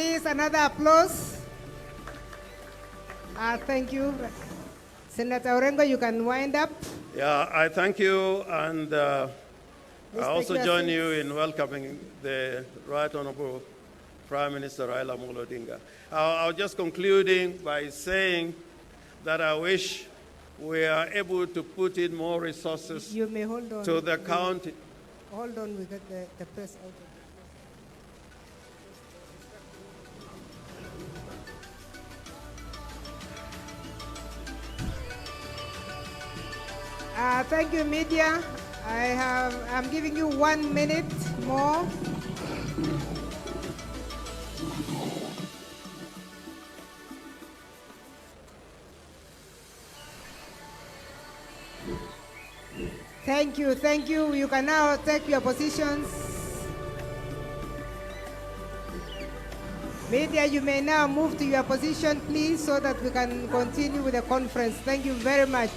Please, another applause. Thank you. Senator Orengo, you can wind up. Yeah, I thank you, and I also join seats. you in welcoming the Right Honorable Prime Minister Raila Amolo Odinga. I'll just concluding by saying that I wish we are able to put in more resources you may hold on to the county. Hold on, we get the press out. Thank you, media. I'm giving you 1 minute more. Thank you, thank you. You can now take your positions. Media, you may now move to your position, please, so that we can continue with the conference. Thank you very much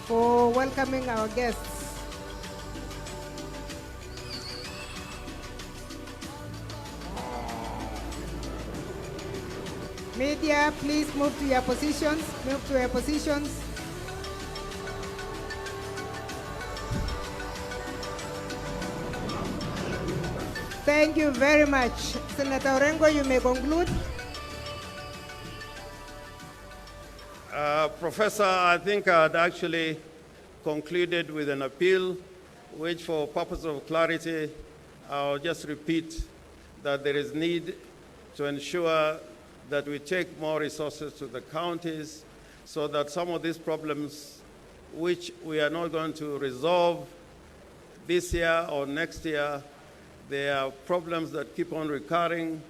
for welcoming our guests. Media, please move to your positions. Move to your positions. Thank you very much. Senator Orengo, you may conclude. Professor, I think I'd actually concluded with an appeal, which for purpose of clarity, I'll just repeat that there is need to ensure that we take more resources to the counties so that some of these problems, which we are not going to resolve this year or next year, there are problems that keep on recurring.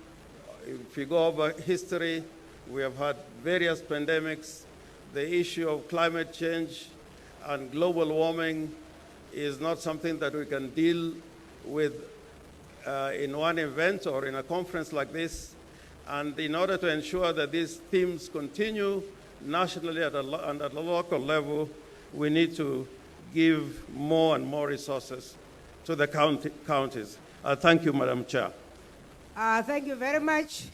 If you go over history, we have had various pandemics. The issue of climate change and global warming is not something that we can deal with in one event or in a conference like this. And in order to ensure that these themes continue nationally and at the local level, we need to give more and more resources to the counties. Thank you, Madam Chair. Thank you very much.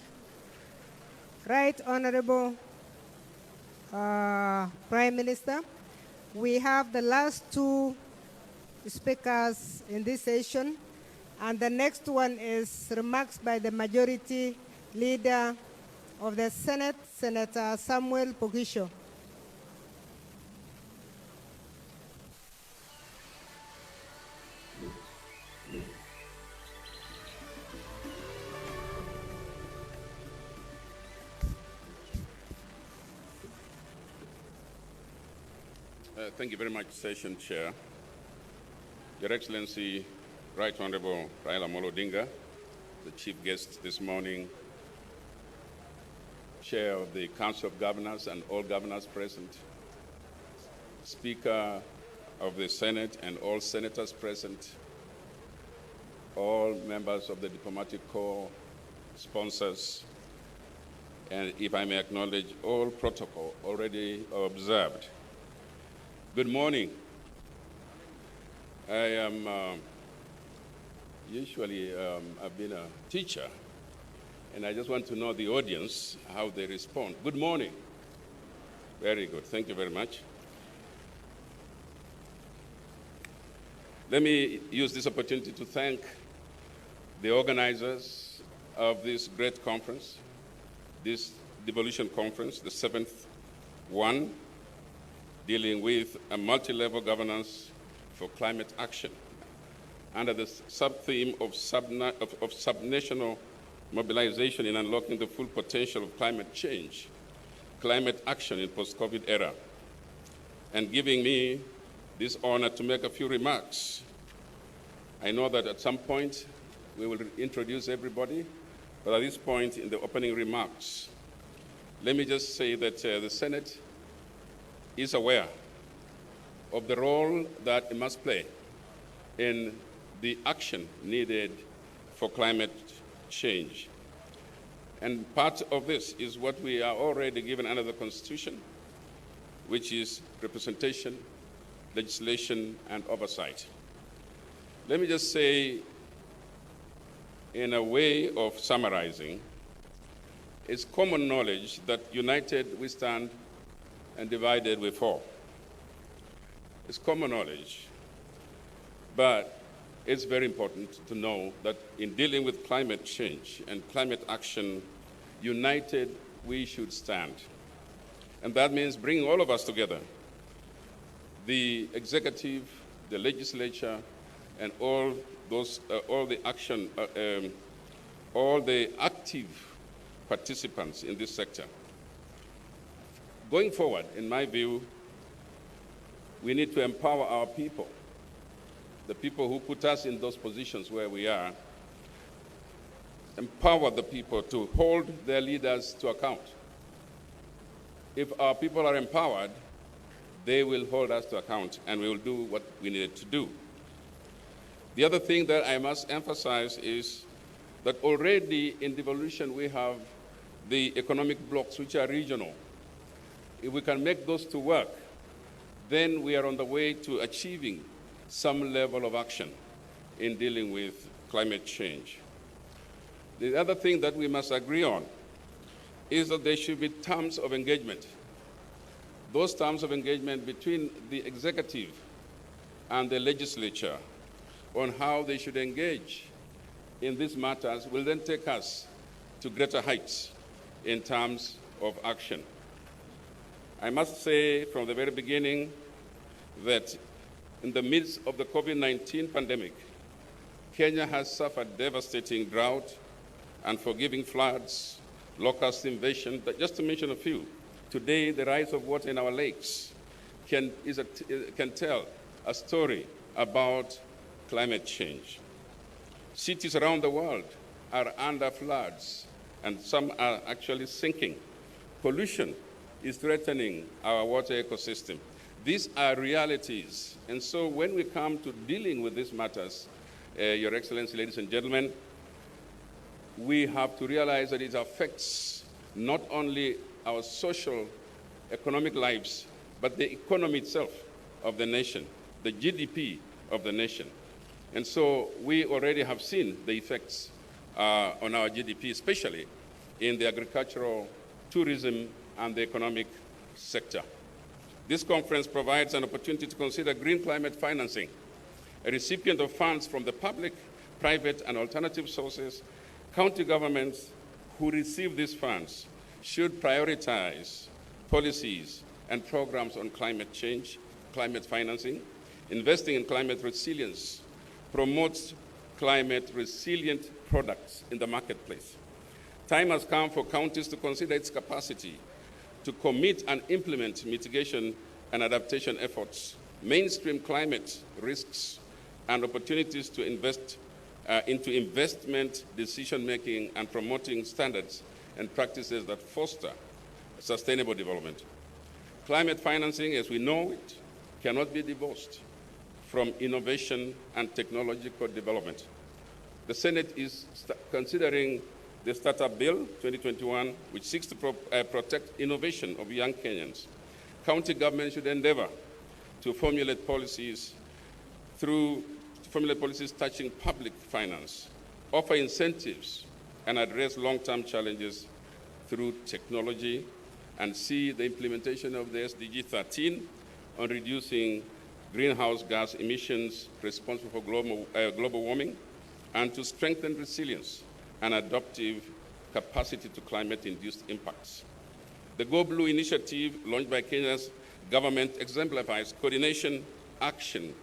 Right Honorable Prime Minister, we have the last two speakers in this session, and the next one is remarks by the Majority Leader of the Senate, Senator Samuel Poghisho. Thank you very much, Session Chair. Your Excellency, Right Honorable Raila Amolo Odinga, the Chief Guest this morning, Chair of the Council of Governors and all governors present, Speaker of the Senate and all senators present, all members of the Diplomatic Corps, sponsors, and if I may acknowledge all protocol already observed. Good morning. I am usually I've been a teacher, and I just want to know the audience, how they respond. Good morning. Very good. Thank you very much. Let me use this opportunity to thank the organizers of this great conference, this Devolution Conference, the 7th one, dealing with a multi-level governance for climate action under the sub-theme of subnational mobilization in unlocking the full potential of climate change, climate action in post-COVID era, and giving me this honor to make a few remarks. I know that at some point we will introduce everybody, but at this point in the opening remarks, let me just say that the Senate is aware of the role that it must play in the action needed for climate change. And part of this is what we are already given under the Constitution, which is representation, legislation, and oversight. Let me just say, in a way of summarizing, it's common knowledge that united we stand and divided we fall. It's common knowledge. But it's very important to know that in dealing with climate change and climate action, united we should stand. And that means bringing all of us together, the executive, the legislature, and all the active participants in this sector. Going forward, in my view, we need to empower our people, the people who put us in those positions where we are, empower the people to hold their leaders to account. If our people are empowered, they will hold us to account and we will do what we needed to do. The other thing that I must emphasize is that already in devolution we have the economic blocks which are regional. If we can make those to work, then we are on the way to achieving some level of action in dealing with climate change. The other thing that we must agree on is that there should be terms of engagement. Those terms of engagement between the executive and the legislature on how they should engage in these matters will then take us to greater heights in terms of action. I must say from the very beginning that in the midst of the COVID-19 pandemic, Kenya has suffered devastating drought, unforgiving floods, locust invasion, but just to mention a few. Today, the rise of water in our lakes can tell a story about climate change. Cities around the world are under floods, and some are actually sinking. Pollution is threatening our water ecosystem. These are realities. And so when we come to dealing with these matters, Your Excellency, ladies and gentlemen, we have to realize that it affects not only our social, economic lives, but the economy itself of the nation, the GDP of the nation. And so we already have seen the effects on our GDP, especially in the agricultural, tourism, and the economic sector. This conference provides an opportunity to consider green climate financing. A recipient of funds from the public, private, and alternative sources, county governments who receive these funds should prioritize policies and programs on climate change, climate financing, investing in climate resilience, promotes climate resilient products in the marketplace. Time has come for counties to consider its capacity to commit and implement mitigation and adaptation efforts, mainstream climate risks, and opportunities to invest into investment decision-making and promoting standards and practices that foster sustainable development. Climate financing, as we know it, cannot be divorced from innovation and technological development. The Senate is considering the Startup Bill 2021, which seeks to protect innovation of young Kenyans. County governments should endeavor to formulate policies touching public finance, offer incentives, and address long-term challenges through technology, and see the implementation of the SDG 13 on reducing greenhouse gas emissions responsible for global warming, and to strengthen resilience and adaptive capacity to climate-induced impacts. The Go Blue initiative launched by Kenya's government exemplifies coordinated actions,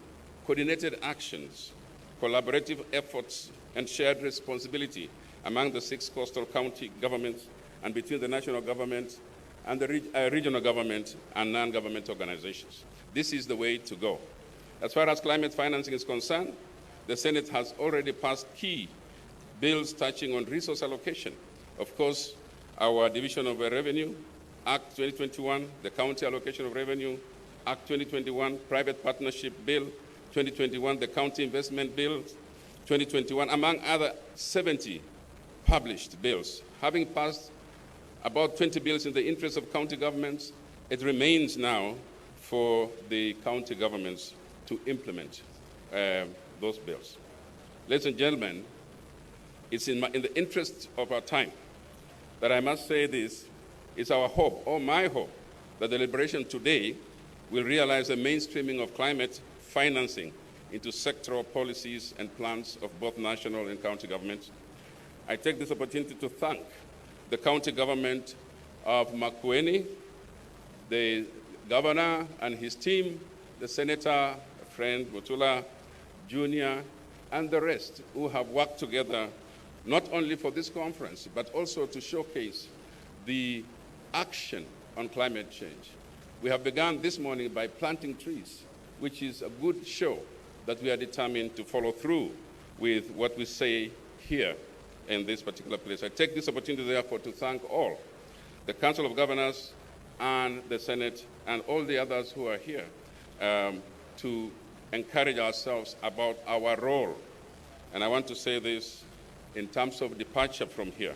collaborative efforts, and shared responsibility among the 6 coastal county governments and between the national government and the regional government and non-government organizations. This is the way to go. As far as climate financing is concerned, the Senate has already passed key bills touching on resource allocation. Of course, our Division of Revenue, Act 2021, the County Allocation of Revenue, Act 2021, Private Partnership Bill 2021, the County Investment Bill 2021, among other 70 published bills. Having passed about 20 bills in the interest of county governments, it remains now for the county governments to implement those bills. Ladies and gentlemen, it's in the interest of our time But I must say this, it's our hope, or my hope, that the deliberation today will realize the mainstreaming of climate financing into sectoral policies and plans of both national and county governments. I take this opportunity to thank the county government of Makueni, the governor and his team, the senator, friend Mutula Jr., and the rest who have worked together not only for this conference, but also to showcase the action on climate change. We have begun this morning by planting trees, which is a good show that we are determined to follow through with what we say here in this particular place. I take this opportunity, therefore, to thank all, the Council of Governors and the Senate and all the others who are here to encourage ourselves about our role. And I want to say this in terms of departure from here,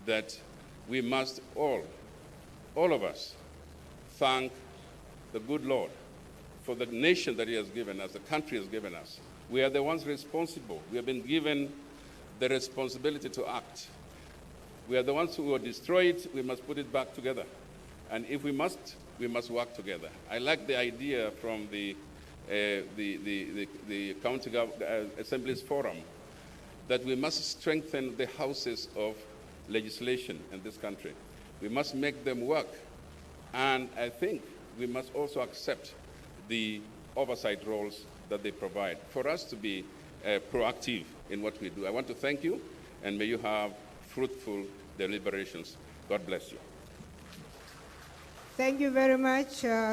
that we must all of us, thank the good Lord for the nation that he has given us, the country has given us. We are the ones responsible. We have been given the responsibility to act. We are the ones who will destroy it. We must put it back together. And if we must work together. I like the idea from the County Assemblies Forum that we must strengthen the houses of legislation in this country. We must make them work. And I think we must also accept the oversight roles that they provide for us to be proactive in what we do. I want to thank you, and may you have fruitful deliberations. God bless you. Thank you very much,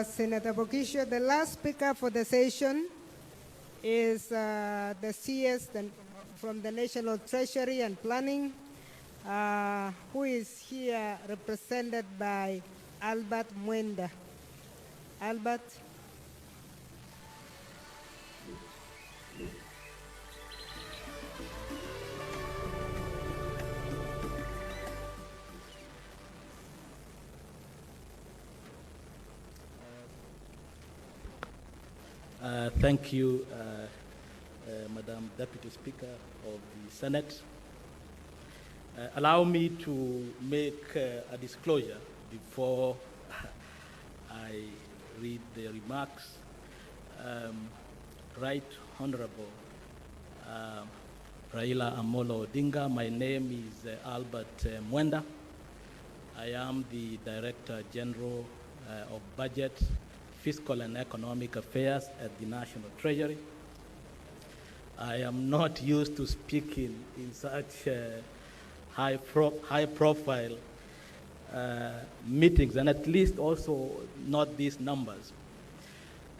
Senator Bokisho. The last speaker for the session is the CS from the National Treasury and Planning, who is here represented by Albert Mwenda. Albert. Thank you, Madam Deputy Speaker of the Senate. Allow me to make a disclosure before I read the remarks. Right Honorable Raila Amolo Odinga, my name is Albert Mwenda. I am the Director General of Budget, Fiscal and Economic Affairs at the National Treasury. I am not used to speaking in such high-profile meetings, and at least also not these numbers.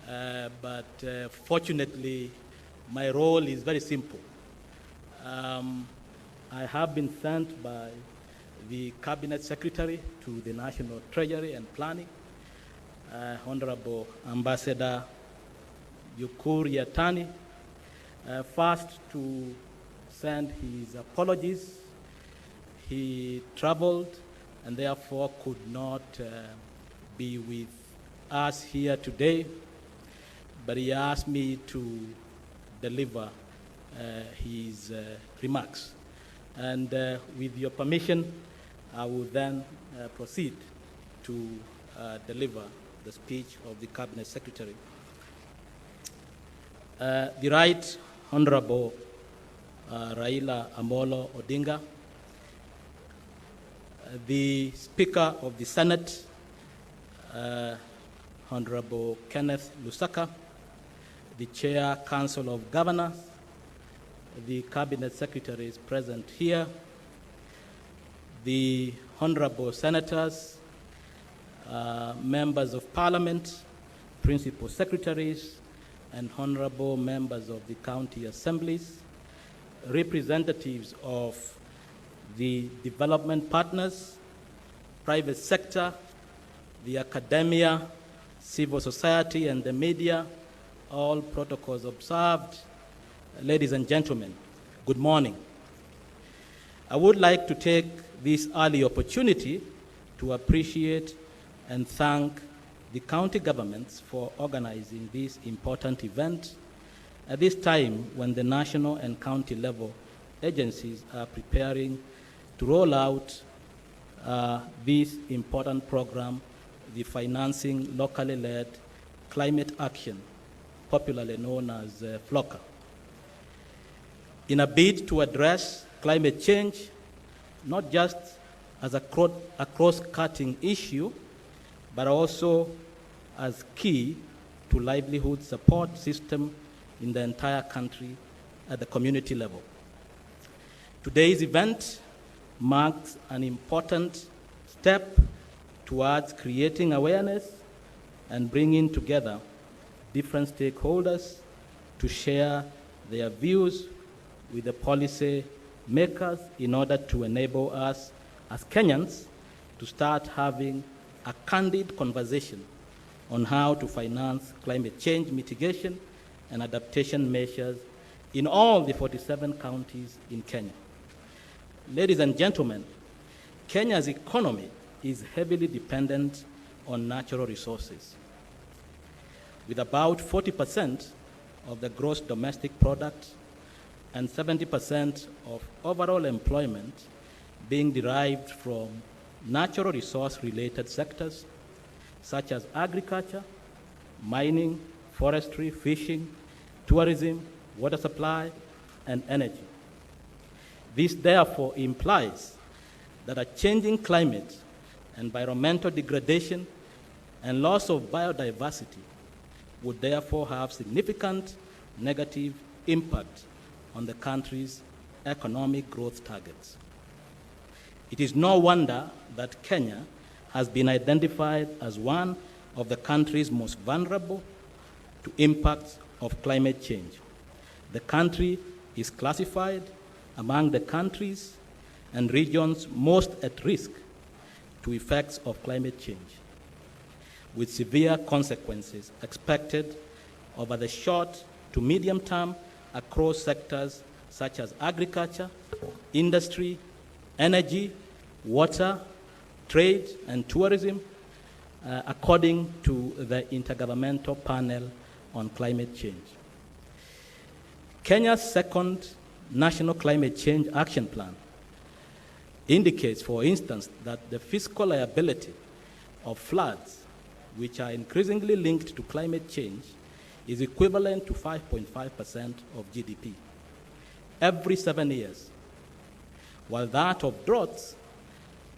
But fortunately, my role is very simple. I have been sent by the Cabinet Secretary to the National Treasury and Planning, Honorable Ambassador Uhuru Yatani, first to send his apologies. He traveled and therefore could not be with us here today, but he asked me to deliver his remarks. And with your permission, I will then proceed to deliver the speech of the Cabinet Secretary. The Right Honorable Raila Amolo Odinga, the Speaker of the Senate, Honorable Kenneth Lusaka, the Chair Council of Governors, the Cabinet Secretaries present here, the Honorable Senators, members of Parliament, Principal Secretaries, and Honorable members of the county assemblies, representatives of the development partners, private sector, the academia, civil society, and the media, all protocols observed. Ladies and gentlemen, good morning. I would like to take this early opportunity to appreciate and thank the county governments for organizing this important event at this time when the national and county level agencies are preparing to roll out this important program, the Financing Locally Led Climate Action, popularly known as FLOCA. In a bid to address climate change, not just as a cross-cutting issue, but also as key to livelihood support system in the entire country at the community level. Today's event marks an important step towards creating awareness and bringing together different stakeholders to share their views with the policy makers in order to enable us as Kenyans to start having a candid conversation on how to finance climate change mitigation and adaptation measures in all the 47 counties in Kenya. Ladies and gentlemen, Kenya's economy is heavily dependent on natural resources, with about 40% of the gross domestic product and 70% of overall employment being derived from natural resource-related sectors such as agriculture, mining, forestry, fishing, tourism, water supply, and energy. This therefore implies that a changing climate, environmental degradation, and loss of biodiversity would therefore have significant negative impact on the country's economic growth targets. It is no wonder that Kenya has been identified as one of the countries most vulnerable to impacts of climate change. The country is classified among the countries and regions most at risk to effects of climate change, with severe consequences expected over the short to medium term across sectors such as agriculture, industry, energy, water, trade, and tourism, according to the Intergovernmental Panel on Climate Change. Kenya's second National Climate Change Action Plan indicates, for instance, that the fiscal liability of floods, which are increasingly linked to climate change, is equivalent to 5.5% of GDP every 7 years, while that of droughts,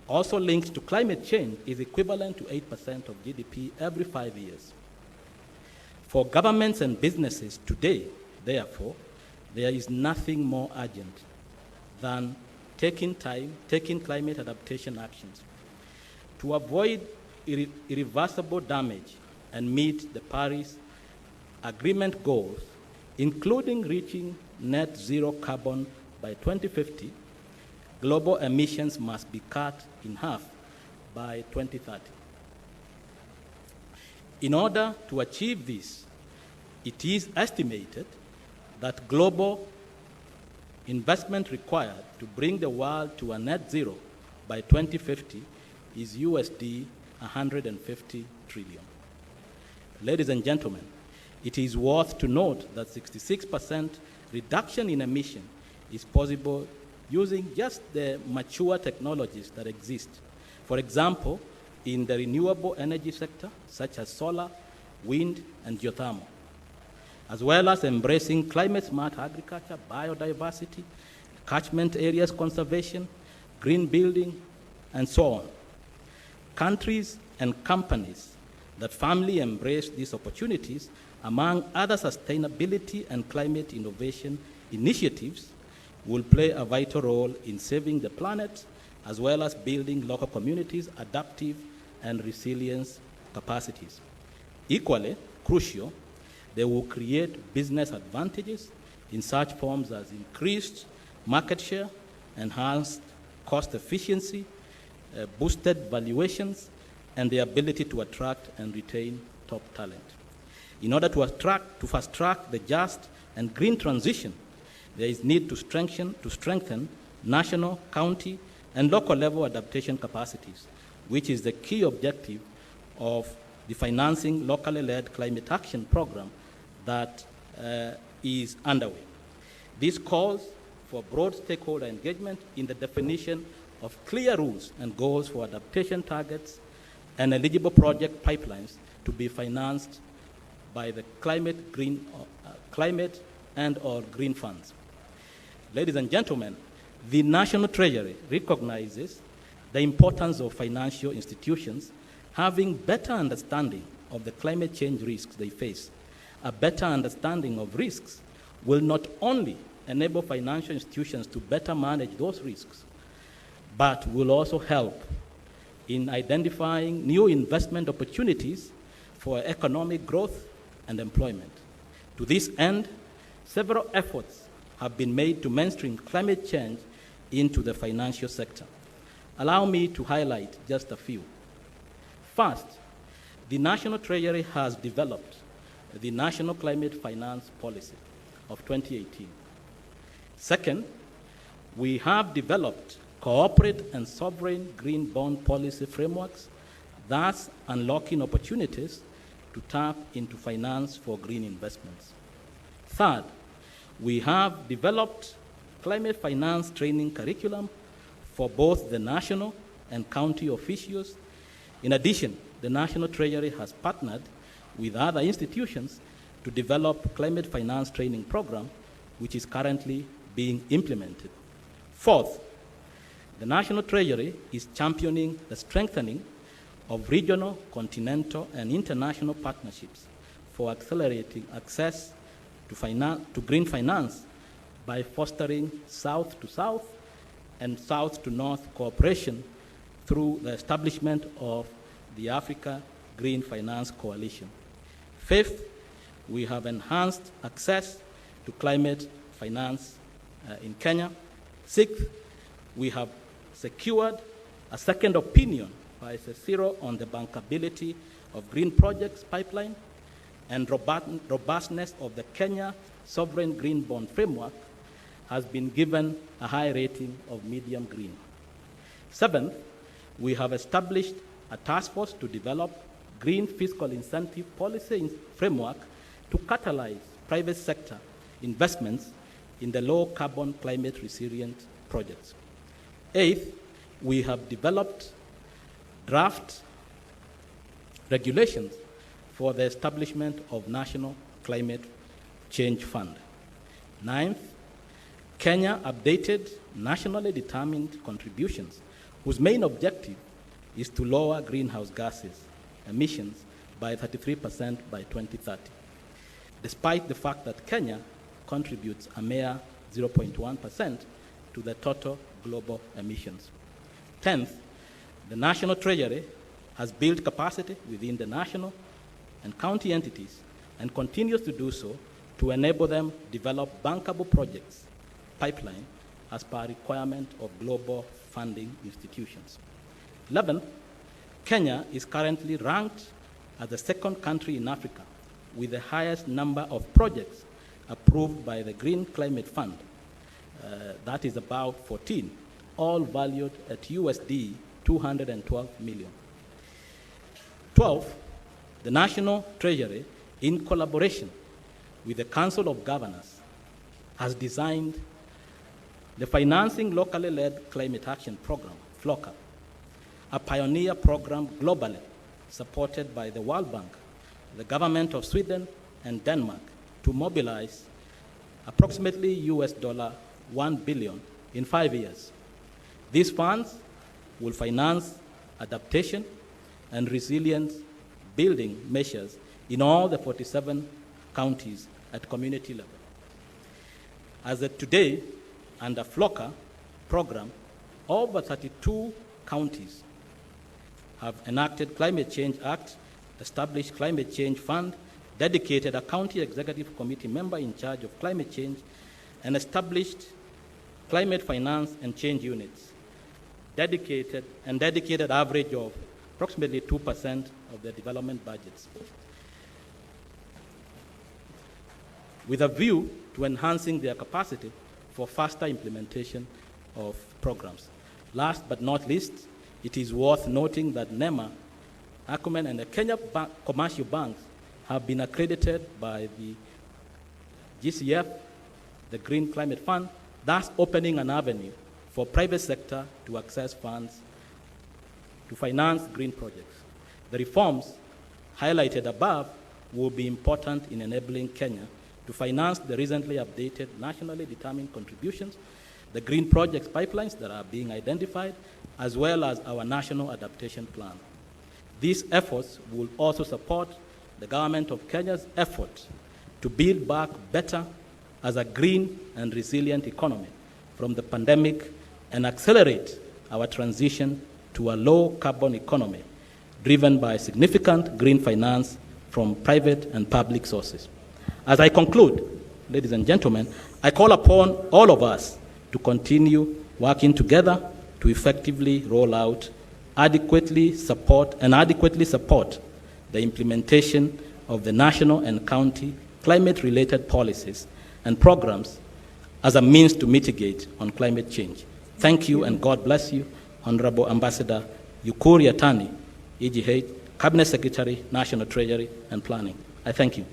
also linked to climate change, is equivalent to 8% of GDP every 5 years. For governments and businesses today, therefore, there is nothing more urgent than taking climate adaptation actions to avoid irreversible damage and meet the Paris Agreement goals, including reaching net zero carbon by 2050. Global emissions must be cut in half by 2030. In order to achieve this, it is estimated that global investment required to bring the world to a net zero by 2050 is USD 150 trillion. Ladies and gentlemen, it is worth to note that 66% reduction in emission is possible using just the mature technologies that exist. For example, in the renewable energy sector, such as solar, wind, and geothermal, as well as embracing climate-smart agriculture, biodiversity, catchment areas conservation, green building, and so on. Countries and companies that firmly embrace these opportunities, among other sustainability and climate innovation initiatives, will play a vital role in saving the planet, as well as building local communities' adaptive and resilience capacities. Equally crucial, they will create business advantages in such forms as increased market share, enhanced cost efficiency, boosted valuations, and the ability to attract and retain top talent. In order to fast-track the just and green transition, there is need to strengthen national, county, and local level adaptation capacities, which is the key objective of the Financing Locally Led Climate Action Program that is underway. This calls for broad stakeholder engagement in the definition of clear rules and goals for adaptation targets and eligible project pipelines to be financed by the climate and or green funds. Ladies and gentlemen, the National Treasury recognizes the importance of financial institutions having better understanding of the climate change risks they face. A better understanding of risks will not only enable financial institutions to better manage those risks, but will also help in identifying new investment opportunities for economic growth and employment. To this end, several efforts have been made to mainstream climate change into the financial sector. Allow me to highlight just a few. First, the National Treasury has developed the National Climate Finance Policy of 2018. Second, we have developed corporate and sovereign green bond policy frameworks, thus unlocking opportunities to tap into finance for green investments. Third, we have developed climate finance training curriculum for both the national and county officials. In addition, the National Treasury has partnered with other institutions to develop climate finance training program, which is currently being implemented. Fourth, the National Treasury is championing the strengthening of regional, continental, and international partnerships for accelerating access to green finance by fostering South to South and South to North cooperation through the establishment of the Africa Green Finance Coalition. Fifth, we have enhanced access to climate finance in Kenya. Sixth, we have secured a second opinion by CSIRO on the bankability of green projects pipeline, and robustness of the Kenya Sovereign Green Bond Framework has been given a high rating of medium green. Seventh, we have established a task force to develop green fiscal incentive policy framework to catalyze private sector investments in the low carbon climate resilient projects. Eighth, we have developed draft regulations for the establishment of National Climate Change Fund. Ninth, Kenya updated nationally determined contributions whose main objective is to lower greenhouse gases emissions by 33% by 2030, despite the fact that Kenya contributes a mere 0.1% to the total global emissions. 10th, the National Treasury has built capacity within the national and county entities and continues to do so to enable them develop bankable projects pipeline as per requirement of global funding institutions. 11th, Kenya is currently ranked as the second country in Africa with the highest number of projects approved by the Green Climate Fund. That is about 14, all valued at USD 212 million. 12th, the National Treasury, in collaboration with the Council of Governors, has designed the Financing Locally Led Climate Action Program, FLOCA, a pioneer program globally supported by the World Bank, the government of Sweden and Denmark to mobilize approximately $1 billion in 5 years. These funds will finance adaptation and resilience building measures in all the 47 counties at community level. As of today, under FLOCA program, over 32 counties have enacted Climate Change Act, established Climate Change Fund, dedicated a county executive committee member in charge of climate change, and established climate finance and change units, dedicated average of approximately 2% of their development budgets, with a view to enhancing their capacity for faster implementation of programs. Last but not least, it is worth noting that NEMA, Acumen, and the Kenya commercial banks have been accredited by the GCF, the Green Climate Fund, thus opening an avenue for private sector to access funds to finance green projects. The reforms highlighted above will be important in enabling Kenya to finance the recently updated nationally determined contributions, the green projects pipelines that are being identified, as well as our national adaptation plan. These efforts will also support the government of Kenya's effort to build back better as a green and resilient economy from the pandemic and accelerate our transition to a low-carbon economy driven by significant green finance from private and public sources. As I conclude, ladies and gentlemen, I call upon all of us to continue working together to effectively roll out, adequately support the implementation of the national and county climate-related policies and programs as a means to mitigate on climate change. Thank you and God bless you, Honorable Ambassador Uhuru Yatani, EGH, Cabinet Secretary, National Treasury and Planning. I thank you.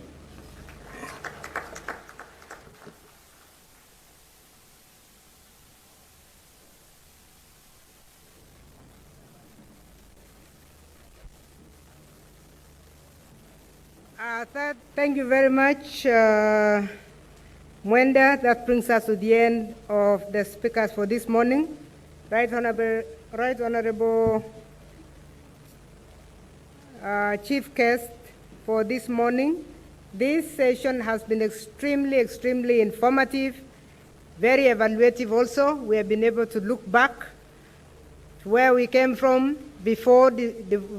Thank you very much, Mwenda. That brings us to the end of the speakers for this morning. Right Honorable Chief Guest for this morning. This session has been extremely informative, very evaluative also. We have been able to look back to where we came from before the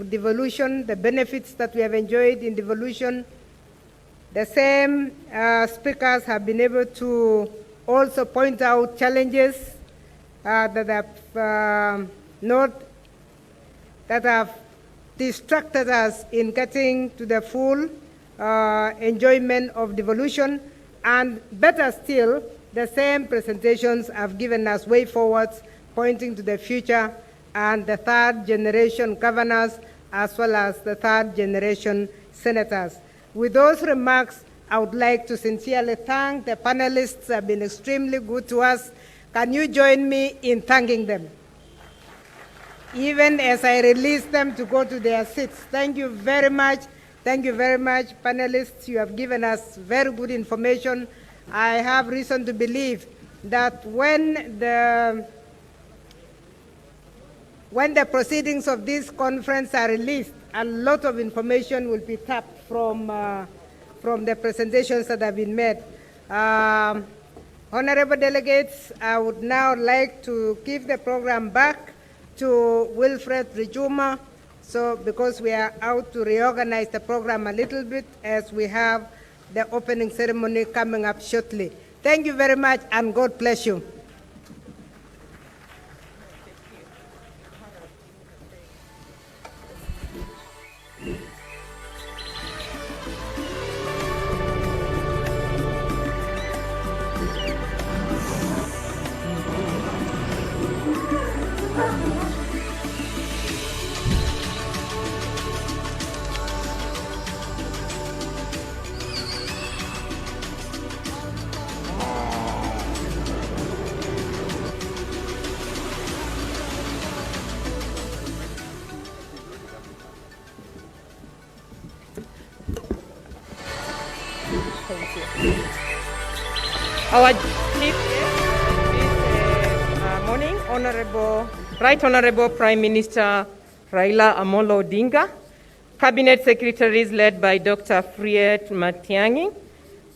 devolution, the benefits that we have enjoyed in devolution. The same speakers have been able to also point out challenges that have distracted us in getting to the full enjoyment of devolution. And better still, the same presentations have given us way forwards, pointing to the future and the third generation governors, as well as the third generation senators. With those remarks, I would like to sincerely thank the panelists who have been extremely good to us. Can you join me in thanking them? Even as I release them to go to their seats. Thank you very much. Thank you very much, panelists. You have given us very good information. I have reason to believe that when the proceedings of this conference are released, a lot of information will be tapped from the presentations that have been made. Honorable delegates, I would now like to give the program back to Wilfred Rijuma, because we are out to reorganize the program a little bit as we have the opening ceremony coming up shortly. Thank you very much and God bless you. Our chief guest this morning, Right Honorable Prime Minister Raila Amolo Odinga, Cabinet Secretaries led by Dr. Friet Matiang'i,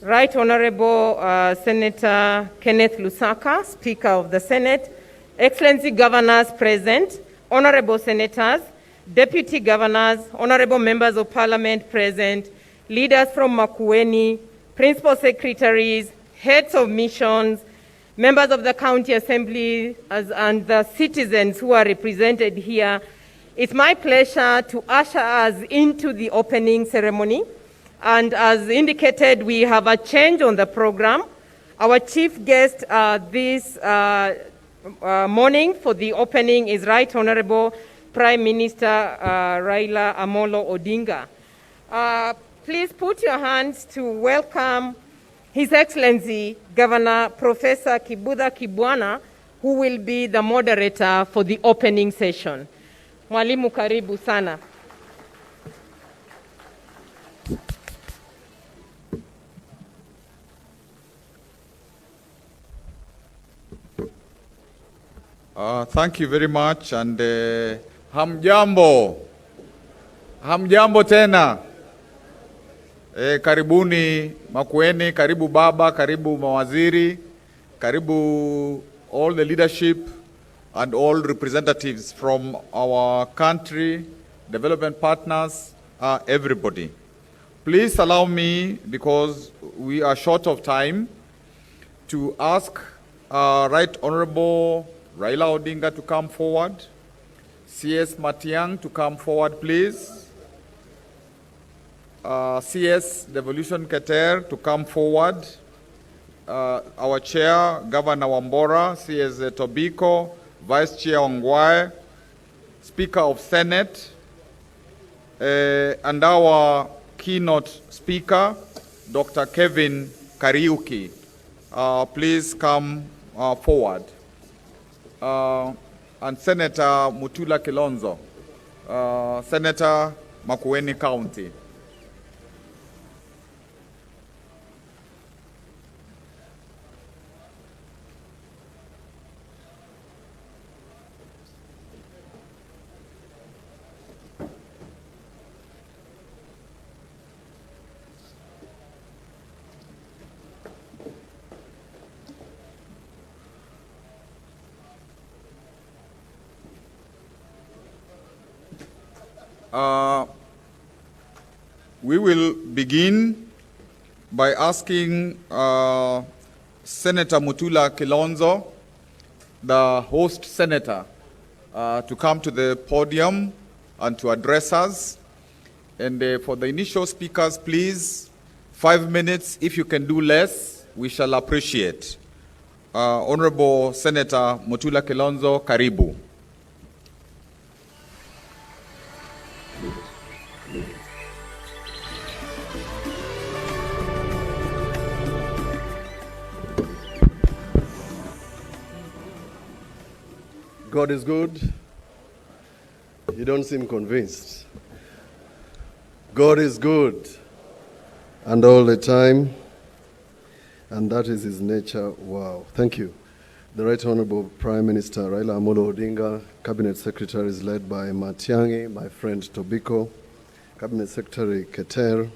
Right Honorable Senator Kenneth Lusaka, Speaker of the Senate, Excellency Governors present, Honorable Senators, Deputy Governors, Honorable Members of Parliament present, leaders from Makueni, Principal Secretaries, Heads of missions, members of the County Assembly, and the citizens who are represented here. It's my pleasure to usher us into the opening ceremony. And as indicated, we have a change on the program. Our chief guest this morning for the opening is Right Honorable Prime Minister Raila Amolo Odinga. Please put your hands to welcome His Excellency Governor Professor Kibudha Kibwana, who will be the moderator for the opening session. Mwalimu, karibu sana. Thank you very much, and hamjambo tena. Karibuni Makueni, karibu baba, karibu mawaziri, karibu all the leadership and all representatives from our country, development partners, everybody. Please allow me, because we are short of time, to ask Right Honorable Raila Odinga to come forward. CS Matiang to come forward, please. CS Devolution Keter to come forward. Our Chair, Governor Wambora, CS Tobiko, Vice Chair Ongwae, Speaker of Senate, and our keynote speaker, Dr. Kevin Kariuki. Please come forward. And Senator Mutula Kilonzo, Senator Makueni County. We will begin by asking Senator Mutula Kilonzo, the host senator, to come to the podium and to address us. And for the initial speakers, please, 5 minutes. If you can do less, we shall appreciate. Honorable Senator Mutula Kilonzo, karibu. God is good. You don't seem convinced. God is good, and all the time, and that is his nature. Wow. Thank you. The Right Honorable Prime Minister Raila Amolo Odinga, Cabinet Secretaries led by Matiang'i, my friend Tobiko, Cabinet Secretary Keter,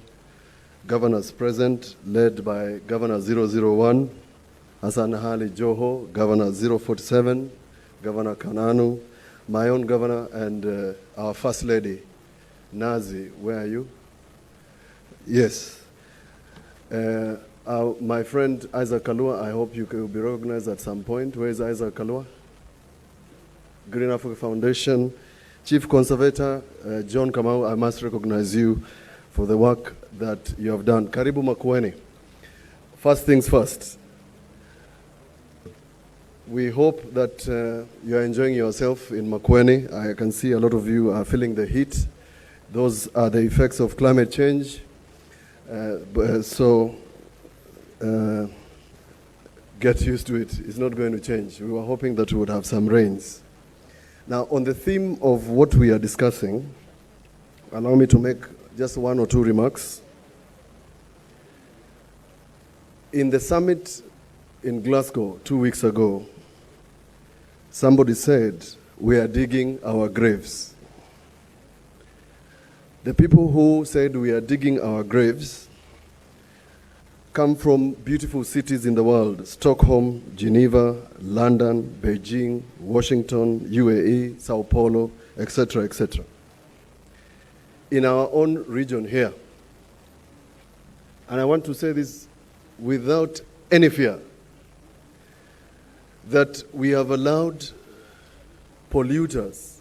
Governors present led by Governor 001, Hassan Ali Joho, Governor 047, Governor Kananu, my own governor, and our First Lady, Nazi. Where are you? Yes. My friend Isaac Kalua, I hope you will be recognized at some point. Where is Isaac Kalua? Green Africa Foundation. Chief Conservator, John Kamau, I must recognize you for the work that you have done. Karibu Makueni. First things first. We hope that you are enjoying yourself in Makueni. I can see a lot of you are feeling the heat. Those are the effects of climate change. So get used to it. It's not going to change. We were hoping that we would have some rains. Now, on the theme of what we are discussing, allow me to make just 1 or 2 remarks. In the summit in Glasgow 2 weeks ago, somebody said, we are digging our graves. The people who said we are digging our graves come from beautiful cities in the world: Stockholm, Geneva, London, Beijing, Washington, UAE, Sao Paulo, etc., etc. In our own region here, and I want to say this without any fear, that we have allowed polluters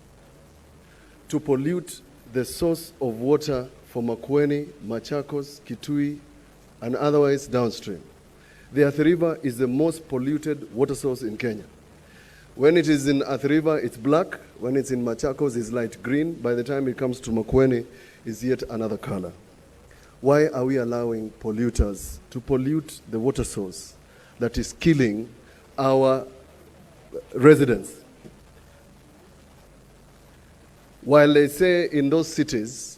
to pollute the source of water for Makueni, Machakos, Kitui, and otherwise downstream. The Athi River is the most polluted water source in Kenya. When it is in Athi River, it's black. When it's in Machakos, it's light green. By the time it comes to Makueni, it's yet another color. Why are we allowing polluters to pollute the water source that is killing our residents. While they say in those cities,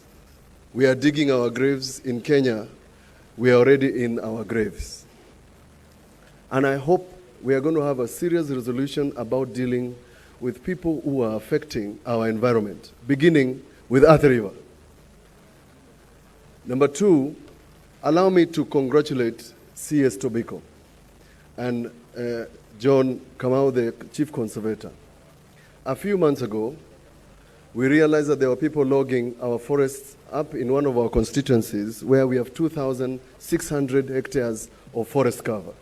we are digging our graves, in Kenya, we are already in our graves. And I hope we are going to have a serious resolution about dealing with people who are affecting our environment, beginning with Athi River. Number two, allow me to congratulate CS Tobiko and John Kamau, the Chief Conservator. A few months ago, we realized that there were people logging our forests up in one of our constituencies where we have 2,600 hectares of forest cover.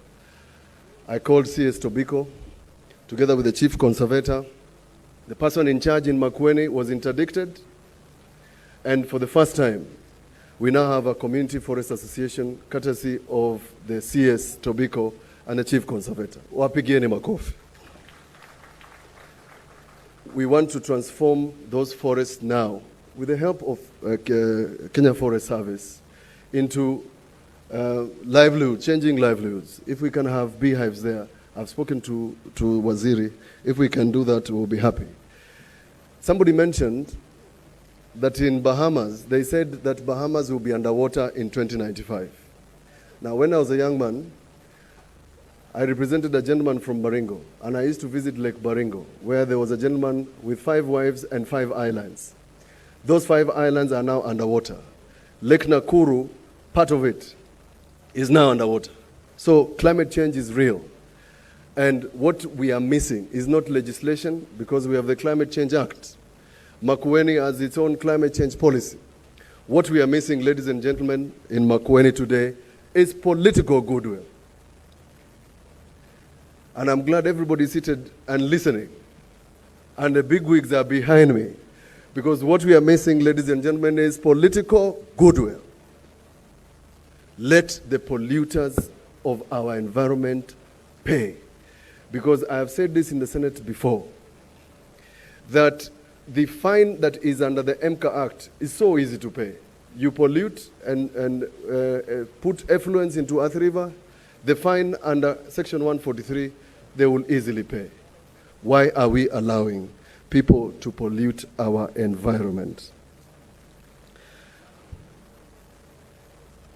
I called CS Tobiko together with the Chief Conservator. The person in charge in Makueni was interdicted, and for the first time, we now have a community forest association courtesy of the CS Tobiko and the Chief Conservator. Wapigieni makofi. We want to transform those forests now, with the help of Kenya Forest Service, into livelihoods, changing livelihoods. If we can have beehives there, I've spoken to Waziri. If we can do that, we'll be happy. Somebody mentioned that in Bahamas, they said that Bahamas will be underwater in 2095. Now, when I was a young man, I represented a gentleman from Baringo, and I used to visit Lake Baringo, where there was a gentleman with 5 wives and 5 islands. Those 5 islands are now underwater. Lake Nakuru, part of it, is now underwater. So climate change is real. And what we are missing is not legislation, because we have the Climate Change Act. Makueni has its own climate change policy. What we are missing, ladies and gentlemen, in Makueni today is political goodwill. And I'm glad everybody's seated and listening. And the bigwigs are behind me. Because what we are missing, ladies and gentlemen, is political goodwill. Let the polluters of our environment pay. Because I have said this in the Senate before, that the fine that is under the MCA Act is so easy to pay. You pollute and put effluents into Athi River, the fine under Section 143, they will easily pay. Why are we allowing people to pollute our environment?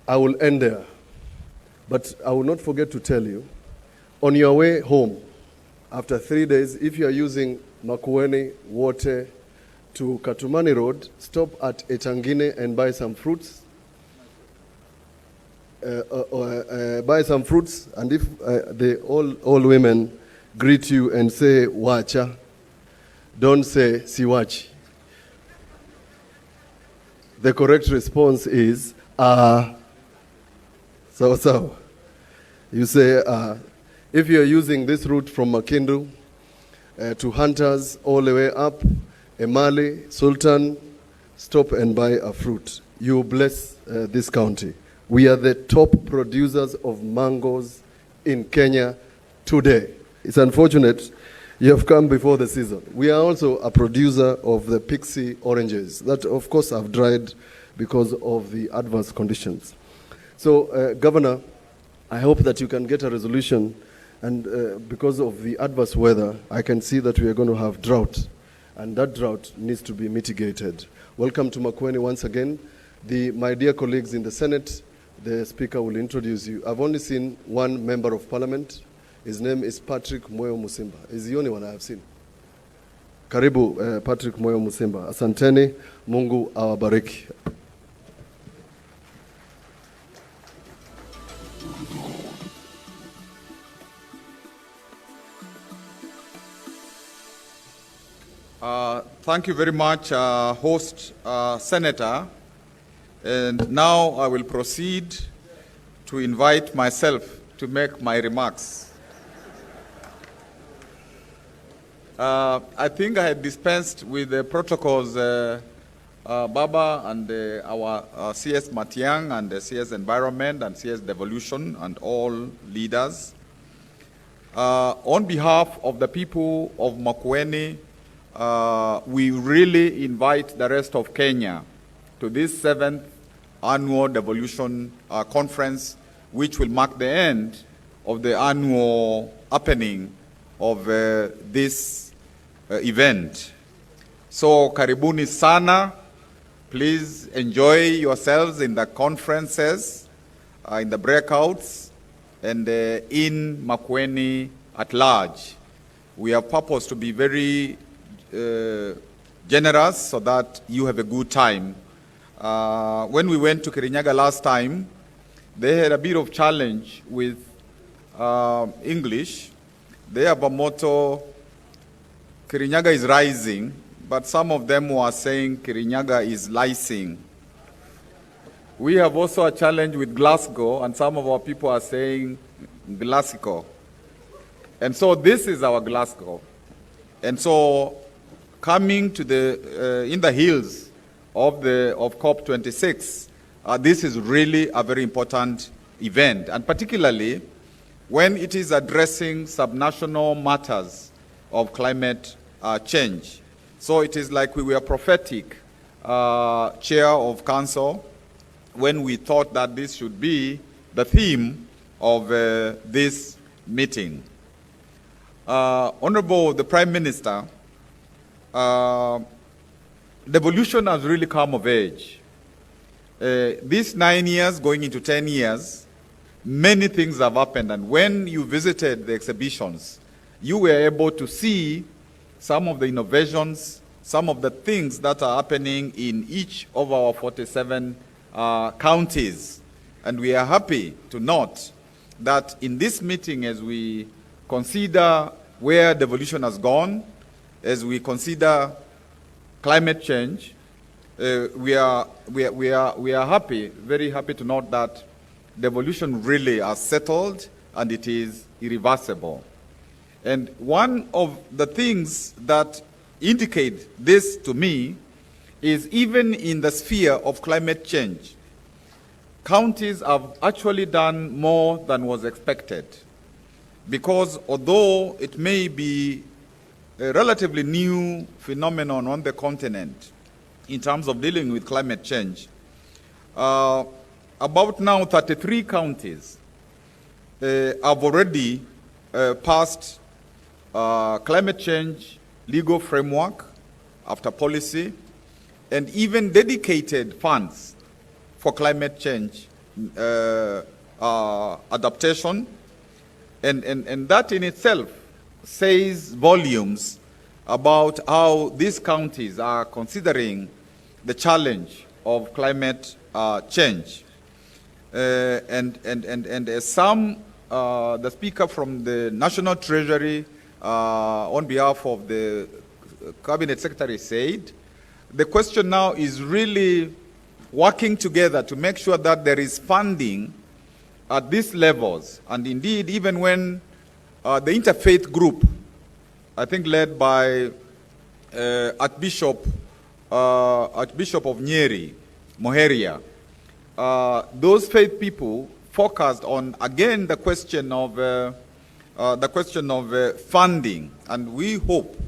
I will end there, but I will not forget to tell you, on your way home, after 3 days, if you are using Makueni Wote to Katumani Road, stop at Etangine and buy some fruits. Buy some fruits, and if all women greet you and say wacha, don't say siwachi. The correct response is so. You say if you are using this route from Makindu to Hunters all the way up, Emali, Sultan, stop and buy a fruit. You bless this county. We are the top producers of mangoes in Kenya today. It's unfortunate you have come before the season. We are also a producer of the Pixie oranges that, of course, have dried because of the adverse conditions. So, Governor, I hope that you can get a resolution, and because of the adverse weather, I can see that we are going to have drought, and that drought needs to be mitigated. Welcome to Makueni once again. My dear colleagues in the Senate, the Speaker will introduce you. I've only seen one member of Parliament. His name is Patrick Moyo Musimba. He's the only one I have seen. Karibu, Patrick Moyo Musimba. Asanteni, Mungu awabariki. Thank you very much, host Senator. And now I will proceed to invite myself to make my remarks. I think I had dispensed with the protocols, Baba and our CS Matiang and the CS Environment and CS Devolution and all leaders. On behalf of the people of Makueni, we really invite the rest of Kenya to this 7th annual Devolution Conference, which will mark the end of the annual happening of this event. So karibuni sana. Please enjoy yourselves in the conferences, in the breakouts, and in Makueni at large. We have purpose to be very generous so that you have a good time. When we went to Kirinyaga last time, they had a bit of challenge with English. They have a motto, Kirinyaga is rising, but some of them were saying Kirinyaga is lysing. We have also a challenge with Glasgow, and some of our people are saying Glasgow. And so this is our Glasgow. And so coming to the, in the hills of COP26, this is really a very important event, and particularly when it is addressing subnational matters of climate change. So it is like we were prophetic, chair of council, when we thought that this should be the theme of this meeting. Honorable the Prime Minister, devolution has really come of age. These 9 years going into 10 years, many things have happened, and when you visited the exhibitions, you were able to see some of the innovations, some of the things that are happening in each of our 47 counties. And we are happy to note that in this meeting, as we consider where devolution has gone, as we consider climate change, we are happy, very happy to note that devolution really has settled and it is irreversible. And one of the things that indicate this to me is even in the sphere of climate change, counties have actually done more than was expected. Because although it may be a relatively new phenomenon on the continent in terms of dealing with climate change, about now 33 counties have already passed climate change legal framework after policy, and even dedicated funds for climate change adaptation. And that in itself says volumes about how these counties are considering the challenge of climate change. And as the Speaker from the National Treasury on behalf of the Cabinet Secretary said, the question now is really working together to make sure that there is funding at these levels. And indeed, even when the interfaith group, I think led by Archbishop of Nyeri, Moheria, those faith people focused on, again, the question of funding. And we hope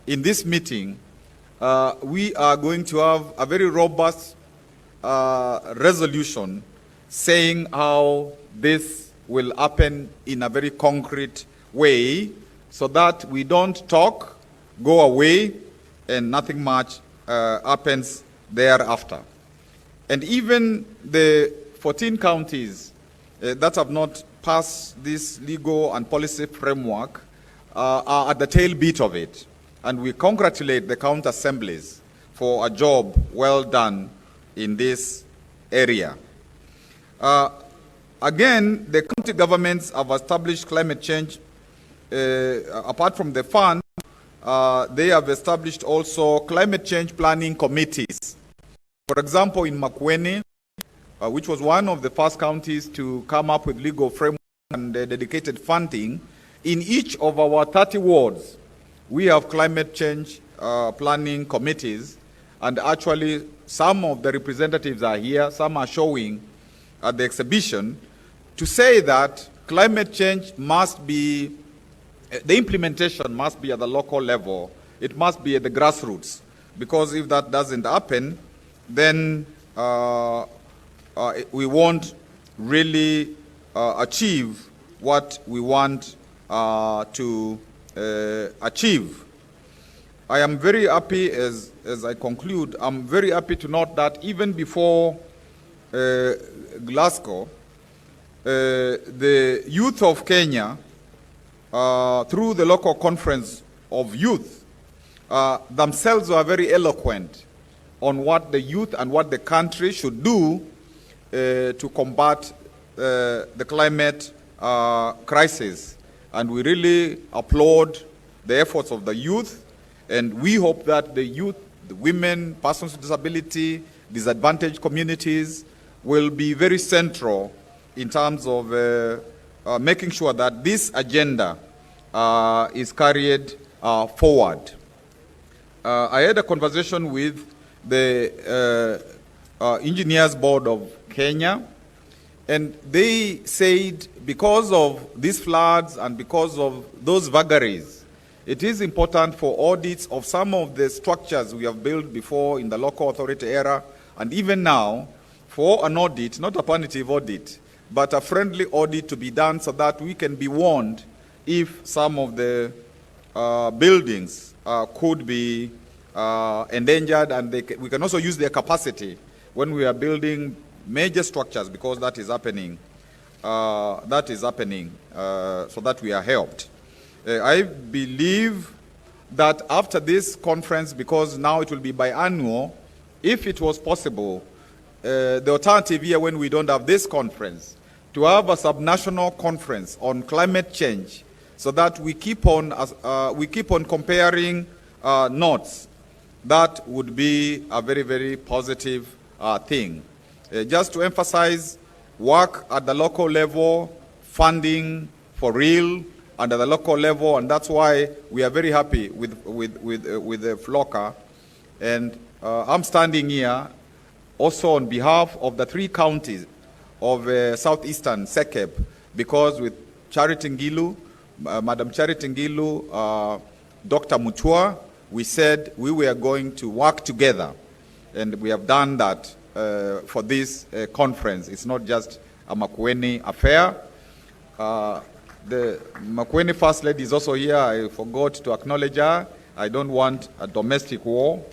in this meeting, we are going to have a very robust resolution saying how this will happen in a very concrete way so that we don't talk, go away, and nothing much happens thereafter. And even the 14 counties that have not passed this legal and policy framework are at the tail bit of it. And we congratulate the county assemblies for a job well done in this area. Again, the county governments have established climate change. Apart from the fund, they have established also climate change planning committees. For example, in Makueni, which was one of the first counties to come up with legal framework and dedicated funding, in each of our 30 wards, we have climate change planning committees, and actually some of the representatives are here, some are showing at the exhibition, to say that climate change must be, the implementation must be at the local level, it must be at the grassroots, because if that doesn't happen, then we won't really achieve what we want to achieve. I am very happy, as I conclude, I'm very happy to note that even before Glasgow, the youth of Kenya, through the local conference of youth, themselves were very eloquent on what the youth and what the country should do to combat the climate crisis. And we really applaud the efforts of the youth, and we hope that the youth, the women, persons with disability, disadvantaged communities will be very central in terms of making sure that this agenda is carried forward. I had a conversation with the Engineers Board of Kenya, and they said because of these floods and because of those vagaries, it is important for audits of some of the structures we have built before in the local authority era, and even now, for an audit, not a punitive audit, but a friendly audit to be done so that we can be warned if some of the buildings could be endangered, and we can also use their capacity when we are building major structures, because that is happening. So that we are helped. I believe that after this conference, because now it will be biannual, if it was possible, the alternative here when we don't have this conference, to have a subnational conference on climate change, so that we keep on comparing notes. That would be a very, very positive thing. Just to emphasize, work at the local level, funding for real, and at the local level, and that's why we are very happy with the FLOCA. And I'm standing here also on behalf of the 3 counties of southeastern SEKEB, because with Charity Ngilu, Madam Charity Ngilu, Dr. Mutua, we said we were going to work together, and we have done that for this conference. It's not just a Makueni affair. The Makueni First Lady is also here. I forgot to acknowledge her. I don't want a domestic war.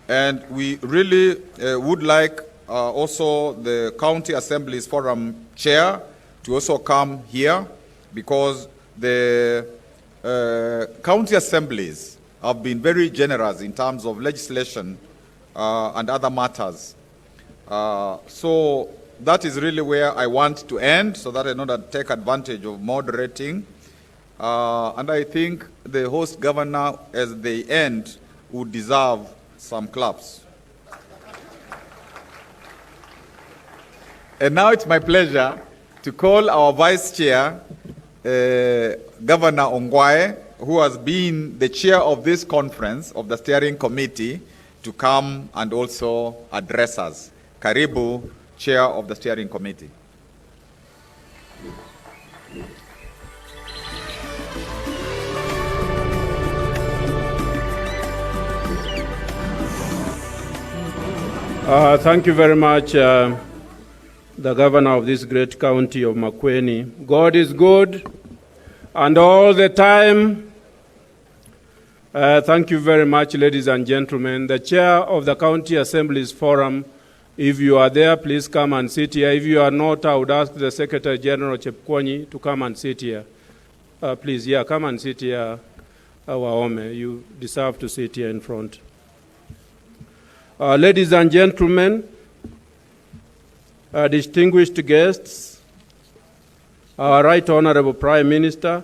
And we really would like also the County Assembly's Forum Chair to also come here, because the county assemblies have been very generous in terms of legislation and other matters. So that is really where I want to end, so that I not take advantage of moderating. And I think the host governor, as they end, would deserve some claps. And now it's my pleasure to call our Vice Chair, Governor Ongwae, who has been the chair of this conference, of the steering committee, to come and also address us. Karibu, Chair of the steering committee. Thank you very much, the governor of this great county of Makueni. God is good, and all the time. Thank you very much, ladies and gentlemen. The chair of the County Assembly's Forum, if you are there, please come and sit here. If you are not, I would ask the Secretary General Chepkwony to come and sit here. Please, yeah, come and sit here, Waome. You deserve to sit here in front. Ladies and gentlemen, distinguished guests, our Right Honorable Prime Minister,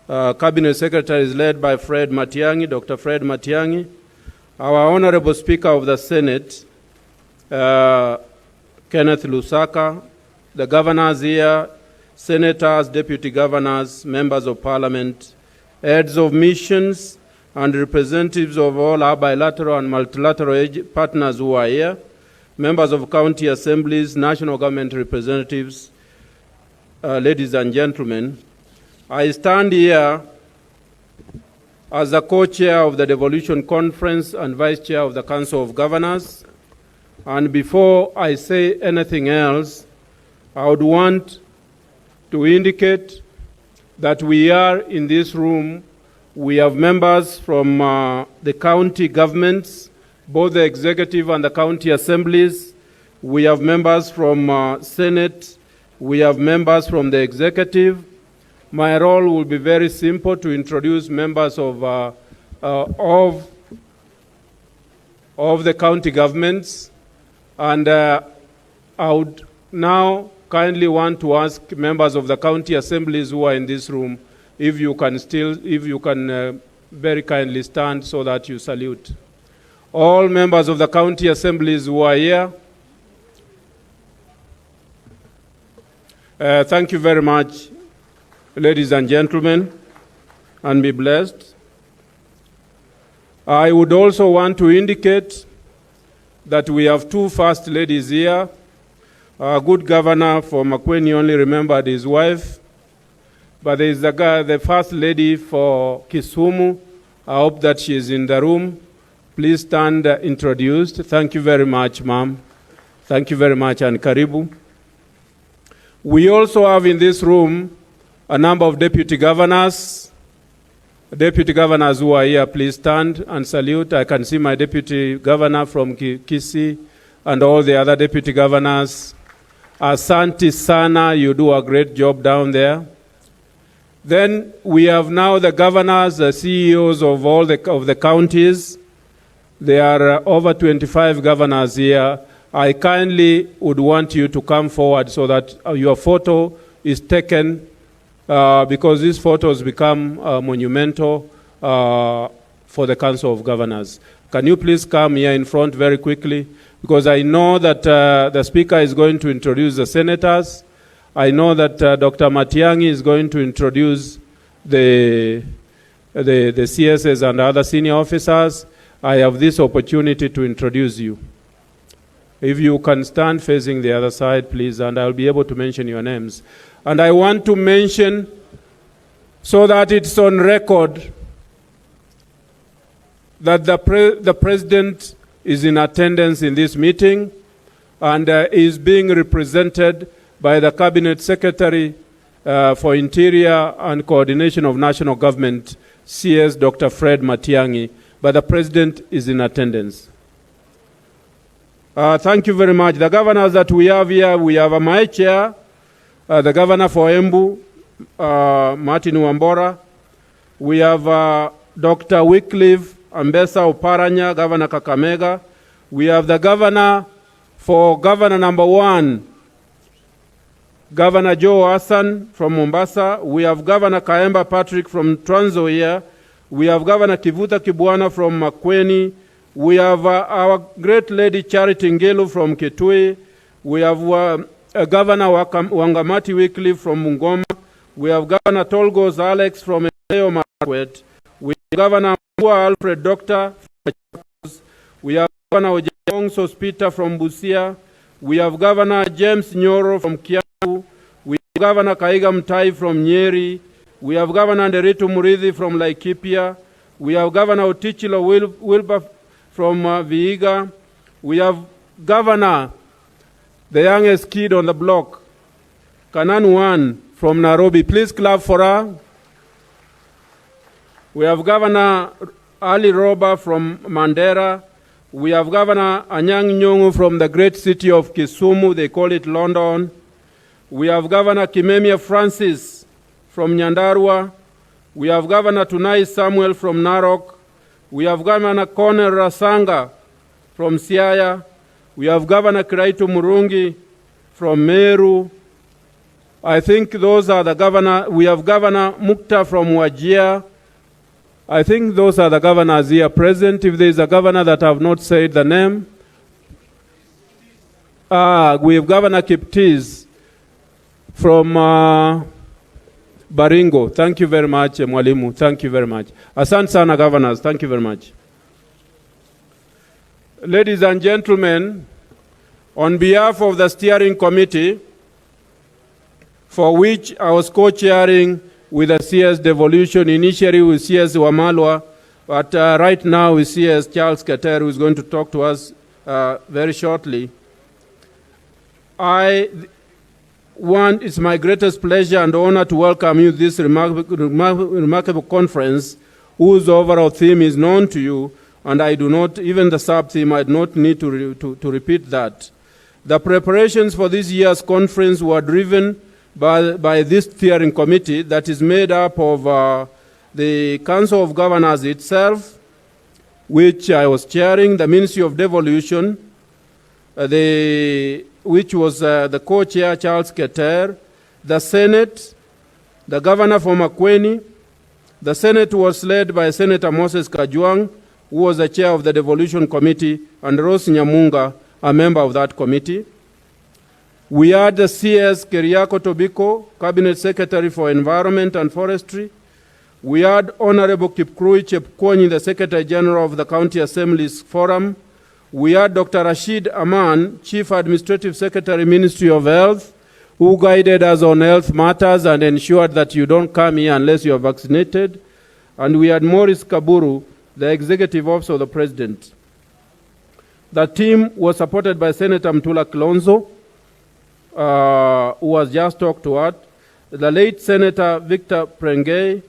Cabinet Secretary is led by Fred Matiang'i, Dr. Fred Matiang'i, our Honorable Speaker of the Senate, Kenneth Lusaka, the governors here, senators, deputy governors, members of parliament, heads of missions, and representatives of all our bilateral and multilateral partners who are here, members of county assemblies, national government representatives, ladies and gentlemen, I stand here as the co-chair of the Devolution Conference and vice chair of the Council of Governors. And before I say anything else, I would want to indicate that we are in this room. We have members from the county governments, both the executive and the county assemblies. We have members from Senate. We have members from the executive. My role will be very simple, to introduce members of the county governments. And I would now kindly want to ask members of the county assemblies who are in this room if you can very kindly stand so that you salute. All members of the county assemblies who are here, thank you very much, ladies and gentlemen, and be blessed. I would also want to indicate that we have two first ladies here. Our good governor for Makueni only remembered his wife, but there is the first lady for Kisumu. I hope that she is in the room. Please stand introduced. Thank you very much, ma'am. Thank you very much, and karibu. We also have in this room a number of deputy governors. Deputy governors who are here, please stand and salute. I can see my deputy governor from Kisii and all the other deputy governors. Asante sana, you do a great job down there. Then we have now the governors, the CEOs of all the counties. There are over 25 governors here. I kindly would want you to come forward so that your photo is taken, because these photos become monumental for the Council of Governors. Can you please come here in front very quickly? Because I know that the Speaker is going to introduce the senators. I know that Dr. Matiang'i is going to introduce the CSs and other senior officers. I have this opportunity to introduce you. If you can stand facing the other side, please, and I'll be able to mention your names. And I want to mention, so that it's on record, that the President is in attendance in this meeting and is being represented by the Cabinet Secretary for Interior and Coordination of National Government, CS Dr. Fred Matiang'i, but the President is in attendance. Thank you very much. The governors that we have here, we have my chair, the governor for Embu, Martin Wambora. We have Dr. Wycliffe Ambesa Oparanya, Governor Kakamega. We have the governor for Governor number 1, Governor Joe Hassan from Mombasa. We have Governor Kaemba Patrick from Trans Nzoia. We have Governor Kivuta Kibwana from Makueni. We have our great lady Charity Ngelu from Kitui. We have Governor Wangamati Wycliffe from Mungoma. We have Governor Tolgos Alex from Elgeyo Marakwet. We have Governor Mbua Alfred Doctor from Machakos. We have Governor Ojong Sospita from Busia. We have Governor James Nyoro from Kiambu. We have Governor Kaiga Mtai from Nyeri. We have Governor Nderitu Murithi from Laikipia. We have Governor Otichilo Wilbur from Vihiga. We have Governor, the youngest kid on the block, Kanan Wan from Nairobi. Please clap for her. We have Governor Ali Roba from Mandera. We have Governor Anyang' Nyong'o from the great city of Kisumu. They call it London. We have Governor Kimemia Francis from Nyandarua. We have Governor Tunai Samuel from Narok. We have Governor Cornel Rasanga from Siaya. We have Governor Kiraitu Murungi from Meru. I think those are the governor. We have Governor Mukta from Wajir. I think those are the governors here present. If there is a governor that I have not said the name. We have Governor Kiptis from Baringo. Thank you very much, Mwalimu. Thank you very much. Asante sana, governors. Thank you very much. Ladies and gentlemen, on behalf of the steering committee, for which I was co-chairing with the CS Devolution, initially with CS Wamalwa, but right now with CS Charles Keter, who is going to talk to us very shortly. it's my greatest pleasure and honor to welcome you to this remarkable conference, whose overall theme is known to you, and I do not, even the sub-theme, I do not need to repeat that. The preparations for this year's conference were driven by this steering committee that is made up of the Council of Governors itself, which I was chairing, the Ministry of Devolution, which was the co-chair, Charles Keter, the Senate, the Governor from Makueni. The Senate was led by Senator Moses Kajwang, who was the chair of the Devolution Committee, and Rose Nyamunga, a member of that committee. We had the CS Keriako Tobiko, Cabinet Secretary for Environment and Forestry. We had Honorable Kipkrui Chepkwony, the Secretary General of the County Assemblies Forum. We had Dr. Rashid Aman, Chief Administrative Secretary, Ministry of Health, who guided us on health matters and ensured that you don't come here unless you are vaccinated. And we had Maurice Kaburu, the Executive Officer of the President. The team was supported by Senator Mtula Kilonzo, who was just talked to, the late Senator Victor Prengay,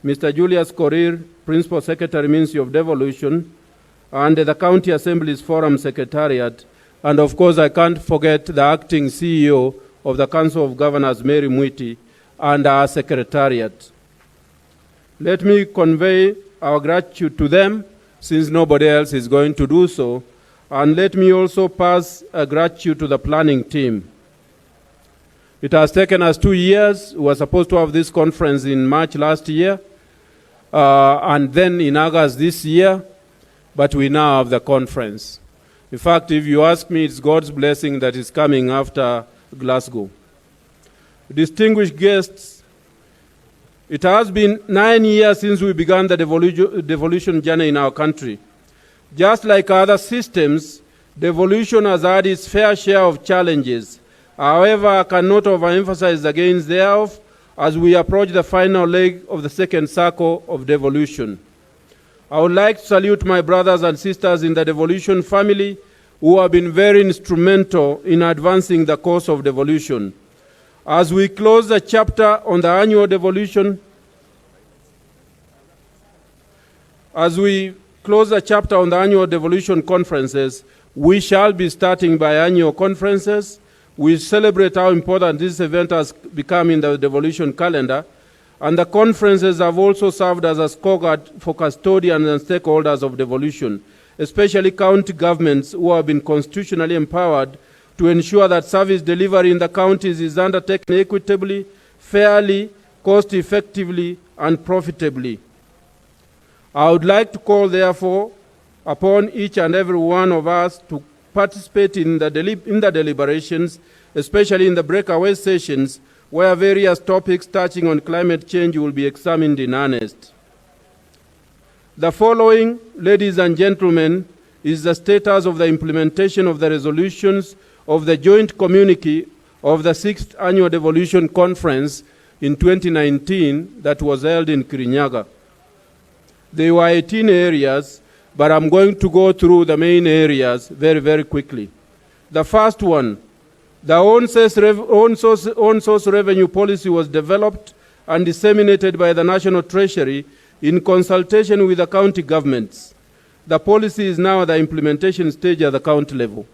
Mr. Julius Korir, Principal Secretary, Ministry of Devolution, and the County Assembly's Forum Secretariat. And of course, I can't forget the acting CEO of the Council of Governors, Mary Mwiti, and our Secretariat. Let me convey our gratitude to them, since nobody else is going to do so. And let me also pass a gratitude to the planning team. It has taken us 2 years. We were supposed to have this conference in March last year, and then in August this year, but we now have the conference. In fact, if you ask me, it's God's blessing that is coming after Glasgow. Distinguished guests, it has been 9 years since we began the devolution journey in our country. Just like other systems, devolution has had its fair share of challenges. However, I cannot overemphasize the gains thereof as we approach the final leg of the second circle of devolution. I would like to salute my brothers and sisters in the devolution family who have been very instrumental in advancing the cause of devolution. As we close the chapter on the annual devolution, conferences, we shall be starting by annual conferences. We celebrate how important this event has become in the devolution calendar, and the conferences have also served as a scorecard for custodians and stakeholders of devolution, especially county governments who have been constitutionally empowered to ensure that service delivery in the counties is undertaken equitably, fairly, cost-effectively, and profitably. I would like to call, therefore, upon each and every one of us to participate in the deliberations, especially in the breakaway sessions, where various topics touching on climate change will be examined in earnest. The following, ladies and gentlemen, is the status of the implementation of the resolutions of the joint communique of the 6th Annual Devolution Conference in 2019 that was held in Kirinyaga. There were 18 areas, but I'm going to go through the main areas very, very quickly. The first one, the own source revenue policy was developed and disseminated by the National Treasury in consultation with the county governments. The policy is now at the implementation stage at the county level.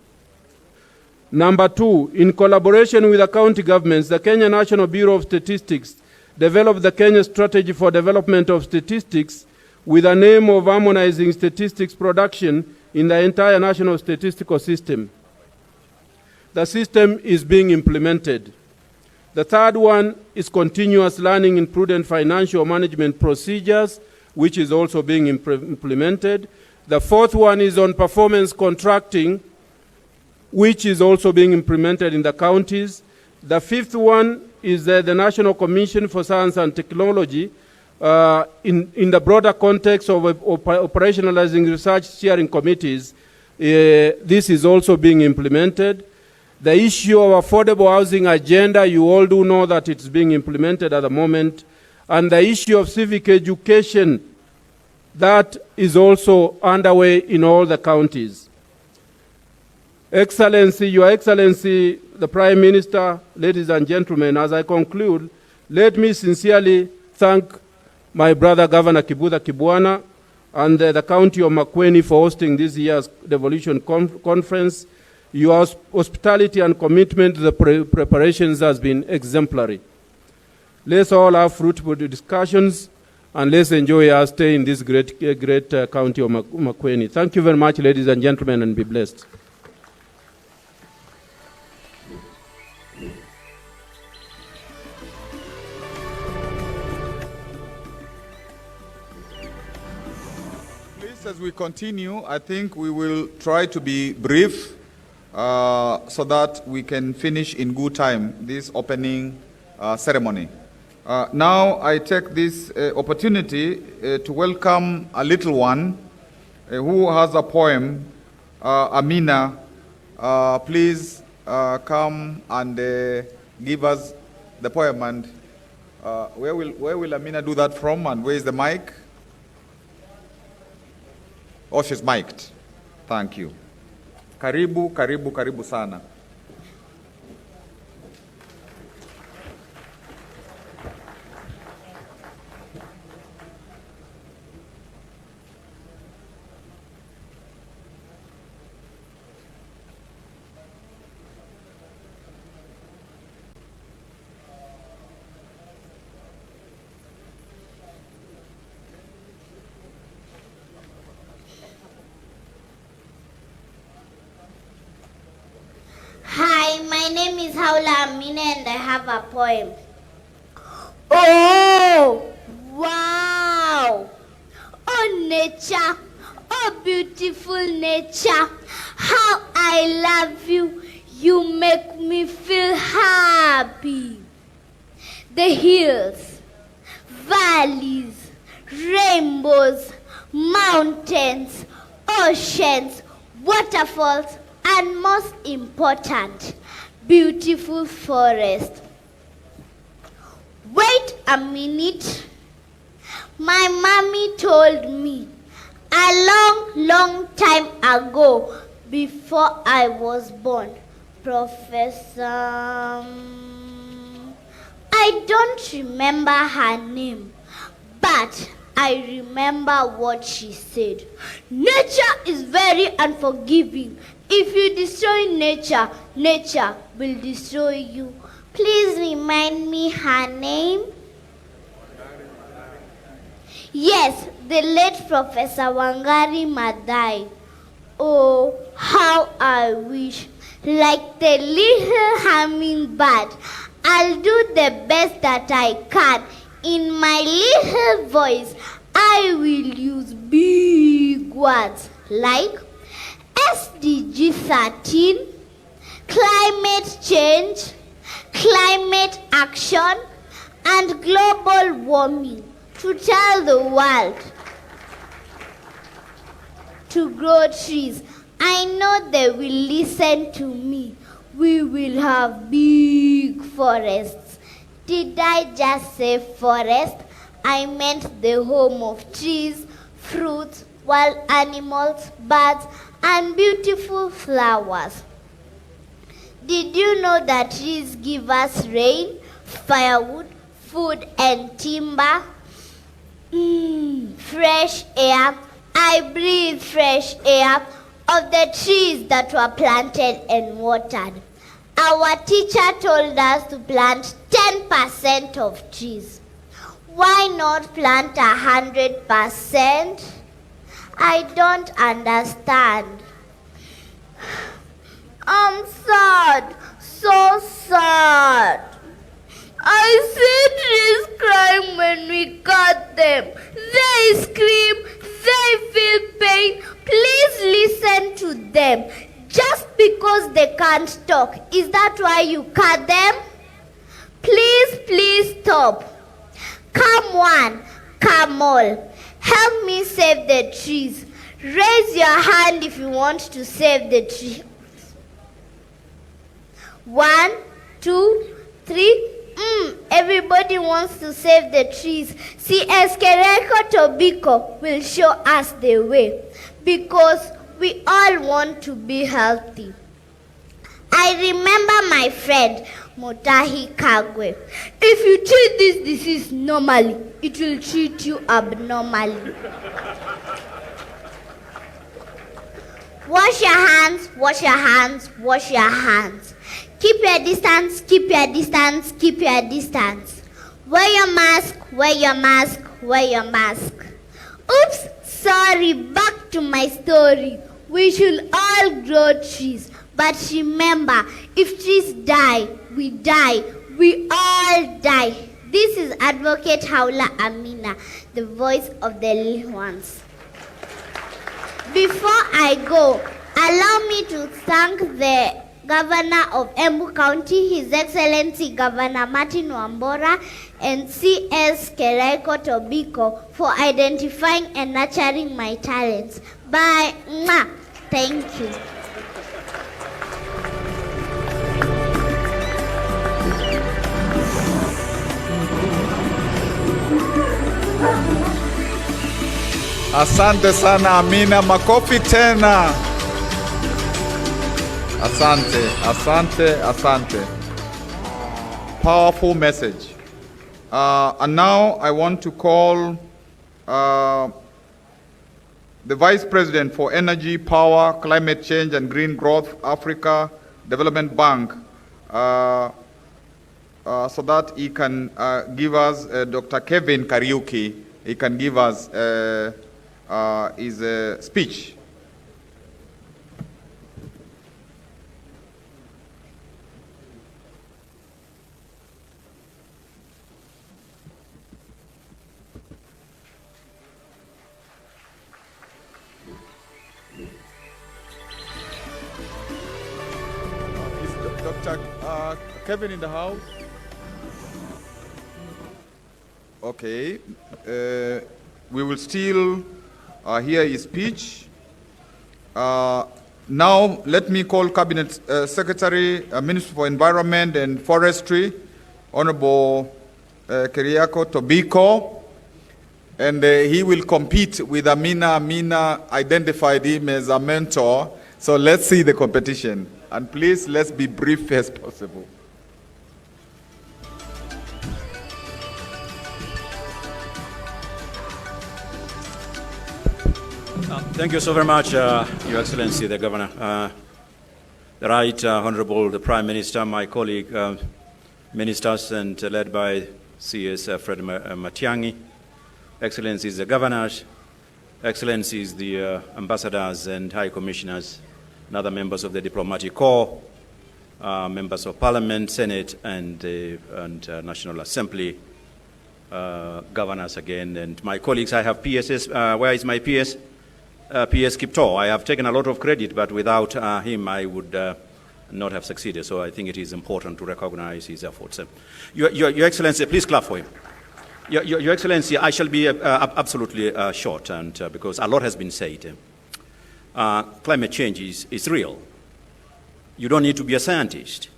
Number two, in collaboration with the county governments, the Kenya National Bureau of Statistics developed the Kenya Strategy for Development of Statistics with the aim of harmonizing statistics production in the entire national statistical system. The system is being implemented. The third one is continuous learning in prudent financial management procedures, which is also being implemented. The fourth one is on performance contracting, which is also being implemented in the counties. The fifth one is the National Commission for Science and Technology, in the broader context of operationalizing research steering committees. This is also being implemented. The issue of affordable housing agenda, you all do know that it's being implemented at the moment. And the issue of civic education, that is also underway in all the counties. Excellency, Your Excellency, the Prime Minister, ladies and gentlemen, as I conclude, let me sincerely thank my brother Governor Kibutha Kibwana and the County of Makueni for hosting this year's Devolution Conference. Your hospitality and commitment to the preparations has been exemplary. Let's all have fruitful discussions and let's enjoy our stay in this great county of Makueni. Thank you very much, ladies and gentlemen, and be blessed. As we continue, I think we will try to be brief so that we can finish in good time this opening ceremony. Now I take this opportunity to welcome a little one who has a poem. Amina, please come and give us the poem. And where will Amina do that from, and where is the mic? Oh, she's mic'd. Thank you. Karibu, karibu, karibu sana. Hi, my name is Haula Amina and I have a poem. Oh, wow! Oh, nature! Oh, beautiful nature! How I love you! You make me feel happy. The hills, valleys, rainbows, mountains, oceans, waterfalls, and most important, beautiful forest. Wait a minute. My mommy told me a long time ago, before I was born, Professor, I don't remember her name, but I remember what she said. Nature is very unforgiving. If you destroy nature, nature will destroy you. Please remind me her name. Yes, the late Professor Wangari Maathai. Oh, how I wish, like the little hummingbird, I'll do the best that I can. In my little voice, I will use big words like SDG 13, climate change, climate action, and global warming to tell the world to grow trees. I know they will listen to me. We will have big forests. Did I just say forest? I meant the home of trees, fruits, wild animals, birds, and beautiful flowers. Did you know that trees give us rain, firewood, food, and timber? Fresh air. I breathe fresh air of the trees that were planted and watered. Our teacher told us to plant 10% of trees. Why not plant 100%? I don't understand. I'm sad, so sad. I see trees crying when we cut them. They scream, they feel pain. Please listen to them. Just because they can't talk, is that why you cut them? Please stop. Come one, come all. Help me save the trees. Raise your hand if you want to save the tree. 1, 2, 3. Everybody wants to save the trees. CS Kereko Tobiko will show us the way, because we all want to be healthy. I remember my friend Mutahi Kagwe. If you treat this disease normally, it will treat you abnormally. Wash your hands, wash your hands, wash your hands. Keep your distance, keep your distance, keep your distance. Wear your mask, wear your mask, wear your mask. Oops, sorry, back to my story. We should all grow trees. But remember, if trees die, we all die. This is Advocate Haula Amina, the voice of the little ones. Before I go, allow me to thank the Governor of Embu County, His Excellency Governor Martin Wambora, and CS Keraiko Tobiko for identifying and nurturing my talents. Bye. Mwah. Thank you. Asante sana Amina, makofi tena. Asante, asante, asante. Powerful message. And now I want to call the Vice President for Energy, Power, Climate Change and Green Growth, Africa Development Bank, so that he can give us, Dr. Kevin Kariuki, he can give us his speech. Is Dr. Kevin in the house? Okay. We will still hear his speech. Now, let me call Cabinet Secretary, Minister for Environment and Forestry, Honorable Keriako Tobiko, and he will compete with Amina. Amina identified him as a mentor, so let's see the competition. And please, let's be brief as possible. Thank you so very much, Your Excellency, the Governor. The Right Honorable the Prime Minister, my colleague ministers, and led by CS Fred Matiang'i, Excellencies the Governors, Excellencies the Ambassadors and High Commissioners, and other members of the Diplomatic Corps, members of Parliament, Senate, and National Assembly, Governors again, and my colleagues. I have PSS. Where is my PS? PS Kipto. I have taken a lot of credit, but without him, I would not have succeeded. So I think it is important to recognize his efforts. Your Excellency, please clap for him. Your Excellency, I shall be absolutely short, and because a lot has been said. Climate change is real. You don't need to be a scientist,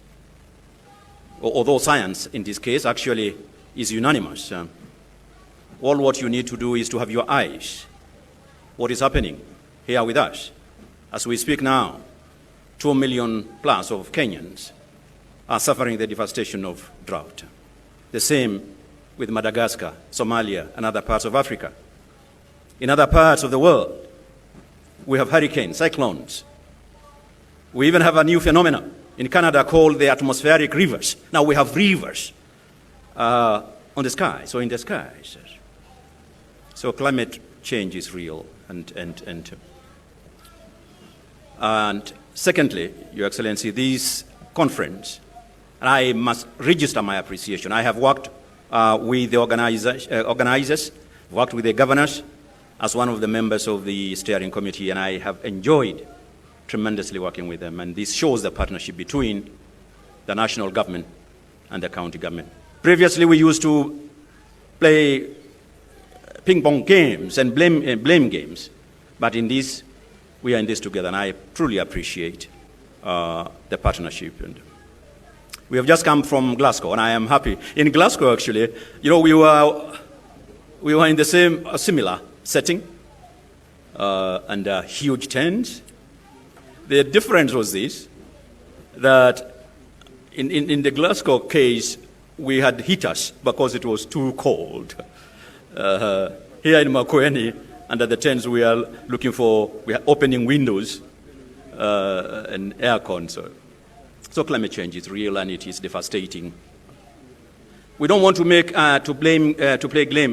although science, in this case, actually is unanimous. All what you need to do is to have your eyes. What is happening here with us? As we speak now, 2 million plus of Kenyans are suffering the devastation of drought. The same with Madagascar, Somalia, and other parts of Africa. In other parts of the world, we have hurricanes, cyclones. We even have a new phenomenon in Canada called the atmospheric rivers. Now we have rivers on the sky, so in the skies. So climate change is real. And secondly, Your Excellency, this conference, and I must register my appreciation. I have worked with the organizers, worked with the governors as one of the members of the steering committee, and I have enjoyed tremendously working with them. And this shows the partnership between the national government and the county government. Previously, we used to play ping-pong games and blame games. But in this, we are in this together, and I truly appreciate the partnership. And we have just come from Glasgow, and I am happy. In Glasgow, actually, you know, we were in the same, similar setting, and huge tents. The difference was this: that in the Glasgow case, we had heaters because it was too cold. Here in Makueni, under the tents, we are opening windows and aircon. So climate change is real and it is devastating. We don't want to play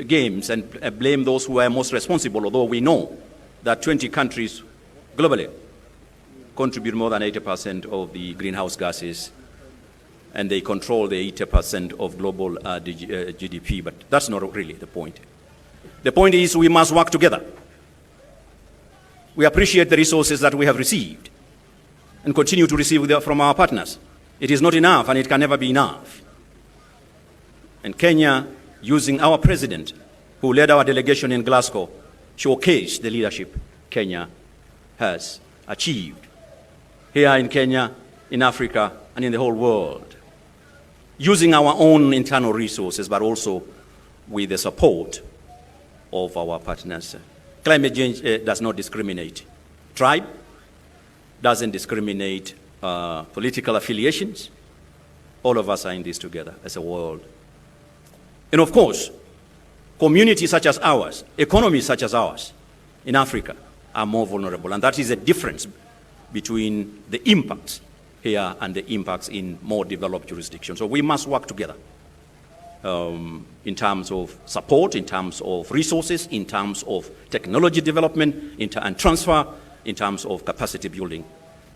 games and blame those who are most responsible, although we know that 20 countries globally contribute more than 80% of the greenhouse gases, and they control the 80% of global GDP, but that's not really the point. The point is we must work together. We appreciate the resources that we have received and continue to receive from our partners. It is not enough, and it can never be enough. And Kenya, using our president, who led our delegation in Glasgow, showcased the leadership Kenya has achieved here in Kenya, in Africa, and in the whole world, using our own internal resources, but also with the support of our partners. Climate change does not discriminate. Tribe doesn't discriminate political affiliations. All of us are in this together as a world. And of course, communities such as ours, economies such as ours in Africa are more vulnerable. And that is a difference between the impacts here and the impacts in more developed jurisdictions. So we must work together in terms of support, in terms of resources, in terms of technology development and transfer, in terms of capacity building,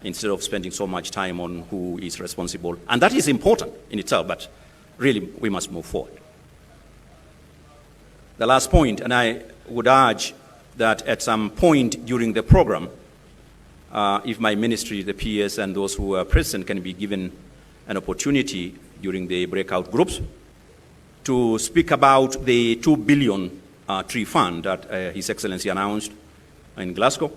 instead of spending so much time on who is responsible. And that is important in itself, but really we must move forward. The last point, and I would urge that at some point during the program, if my ministry, the PS, and those who are present can be given an opportunity during the breakout groups to speak about the 2 billion tree fund that His Excellency announced in Glasgow,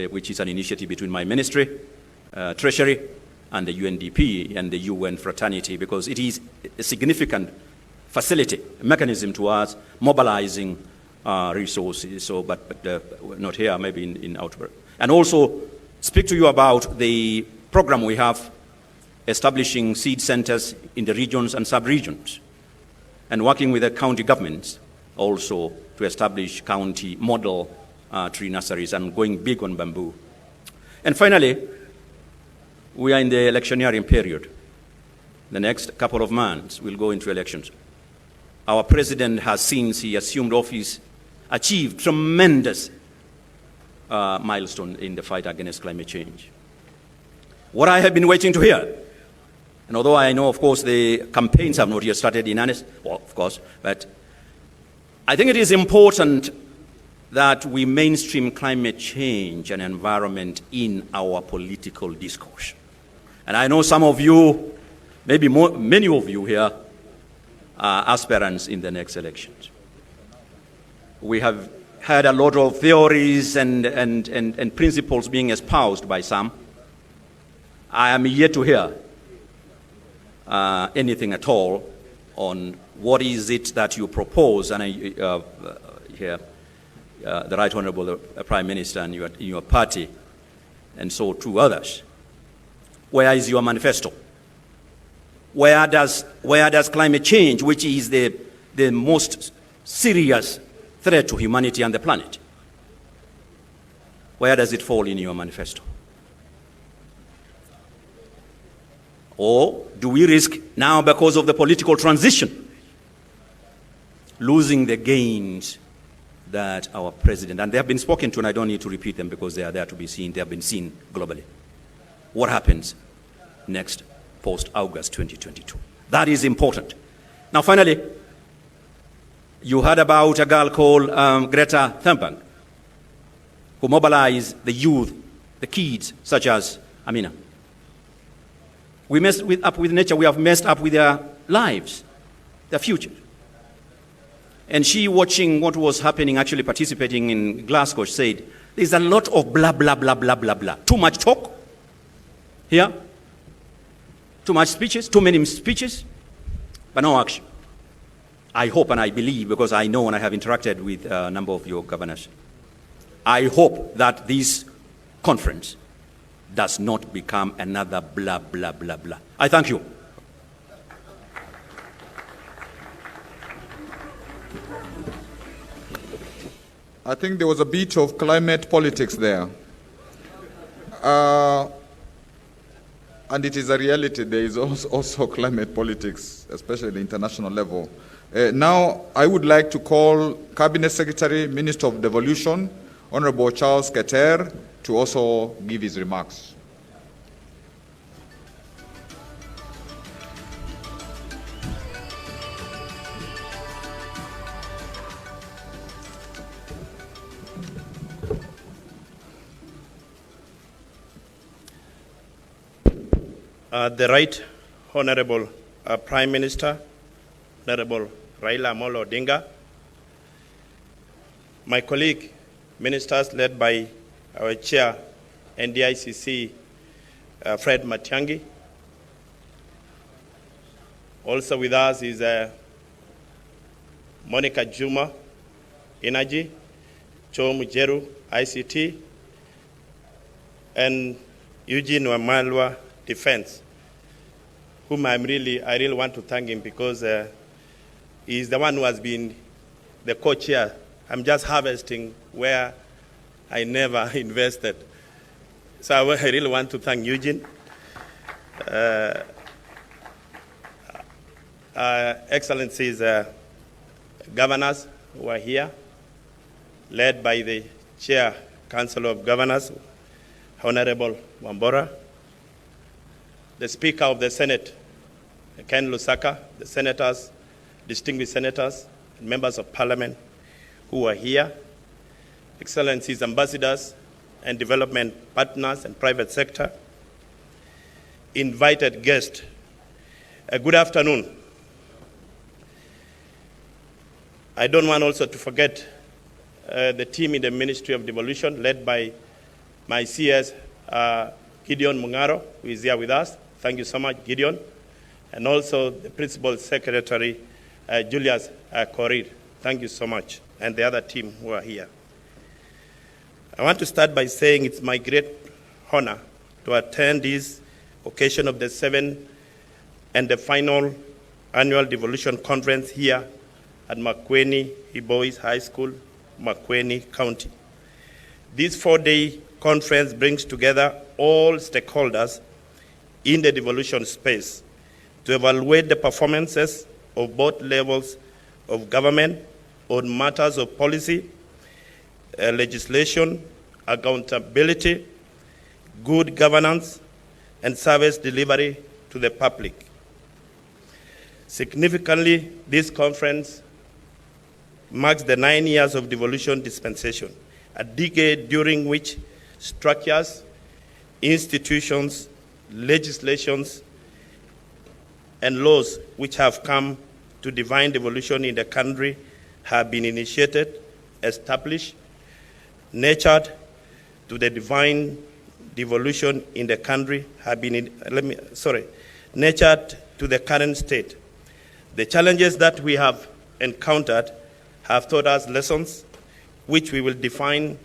which is an initiative between my ministry, Treasury, and the UNDP and the UN fraternity, because it is a significant facility, a mechanism to us mobilizing resources, but not here, maybe in outbreak. And also speak to you about the program we have establishing seed centers in the regions and sub-regions, and working with the county governments also to establish county model tree nurseries and going big on bamboo. And finally, we are in the electioneering period. The next couple of months, we'll go into elections. Our president has, since he assumed office, achieved tremendous milestone in the fight against climate change. What I have been waiting to hear, and although I know, of course, the campaigns have not yet started in earnest, well, of course, but I think it is important that we mainstream climate change and environment in our political discourse. And I know some of you, maybe many of you here, are aspirants in the next elections. We have had a lot of theories and principles being espoused by some. I am yet to hear anything at all on what is it that you propose, and I hear the Right Honorable Prime Minister and your party, and so to others. Where is your manifesto? Where does climate change, which is the most serious threat to humanity and the planet, where does it fall in your manifesto? Or do we risk now, because of the political transition, losing the gains that our president, and they have been spoken to, and I don't need to repeat them because they are there to be seen, they have been seen globally. What happens next post-August 2022? That is important. Now finally, you heard about a girl called Greta Thunberg, who mobilized the youth, the kids, such as Amina. We messed up with nature, we have messed up with their lives, their future. And she, watching what was happening, actually participating in Glasgow, said, there's a lot of blah, blah, blah, blah, blah, blah. Too much talk here, too much speeches, too many speeches, but no action. I hope and I believe, because I know and I have interacted with a number of your governors, I hope that this conference does not become another blah, blah, blah, blah. I thank you. I think there was a bit of climate politics there. And it is a reality. There is also climate politics, especially at the international level. Now, I would like to call Cabinet Secretary, Minister of Devolution, Honorable Charles Keter, to also give his remarks. The Right Honorable Prime Minister, Honorable Raila Amolo Odinga, my colleague, ministers led by our chair, NDICC, Fred Matiang'i. Also with us is Monica Juma, Energy, Cho Mujeru, ICT, and Eugene Wamalwa, Defense, whom I really want to thank him because he's the one who has been the co-chair. I'm just harvesting where I never invested. So I really want to thank Eugene. Excellencies, governors who are here, led by the Chair, Council of Governors, Honorable Wambora, the Speaker of the Senate, Ken Lusaka, the senators, distinguished senators, and members of Parliament who are here, Excellencies, ambassadors, and development partners and private sector, invited guests, good afternoon. I don't want also to forget the team in the Ministry of Devolution, led by my CS, Gideon Mungaro, who is here with us. Thank you so much, Gideon. And also the Principal Secretary, Julius Korir. Thank you so much. And the other team who are here. I want to start by saying it's my great honor to attend this occasion of the 7th and the final annual Devolution Conference here at Makueni Boys High School, Makueni County. This 4-day conference brings together all stakeholders in the devolution space to evaluate the performances of both levels of government on matters of policy, legislation, accountability, good governance, and service delivery to the public. Significantly, this conference marks the 9 years of devolution dispensation, a decade during which structures, institutions, legislations, and laws which have come to define devolution in the country have been initiated, established, nurtured to the divine devolution in the country have been, nurtured to the current state. The challenges that we have encountered have taught us lessons which we will define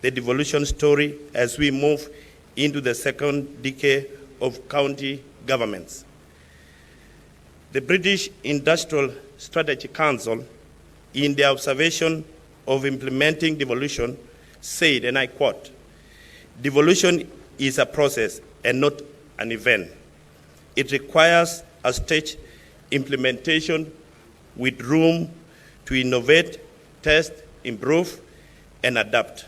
the devolution story as we move into the second decade of county governments. The British Industrial Strategy Council, in their observation of implementing devolution, said, and I quote, "Devolution is a process and not an event. It requires a staged implementation with room to innovate, test, improve, and adapt."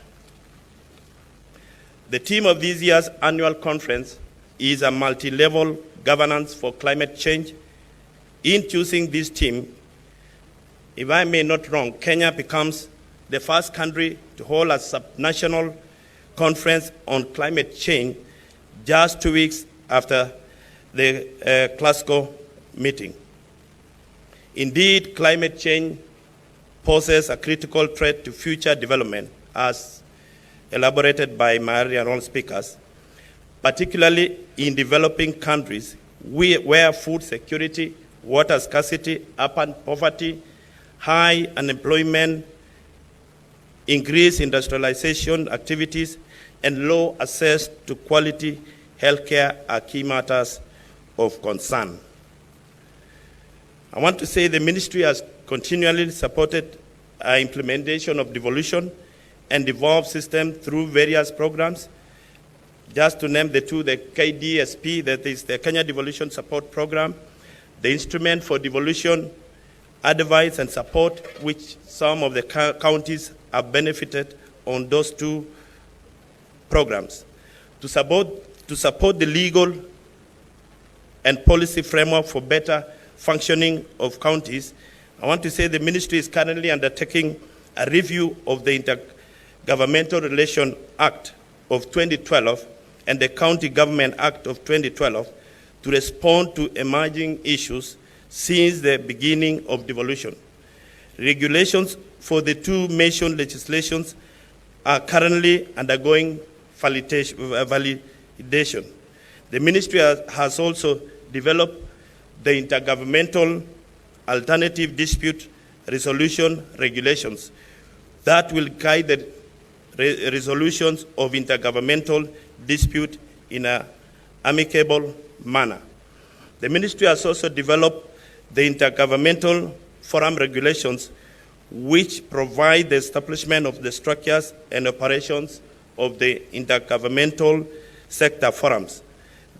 The theme of this year's annual conference is a multi-level governance for climate change. In choosing this theme, if I may not wrong, Kenya becomes the first country to hold a subnational conference on climate change just 2 weeks after the Glasgow meeting. Indeed, climate change poses a critical threat to future development, as elaborated by my earlier speakers, particularly in developing countries where food security, water scarcity, urban poverty, high unemployment, increased industrialization activities, and low access to quality healthcare are key matters of concern. I want to say the ministry has continually supported implementation of devolution and devolved system through various programs. Just to name the two, the KDSP, that is the Kenya Devolution Support Program, the Instrument for Devolution Advice and Support, which some of the counties have benefited on those two programs. To support the legal and policy framework for better functioning of counties, I want to say the ministry is currently undertaking a review of the Intergovernmental Relation Act of 2012 and the County Government Act of 2012 to respond to emerging issues since the beginning of devolution. Regulations for the two mentioned legislations are currently undergoing validation. The ministry has also developed the Intergovernmental Alternative Dispute Resolution Regulations that will guide the resolutions of intergovernmental dispute in an amicable manner. The ministry has also developed the Intergovernmental Forum Regulations, which provide the establishment of the structures and operations of the intergovernmental sector forums.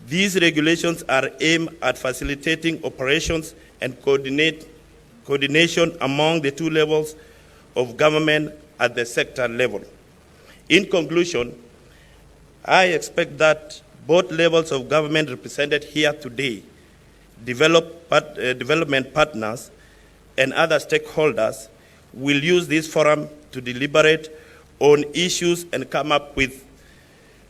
These regulations are aimed at facilitating operations and coordination among the two levels of government at the sector level. In conclusion, I expect that both levels of government represented here today, development partners, and other stakeholders will use this forum to deliberate on issues and come up with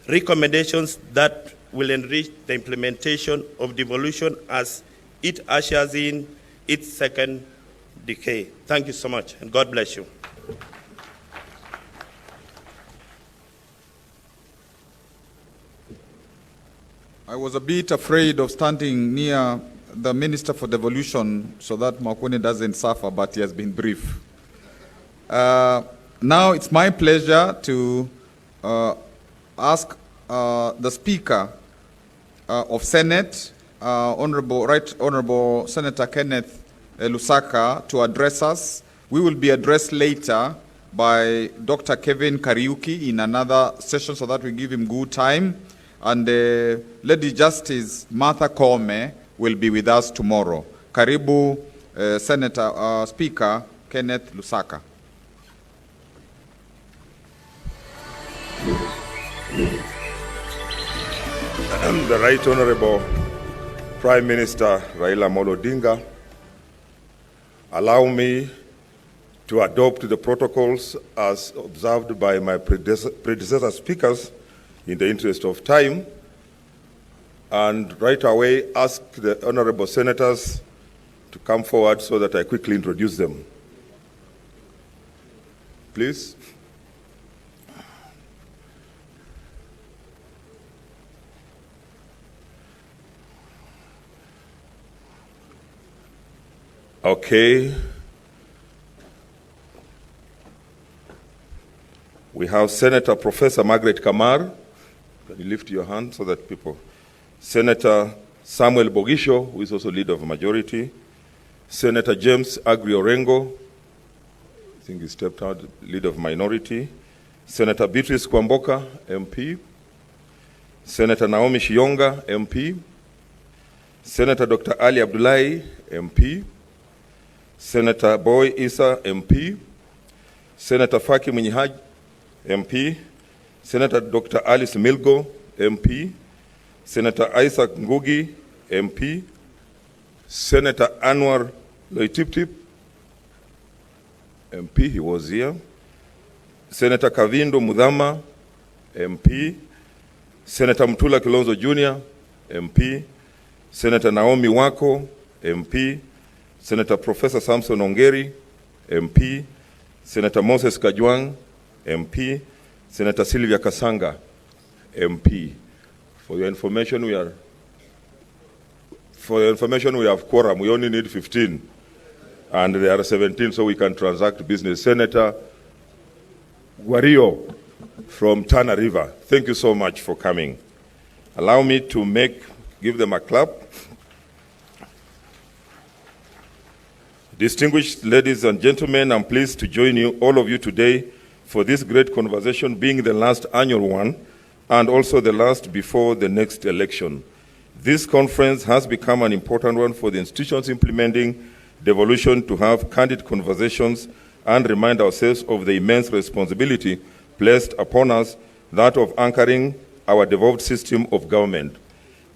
recommendations that will enrich the implementation of devolution as it ushers in its second decade. Thank you so much, and God bless you. I was a bit afraid of standing near the Minister for Devolution so that Makwene doesn't suffer, but he has been brief. Now it's my pleasure to ask the Speaker of Senate, Honorable Senator Kenneth Lusaka, to address us. We will be addressed later by Dr. Kevin Kariuki in another session so that we give him good time. And Lady Justice Martha Koome will be with us tomorrow. Karibu, Senator Speaker Kenneth Lusaka. The Right Honorable Prime Minister Raila Amolo Odinga, allow me to adopt the protocols as observed by my predecessor speakers in the interest of time, and right away ask the honorable senators to come forward so that I quickly introduce them. Please. Okay. We have Senator Professor Margaret Kamar. Can you lift your hand so that people... Senator Samuel Bogisho, who is also leader of majority. Senator James Agri Orengo, I think he stepped out, leader of minority. Senator Beatrice Kwamboka, MP. Senator Naomi Shionga, MP. Senator Dr. Ali Abdullahi, MP. Senator Boy Issa, MP. Senator Faki Munyihaj, MP. Senator Dr. Alice Milgo, MP. Senator Isaac Ngugi, MP. Senator Anwar Loitiptip, MP, he was here. Senator Kavindo Mudhama, MP. Senator Mtula Kilonzo Jr., MP. Senator Naomi Wako, MP. Senator Professor Samson Ongeri, MP. Senator Moses Kajwang, MP. Senator Sylvia Kasanga, MP. For your information, we have quorum. We only need 15. And there are 17, so we can transact business. Senator Wario, from Tana River. Thank you so much for coming. Allow me to give them a clap. Distinguished ladies and gentlemen, I'm pleased to join all of you today for this great conversation, being the last annual one and also the last before the next election. This conference has become an important one for the institutions implementing devolution to have candid conversations and remind ourselves of the immense responsibility placed upon us, that of anchoring our devolved system of government.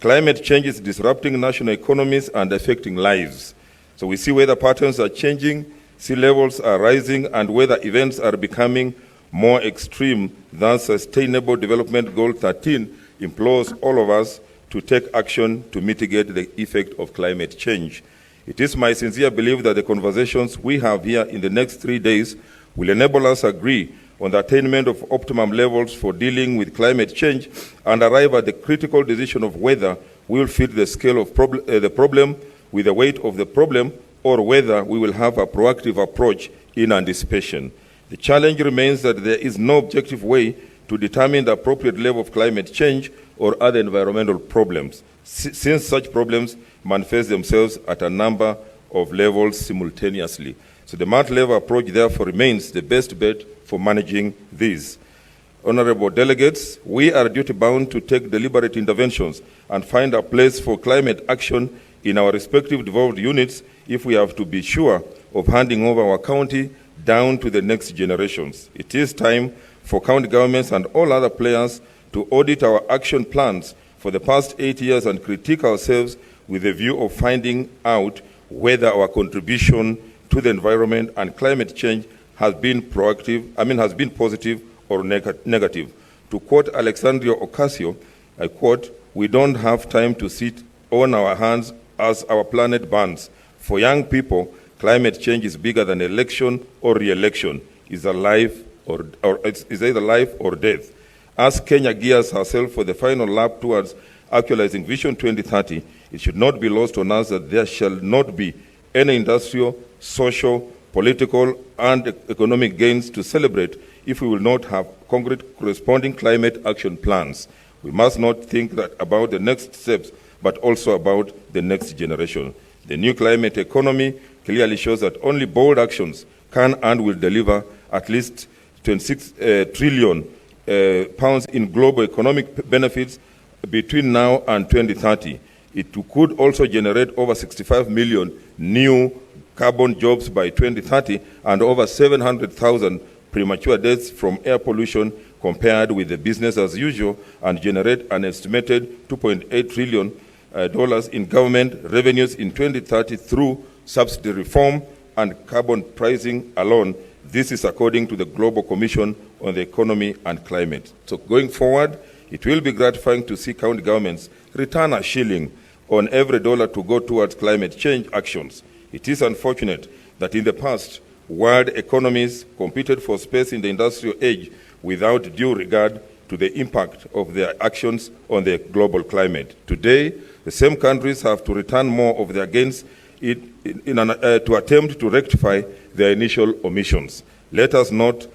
Climate change is disrupting national economies and affecting lives. So we see weather patterns are changing, sea levels are rising, and weather events are becoming more extreme. Thus, Sustainable Development Goal 13 implores all of us to take action to mitigate the effect of climate change. It is my sincere belief that the conversations we have here in the next 3 days will enable us to agree on the attainment of optimum levels for dealing with climate change and arrive at the critical decision of whether we will fit the scale of the problem with the weight of the problem, or whether we will have a proactive approach in anticipation. The challenge remains that there is no objective way to determine the appropriate level of climate change or other environmental problems, since such problems manifest themselves at a number of levels simultaneously. So the multi-level approach therefore remains the best bet for managing these. Honorable delegates, we are duty-bound to take deliberate interventions and find a place for climate action in our respective devolved units if we have to be sure of handing over our county down to the next generations. It is time for county governments and all other players to audit our action plans for the past 8 years and critique ourselves with a view of finding out whether our contribution to the environment and climate change has been positive or negative. To quote Alexandria Ocasio, I quote, "We don't have time to sit on our hands as our planet burns. For young people, climate change is bigger than election or re-election. It's either life or death." As Kenya gears herself for the final lap towards actualizing Vision 2030, it should not be lost on us that there shall not be any industrial, social, political, and economic gains to celebrate if we will not have concrete corresponding climate action plans. We must not think that about the next steps, but also about the next generation. The new climate economy clearly shows that only bold actions can and will deliver at least 26 trillion pounds in global economic benefits between now and 2030. It could also generate over 65 million new carbon jobs by 2030 and over 700,000 premature deaths from air pollution compared with the business as usual, and generate an estimated $2.8 trillion in government revenues in 2030 through subsidy reform and carbon pricing alone. This is according to the Global Commission on the Economy and Climate. So going forward, it will be gratifying to see county governments return a shilling on every dollar to go towards climate change actions. It is unfortunate that in the past, world economies competed for space in the industrial age without due regard to the impact of their actions on the global climate. Today, the same countries have to return more of their gains to attempt to rectify their initial omissions. Let us not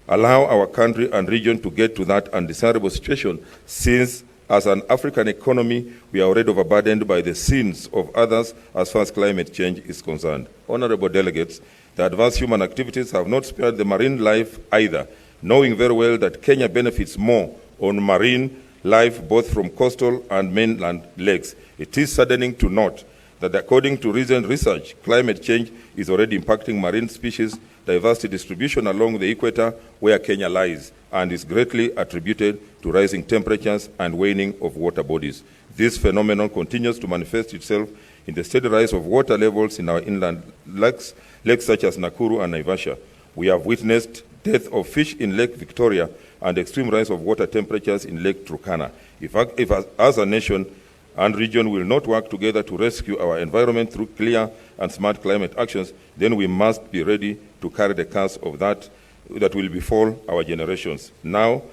allow our country and region to get to that undesirable situation, since as an African economy, we are already overburdened by the sins of others as far as climate change is concerned. Honorable delegates, the advanced human activities have not spared the marine life either, knowing very well that Kenya benefits more on marine life both from coastal and mainland lakes. It is saddening to note that according to recent research, climate change is already impacting marine species diversity distribution along the equator where Kenya lies, and is greatly attributed to rising temperatures and waning of water bodies. This phenomenon continues to manifest itself in the steady rise of water levels in our inland lakes such as Nakuru and Naivasha. We have witnessed death of fish in Lake Victoria and extreme rise of water temperatures in Lake Turkana. If as a nation and region will not work together to rescue our environment through clear and smart climate actions, then we must be ready to carry the curse of that will befall our generations. Now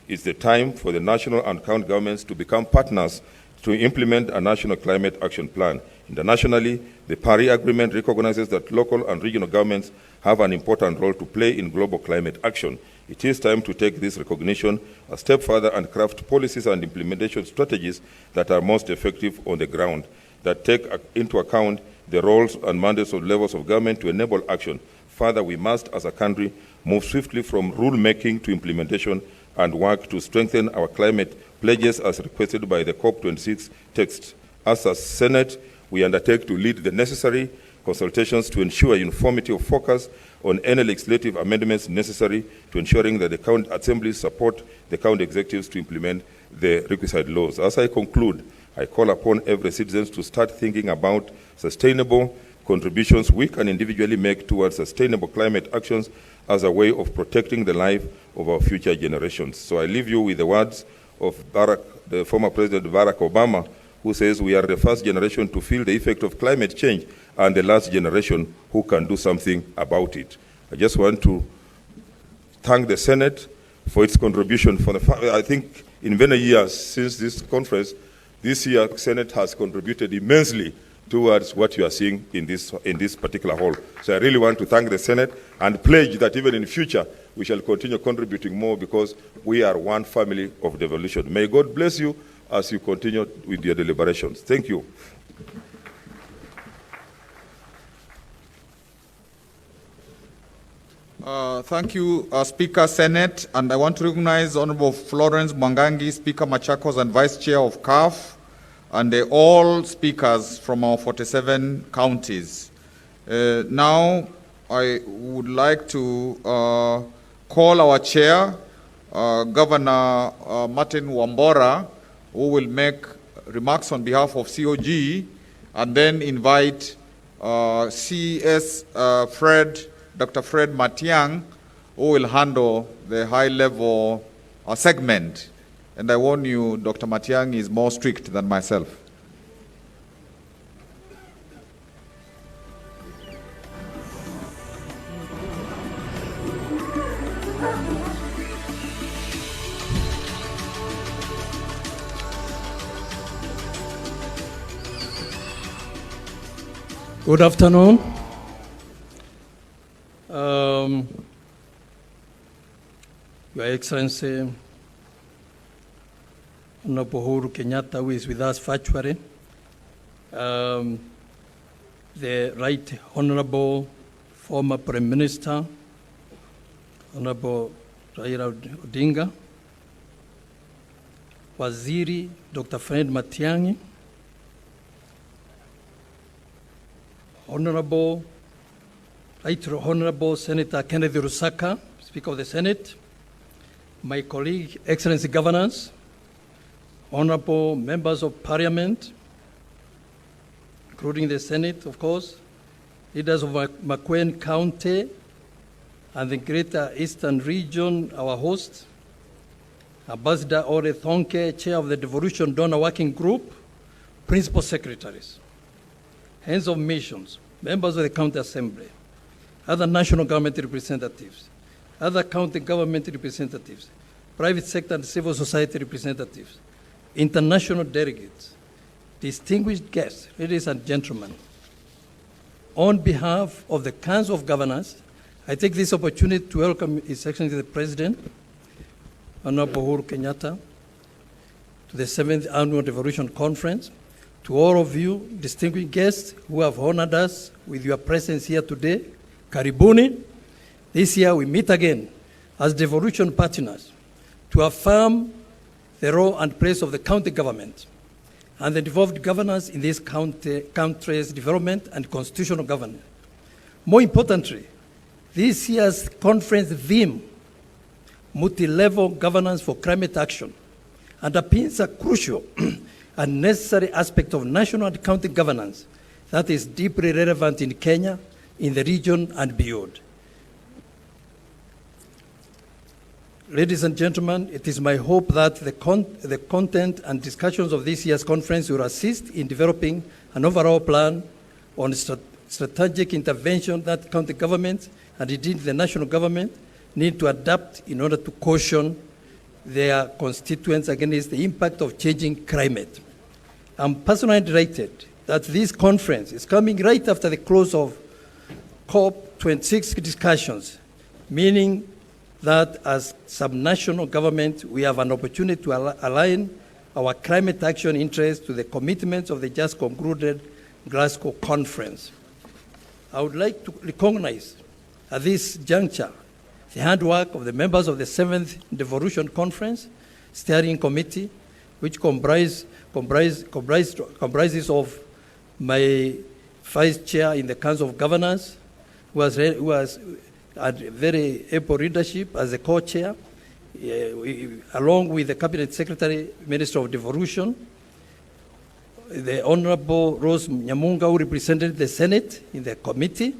is the time for the national and county governments to become partners to implement a national climate action plan. Internationally, the Paris Agreement recognizes that local and regional governments have an important role to play in global climate action. It is time to take this recognition a step further and craft policies and implementation strategies that are most effective on the ground, that take into account the roles and mandates of levels of government to enable action. Further, we must, as a country, move swiftly from rule-making to implementation and work to strengthen our climate pledges as requested by the COP26 text. As a Senate, we undertake to lead the necessary consultations to ensure uniformity of focus on any legislative amendments necessary to ensuring that the county assemblies support the county executives to implement the requisite laws. As I conclude, I call upon every citizen to start thinking about sustainable contributions we can individually make towards sustainable climate actions as a way of protecting the life of our future generations. So I leave you with the words of the former President Barack Obama, who says we are the first generation to feel the effect of climate change and the last generation who can do something about it. I just want to thank the Senate for its contribution. I think in many years since this conference, this year Senate has contributed immensely towards what you are seeing in this particular hall. So I really want to thank the Senate and pledge that even in future we shall continue contributing more because we are one family of devolution. May God bless you as you continue with your deliberations. Thank you. Thank you, Speaker, Senate. And I want to recognize Honorable Florence Mwangangi, Speaker Machakos and Vice Chair of CAF, and all speakers from our 47 counties. Now, I would like to call our chair, Governor Martin Wambora, who will make remarks on behalf of COG, and then invite CS Dr. Fred Matiang, who will handle the high-level segment. And I warn you, Dr. Matiang is more strict than myself. Good afternoon. Your Excellency, Honorable Uhuru Kenyatta, who is with us virtually, the Right Honorable former Prime Minister, Honorable Raila Odinga, Waziri Dr. Fred Matiang'i, Right Honorable Senator Kennedy Rusaka, Speaker of the Senate, my colleague, Excellency Governors, Honorable Members of Parliament, including the Senate, of course, leaders of Makueni County and the Greater Eastern Region, our host, Ambassador Ore Thonke, Chair of the Devolution Donor Working Group, Principal Secretaries, Heads of Missions, members of the County Assembly, other national government representatives, other county government representatives, private sector and civil society representatives, international delegates, distinguished guests, ladies and gentlemen. On behalf of the Council of Governors, I take this opportunity to welcome His Excellency the President, Honorable Uhuru Kenyatta, to the 7th Annual Devolution Conference, to all of you distinguished guests who have honored us with your presence here today. Karibuni. This year we meet again as devolution partners to affirm the role and place of the county government and the devolved governors in this country's development and constitutional governance. More importantly, this year's conference theme, multi-level governance for climate action, underpins a crucial and necessary aspect of national and county governance that is deeply relevant in Kenya, in the region and beyond. Ladies and gentlemen, it is my hope that the content and discussions of this year's conference will assist in developing an overall plan on strategic intervention that county governments and indeed the national government need to adapt in order to caution their constituents against the impact of changing climate. I'm personally delighted that this conference is coming right after the close of COP26 discussions, meaning that as subnational government, we have an opportunity to align our climate action interests to the commitments of the just concluded Glasgow conference. I would like to recognize at this juncture the hard work of the members of the 7th Devolution Conference Steering Committee, which comprises of my vice chair in the Council of Governors, who was had very able leadership as a co-chair, along with the Cabinet Secretary, Minister of Devolution, the Honorable Rose Nyamunga, who represented the Senate in the committee,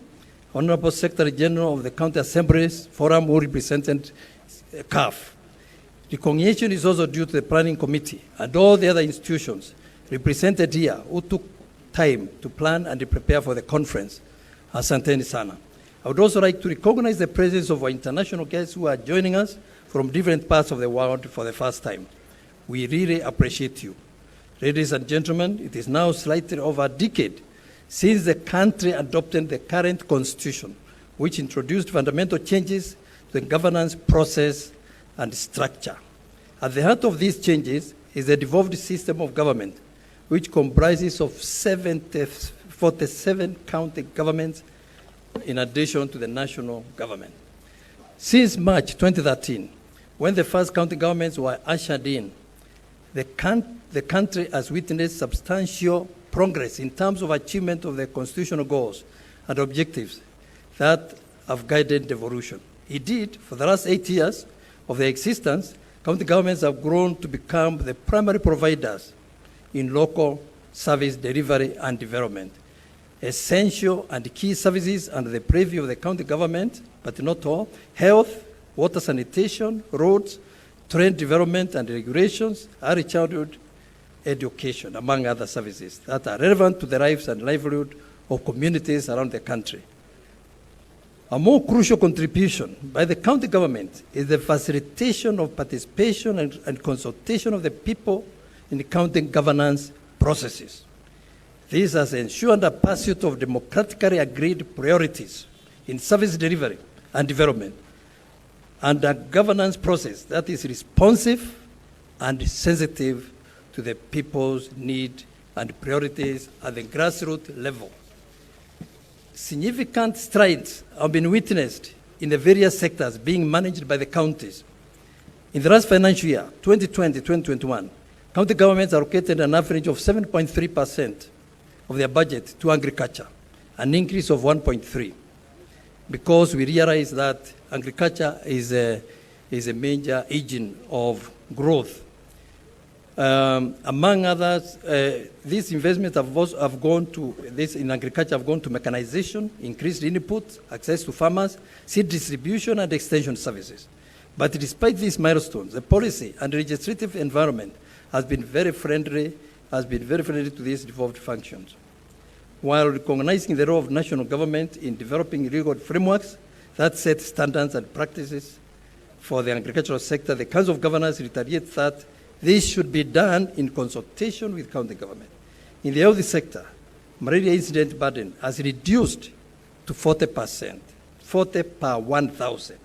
Honorable Secretary General of the County Assemblies Forum, who represented CAF. Recognition is also due to the Planning Committee and all the other institutions represented here who took time to plan and to prepare for the conference. Asanteni sana. I would also like to recognize the presence of our international guests who are joining us from different parts of the world for the first time. We really appreciate you. Ladies and gentlemen, it is now slightly over a decade since the country adopted the current constitution, which introduced fundamental changes to the governance process and structure. At the heart of these changes is the devolved system of government, which comprises of 47 county governments in addition to the national government. Since March 2013, when the first county governments were ushered in, the country has witnessed substantial progress in terms of achievement of the constitutional goals and objectives that have guided devolution. Indeed, for the last 8 years of their existence, county governments have grown to become the primary providers in local service delivery and development. Essential and key services under the purview of the county government, but not all: health, water sanitation, roads, trade development and regulations, early childhood education, among other services that are relevant to the lives and livelihood of communities around the country. A more crucial contribution by the county government is the facilitation of participation and consultation of the people in the county governance processes. This has ensured a pursuit of democratically agreed priorities in service delivery and development, and a governance process that is responsive and sensitive to the people's needs and priorities at the grassroots level. Significant strides have been witnessed in the various sectors being managed by the counties. In the last financial year, 2020-2021, county governments allocated an average of 7.3% of their budget to agriculture, an increase of 1.3%, because we realize that agriculture is a major engine of growth. Among others, these investments have gone to mechanization, increased input, access to farmers, seed distribution, and extension services. But despite these milestones, the policy and legislative environment has been very friendly to these devolved functions. While recognizing the role of national government in developing legal frameworks that set standards and practices for the agricultural sector, the Council of Governors reiterates that this should be done in consultation with county government. In the health sector, malaria incident burden has reduced to 40%, 40 per 1,000.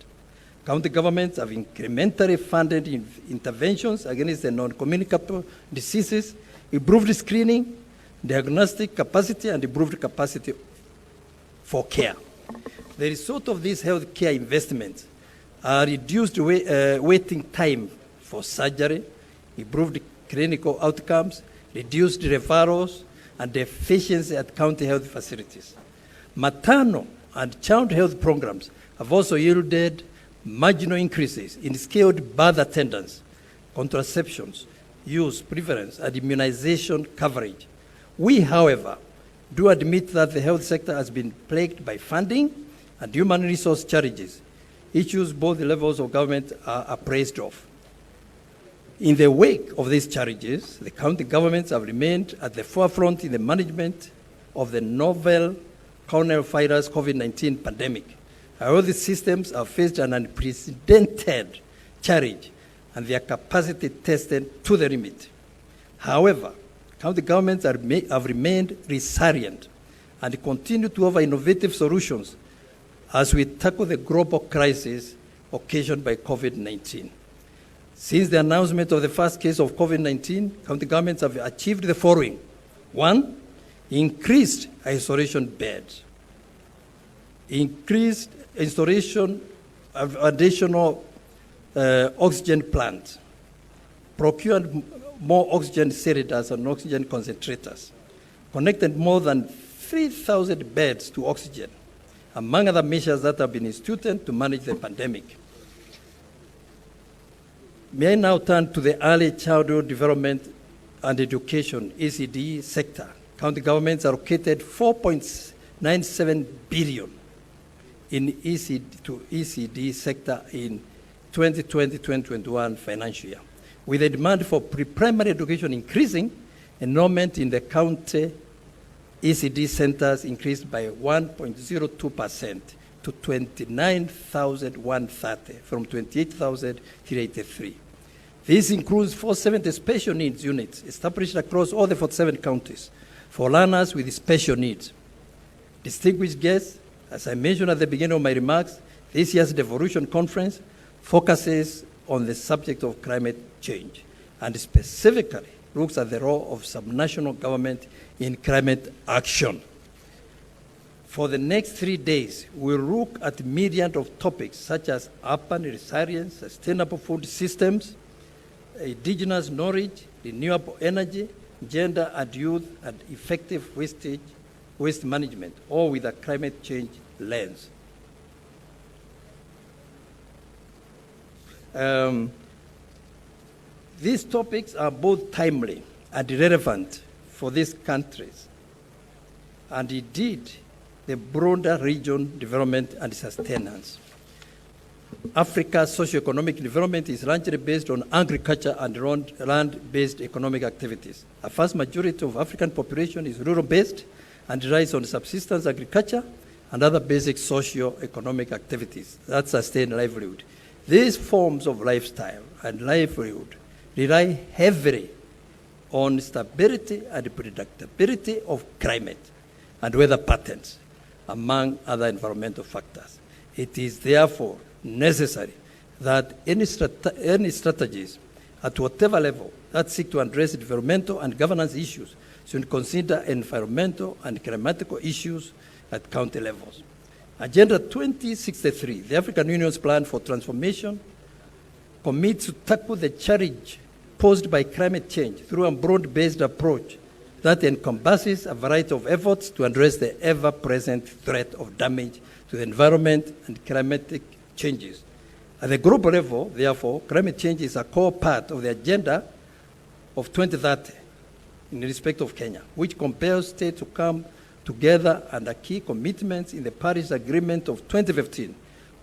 County governments have incrementally funded interventions against the non-communicable diseases, improved screening, diagnostic capacity, and improved capacity for care. The result of these health care investments are reduced waiting time for surgery, improved clinical outcomes, reduced referrals, and efficiency at county health facilities. Maternal and child health programs have also yielded marginal increases in skilled birth attendance, contraceptions, use, prevalence, and immunization coverage. We, however, do admit that the health sector has been plagued by funding and human resource challenges, issues both levels of government are appraised of. In the wake of these challenges, the county governments have remained at the forefront in the management of the novel coronavirus COVID-19 pandemic. Our health systems have faced an unprecedented challenge and their capacity tested to the limit. However, county governments have remained resilient and continue to offer innovative solutions as we tackle the global crisis occasioned by COVID-19. Since the announcement of the first case of COVID-19, county governments have achieved the following. 1, increased isolation beds, increased installation of additional oxygen plants, procured more oxygen cylinders and oxygen concentrators, connected more than 3,000 beds to oxygen, among other measures that have been instituted to manage the pandemic. May I now turn to the early childhood development and education, ECD sector. County governments allocated 4.97 billion in ECD sector in 2020-2021 financial year. With the demand for pre-primary education increasing, enrollment in the county ECD centers increased by 1.02% to 29,130 from 28,383. This includes 470 special needs units established across all the 47 counties for learners with special needs. Distinguished guests, as I mentioned at the beginning of my remarks, this year's Devolution Conference focuses on the subject of climate change and specifically looks at the role of subnational government in climate action. For the next 3 days, we'll look at a myriad of topics such as urban resilience, sustainable food systems, indigenous knowledge, renewable energy, gender and youth, and effective waste management, all with a climate change lens. These topics are both timely and relevant for these countries, and indeed the broader region development and sustenance. Africa's socio-economic development is largely based on agriculture and land-based economic activities. A vast majority of African population is rural-based and relies on subsistence agriculture and other basic socio-economic activities that sustain livelihood. These forms of lifestyle and livelihood rely heavily on stability and predictability of climate and weather patterns, among other environmental factors. It is therefore necessary that any strategies at whatever level that seek to address developmental and governance issues should consider environmental and climatical issues at county levels. Agenda 2063, the African Union's plan for transformation, commits to tackle the challenge posed by climate change through a broad-based approach that encompasses a variety of efforts to address the ever-present threat of damage to the environment and climatic changes. At the global level, therefore, climate change is a core part of the agenda of 2030 in respect of Kenya, which compels states to come together under key commitments in the Paris Agreement of 2015.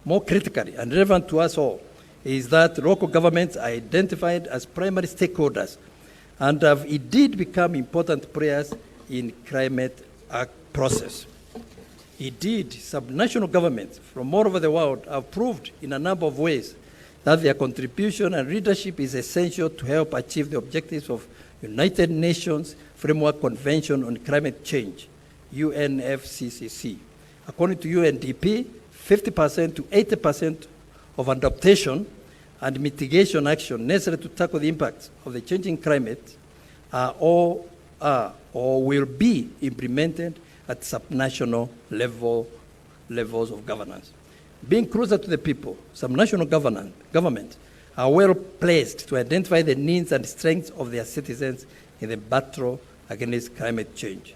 More critically and relevant to us all is that local governments are identified as primary stakeholders and have indeed become important players in climate process. Indeed, subnational governments from all over the world have proved in a number of ways that their contribution and leadership is essential to help achieve the objectives of United Nations Framework Convention on Climate Change, UNFCCC. According to UNDP, 50% to 80% of adaptation and mitigation action necessary to tackle the impacts of the changing climate are or will be implemented at subnational levels of governance. Being closer to the people, subnational governments are well placed to identify the needs and strengths of their citizens in the battle against climate change.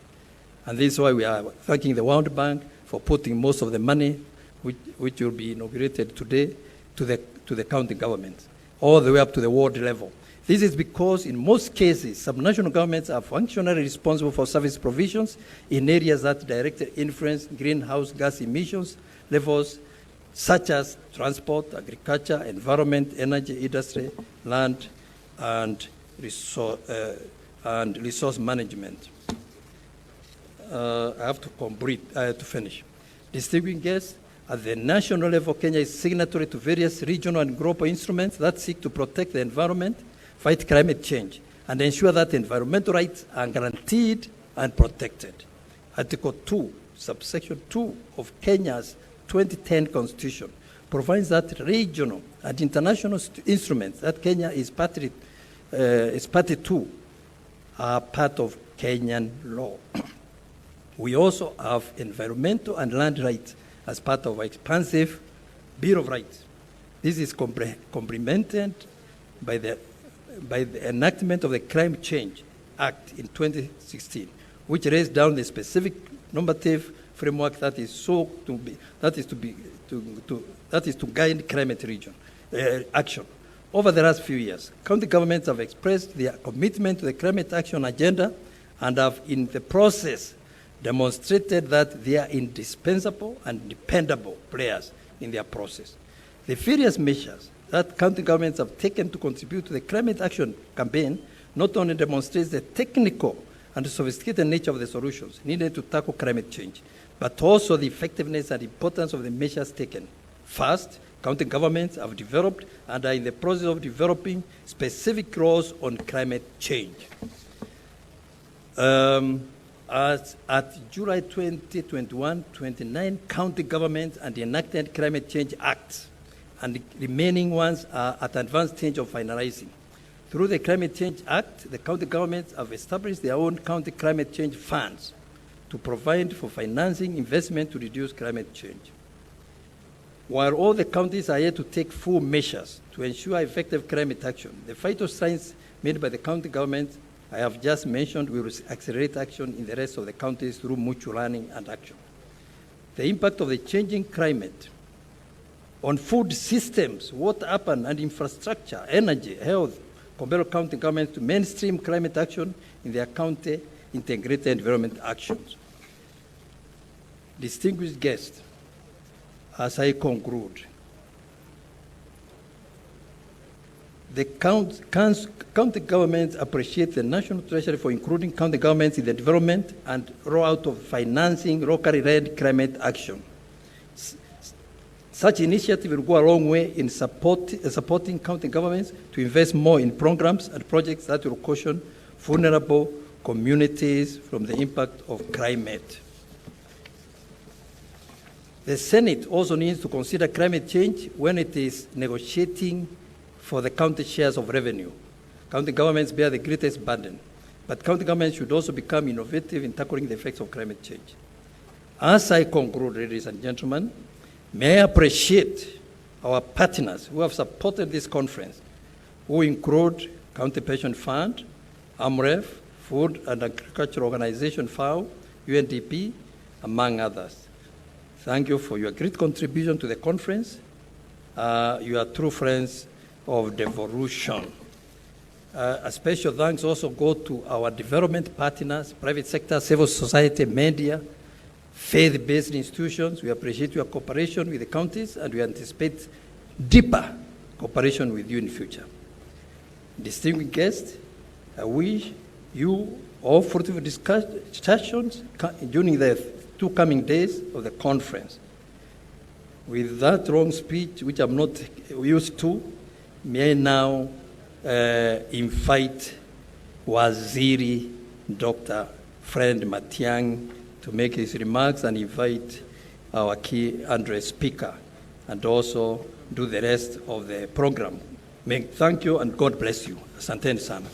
And this is why we are thanking the World Bank for putting most of the money, which will be inaugurated today, to the county governments, all the way up to the world level. This is because in most cases, subnational governments are functionally responsible for service provisions in areas that directly influence greenhouse gas emissions levels, such as transport, agriculture, environment, energy, industry, land, and resource management. I have to finish. Distinguished guests, at the national level, Kenya is signatory to various regional and global instruments that seek to protect the environment, fight climate change, and ensure that environmental rights are guaranteed and protected. Article 2, subsection 2 of Kenya's 2010 Constitution provides that regional and international instruments that Kenya is party to are part of Kenyan law. We also have environmental and land rights as part of our expansive Bill of Rights. This is complemented by the enactment of the Climate Change Act in 2016, which lays down the specific normative framework that is to guide climate action. Over the last few years, county governments have expressed their commitment to the climate action agenda and have, in the process, demonstrated that they are indispensable and dependable players in their process. The various measures that county governments have taken to contribute to the climate action campaign not only demonstrates the technical and sophisticated nature of the solutions needed to tackle climate change, but also the effectiveness and importance of the measures taken. First, county governments have developed and are in the process of developing specific laws on climate change. As at July 2021, 29 county governments and enacted Climate Change Acts, and the remaining ones are at advanced stage of finalizing. Through the Climate Change Act, the county governments have established their own county climate change funds to provide for financing investment to reduce climate change. While all the counties are yet to take full measures to ensure effective climate action, the vital strides made by the county government I have just mentioned will accelerate action in the rest of the counties through mutual learning and action. The impact of the changing climate on food systems, water and infrastructure, energy, health, compel county governments to mainstream climate action in their county integrated development actions. Distinguished guests, as I conclude, the county governments appreciate the National Treasury for including county governments in the development and rollout of financing locally led climate action. Such initiative will go a long way in supporting county governments to invest more in programs and projects that will caution vulnerable communities from the impact of climate. The Senate also needs to consider climate change when it is negotiating for the county shares of revenue. County governments bear the greatest burden, but county governments should also become innovative in tackling the effects of climate change. As I conclude, ladies and gentlemen, may I appreciate our partners who have supported this conference, who include County Pension Fund, AMREF, Food and Agriculture Organization FAO, UNDP, among others. Thank you for your great contribution to the conference. You are true friends of devolution. A special thanks also go to our development partners, private sector, civil society, media, faith-based institutions. We appreciate your cooperation with the counties, and we anticipate deeper cooperation with you in the future. Distinguished guests, I wish you all fruitful discussions during the 2 coming days of the conference. With that long speech, which I'm not used to, may I now invite Waziri Dr. Fred Matiang'i to make his remarks and invite our key Andre speaker and also do the rest of the program. Thank you and God bless you. Asanteni sana.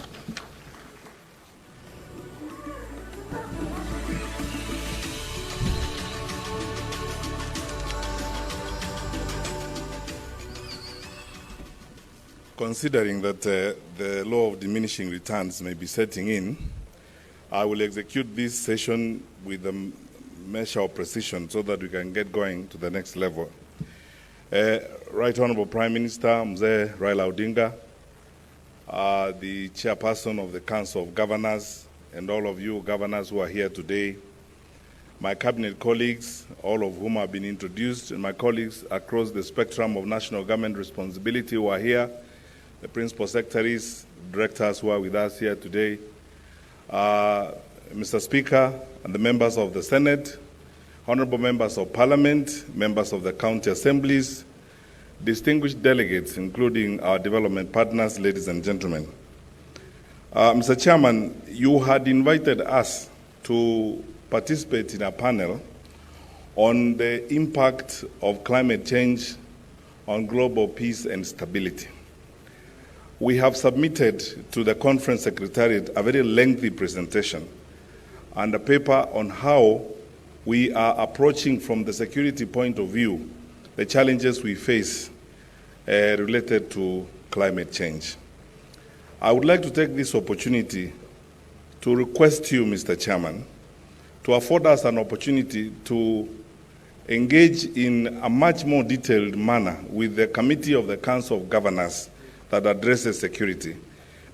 Considering that the law of diminishing returns may be setting in, I will execute this session with a measure of precision so that we can get going to the next level. Right Honorable Prime Minister Mzee Raila Odinga, the chairperson of the Council of Governors, and all of you governors who are here today, my cabinet colleagues, all of whom have been introduced, and my colleagues across the spectrum of national government responsibility who are here, the principal secretaries, directors who are with us here today, Mr. Speaker, and the members of the Senate, honorable members of Parliament, members of the county assemblies, distinguished delegates, including our development partners, ladies and gentlemen. Mr. Chairman, you had invited us to participate in a panel on the impact of climate change on global peace and stability. We have submitted to the conference secretariat a very lengthy presentation and a paper on how we are approaching from the security point of view the challenges we face related to climate change. I would like to take this opportunity to request you, Mr. Chairman, to afford us an opportunity to engage in a much more detailed manner with the Committee of the Council of Governors that addresses security,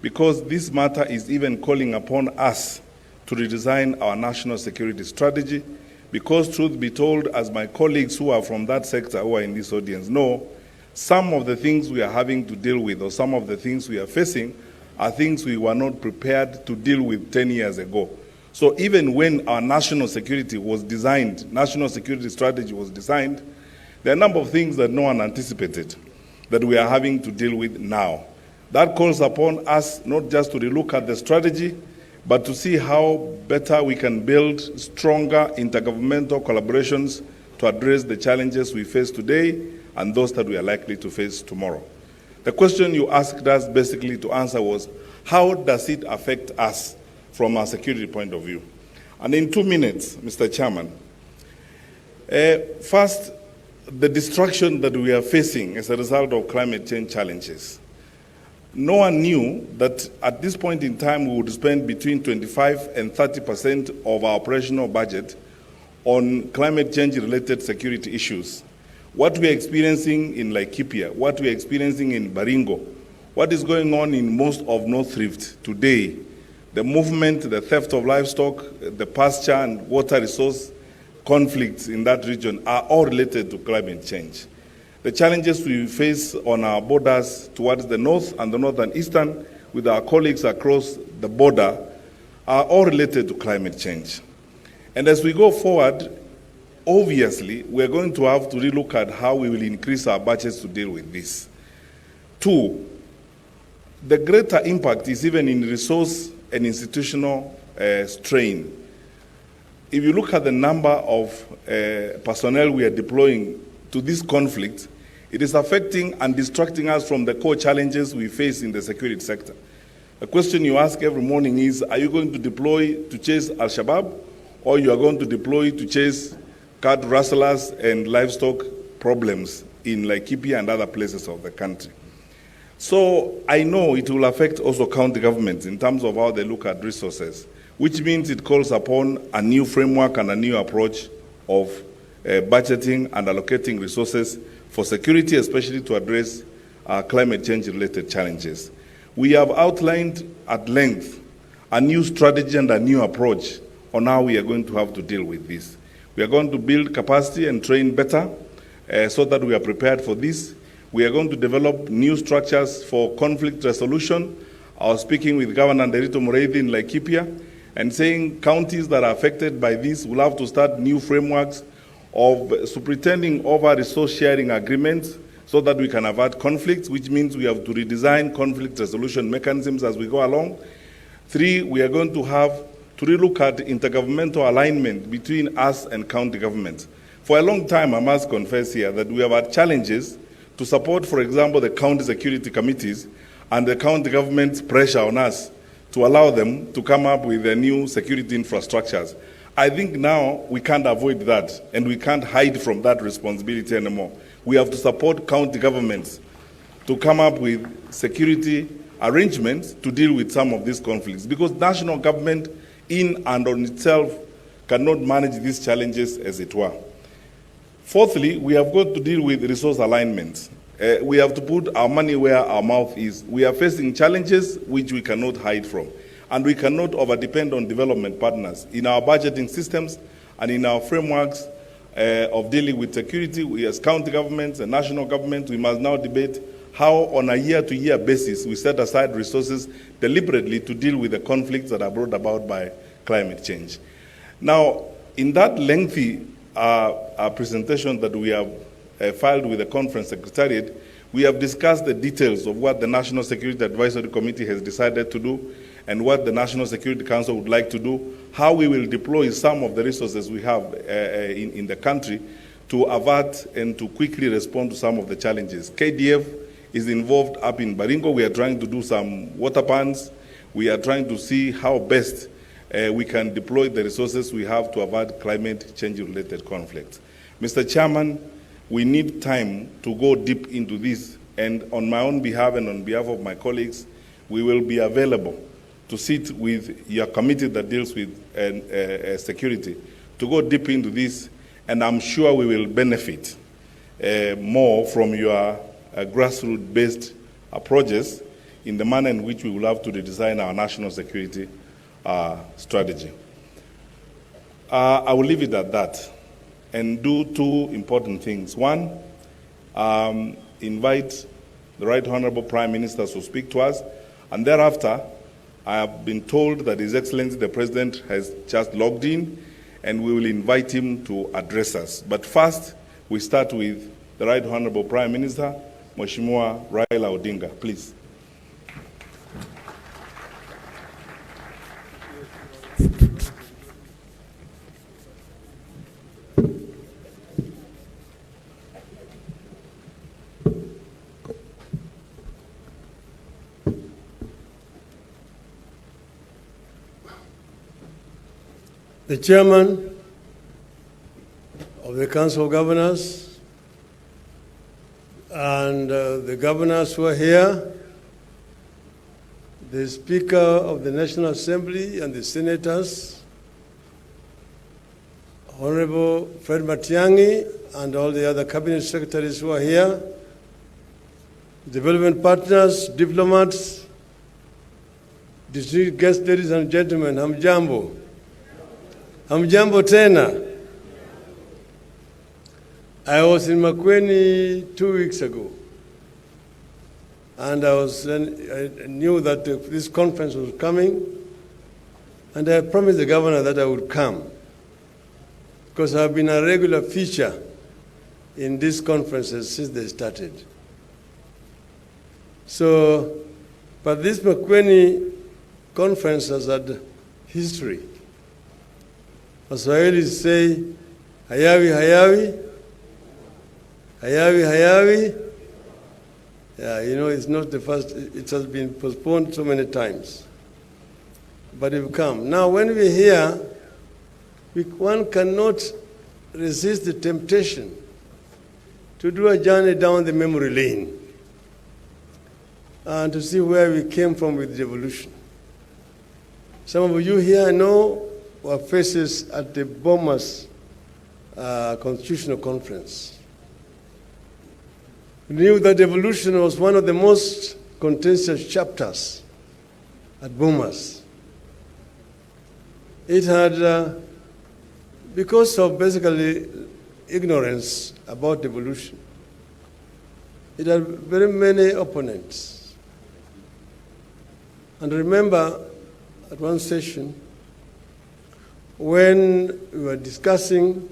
because this matter is even calling upon us to redesign our national security strategy, because truth be told, as my colleagues who are from that sector who are in this audience know, some of the things we are having to deal with or some of the things we are facing are things we were not prepared to deal with 10 years ago. So even when our national security was designed, national security strategy was designed, there are a number of things that no one anticipated that we are having to deal with now. That calls upon us not just to relook at the strategy, but to see how better we can build stronger intergovernmental collaborations to address the challenges we face today and those that we are likely to face tomorrow. The question you asked us basically to answer was, how does it affect us from a security point of view? And in 2 minutes, Mr. Chairman, first, the destruction that we are facing as a result of climate change challenges. No one knew that at this point in time we would spend between 25 and 30% of our operational budget on climate change related security issues. What we are experiencing in Laikipia, what we are experiencing in Baringo, what is going on in most of North Rift today, the movement, the theft of livestock, the pasture and water resource conflicts in that region are all related to climate change. The challenges we face on our borders towards the north and the northern eastern with our colleagues across the border are all related to climate change. And as we go forward, obviously, we're going to have to relook at how we will increase our budgets to deal with this. 2, the greater impact is even in resource and institutional strain. If you look at the number of personnel we are deploying to this conflict, it is affecting and distracting us from the core challenges we face in the security sector. The question you ask every morning is, are you going to deploy to chase Al-Shabaab, or you are going to deploy to chase cat rustlers and livestock problems in Laikipia and other places of the country? So I know it will affect also county governments in terms of how they look at resources, which means it calls upon a new framework and a new approach of budgeting and allocating resources for security, especially to address climate change-related challenges. We have outlined at length a new strategy and a new approach on how we are going to have to deal with this. We are going to build capacity and train better so that we are prepared for this. We are going to develop new structures for conflict resolution. I was speaking with Governor Nderito Mureithi in Laikipia and saying counties that are affected by this will have to start new frameworks of superintending over resource sharing agreements so that we can avert conflicts, which means we have to redesign conflict resolution mechanisms as we go along. 3, we are going to have to relook at intergovernmental alignment between us and county governments. For a long time, I must confess here that we have had challenges to support, for example, the county security committees and the county government's pressure on us to allow them to come up with their new security infrastructures. I think now we can't avoid that, and we can't hide from that responsibility anymore. We have to support county governments to come up with security arrangements to deal with some of these conflicts, because national government in and on itself cannot manage these challenges as it were. Fourthly, we have got to deal with resource alignment. We have to put our money where our mouth is. We are facing challenges which we cannot hide from. And we cannot overdepend on development partners. In our budgeting systems and in our frameworks of dealing with security, we as county governments and national governments, we must now debate how on a year-to-year basis we set aside resources deliberately to deal with the conflicts that are brought about by climate change. Now, in that lengthy presentation that we have filed with the conference secretariat, we have discussed the details of what the National Security Advisory Committee has decided to do and what the National Security Council would like to do, how we will deploy some of the resources we have in the country to avert and to quickly respond to some of the challenges. KDF is involved up in Baringo. We are trying to do some water pans. We are trying to see how best we can deploy the resources we have to avert climate change-related conflicts. Mr. Chairman, we need time to go deep into this, and on my own behalf and on behalf of my colleagues, we will be available to sit with your committee that deals with security, to go deep into this, and I'm sure we will benefit more from your grassroots-based approaches in the manner in which we will have to redesign our national security strategy. I will leave it at that and do two important things. One, invite the Right Honorable Prime Minister to speak to us, and thereafter, I have been told that His Excellency the President has just logged in, and we will invite him to address us. But first, we start with the Right Honorable Prime Minister, Mheshimiwa Raila Odinga, please. The Chairman of the Council of Governors and the governors who are here, the Speaker of the National Assembly and the Senators, Honorable Fred Matiang'i and all the other Cabinet Secretaries who are here, development partners, diplomats, distinguished guests, ladies and gentlemen, hamjambo. Hamjambo tena. I was in Makueni 2 weeks ago, and I knew that this conference was coming, and I promised the governor that I would come, because I've been a regular feature in these conferences since they started. So, but this Makueni conference has had history. Waswahili say, hayawi, hayawi, hayawi, hayawi. Yeah, you know, it's not the first, it has been postponed so many times. But it will come. Now, when we're here, one cannot resist the temptation to do a journey down the memory lane and to see where we came from with devolution. Some of you here know were faces at the Bomas Constitutional Conference. We knew that devolution was one of the most contentious chapters at Bomas. It had, because of basically ignorance about devolution, it had very many opponents. And remember, at one session, when we were discussing,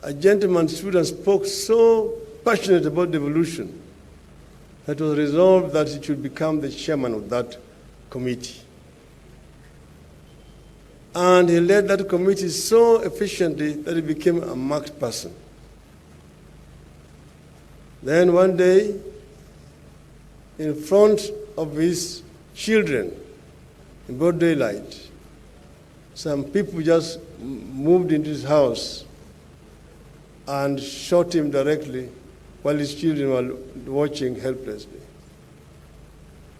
a gentleman stood and spoke so passionate about devolution that it was resolved that he should become the chairman of that committee. And he led that committee so efficiently that he became a marked person. Then one day, in front of his children, in broad daylight, some people just moved into his house and shot him directly while his children were watching helplessly.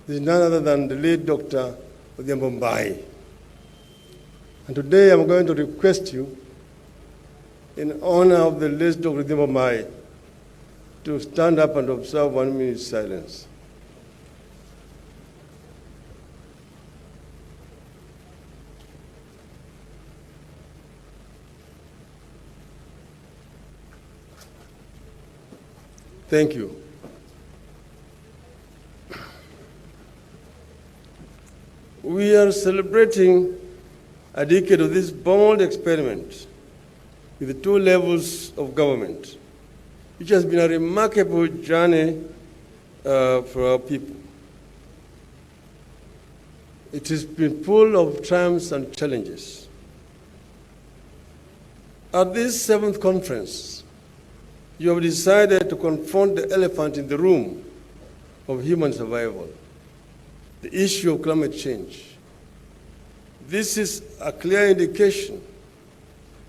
This is none other than the late Dr. Odhiambo Mbai. And today I'm going to request you, in honor of the late Dr. Odhiambo Mbai, to stand up and observe 1 minute's silence. Thank you. We are celebrating a decade of this bold experiment with the 2 levels of government, which has been a remarkable journey for our people. It has been full of triumphs and challenges. At this 7th conference, you have decided to confront the elephant in the room of human survival, the issue of climate change. This is a clear indication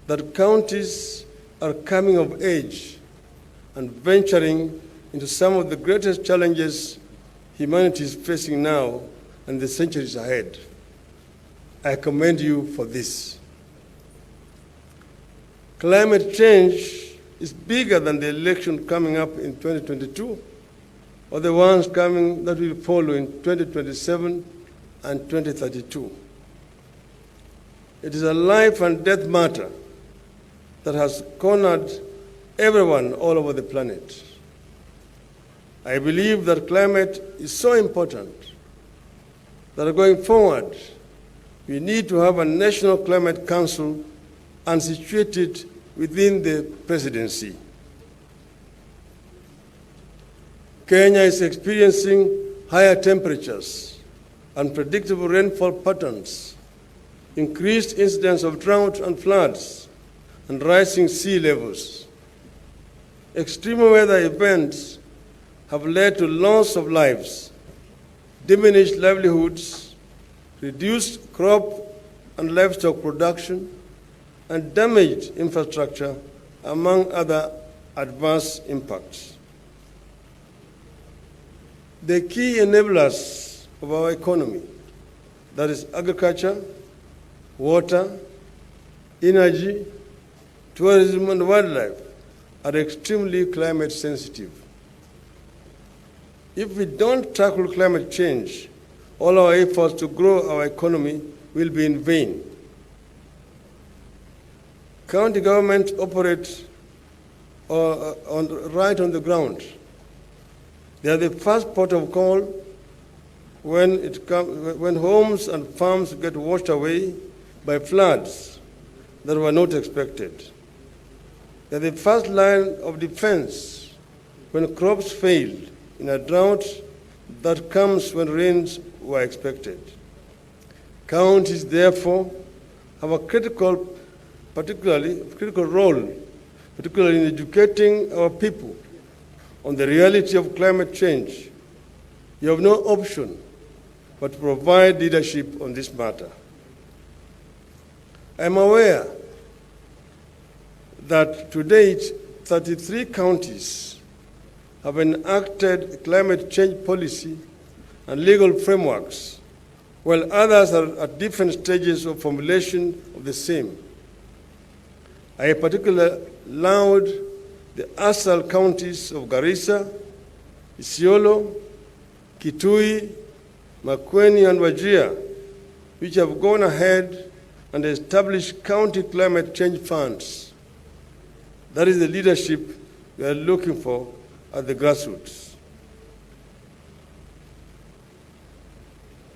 that counties are coming of age and venturing into some of the greatest challenges humanity is facing now and the centuries ahead. I commend you for this. Climate change is bigger than the election coming up in 2022 or the ones coming that will follow in 2027 and 2032. It is a life and death matter that has cornered everyone all over the planet. I believe that climate is so important that going forward, we need to have a National Climate Council and situate it within the presidency. Kenya is experiencing higher temperatures, unpredictable rainfall patterns, increased incidence of drought and floods, and rising sea levels. Extreme weather events have led to loss of lives, diminished livelihoods, reduced crop and livestock production, and damaged infrastructure, among other adverse impacts. The key enablers of our economy, that is agriculture, water, energy, tourism, and wildlife, are extremely climate sensitive. If we don't tackle climate change, all our efforts to grow our economy will be in vain. County governments operate right on the ground. They are the first port of call when homes and farms get washed away by floods that were not expected. They are the first line of defense when crops fail in a drought that comes when rains were expected. Counties, therefore, have a critical role, particularly in educating our people on the reality of climate change. You have no option but to provide leadership on this matter. I am aware that to date, 33 counties have enacted climate change policy and legal frameworks, while others are at different stages of formulation of the same. I particularly laud the ASAL counties of Garissa, Isiolo, Kitui, Makueni, and Wajir, which have gone ahead and established county climate change funds. That is the leadership we are looking for at the grassroots.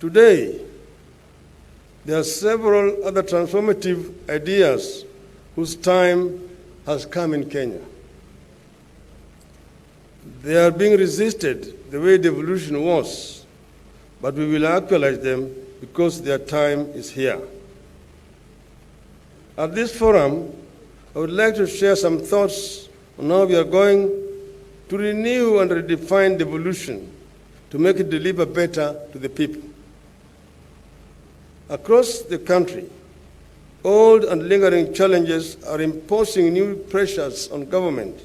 Today, there are several other transformative ideas whose time has come in Kenya. They are being resisted the way devolution was, but we will actualize them because their time is here. At this forum, I would like to share some thoughts on how we are going to renew and redefine devolution to make it deliver better to the people. Across the country, old and lingering challenges are imposing new pressures on government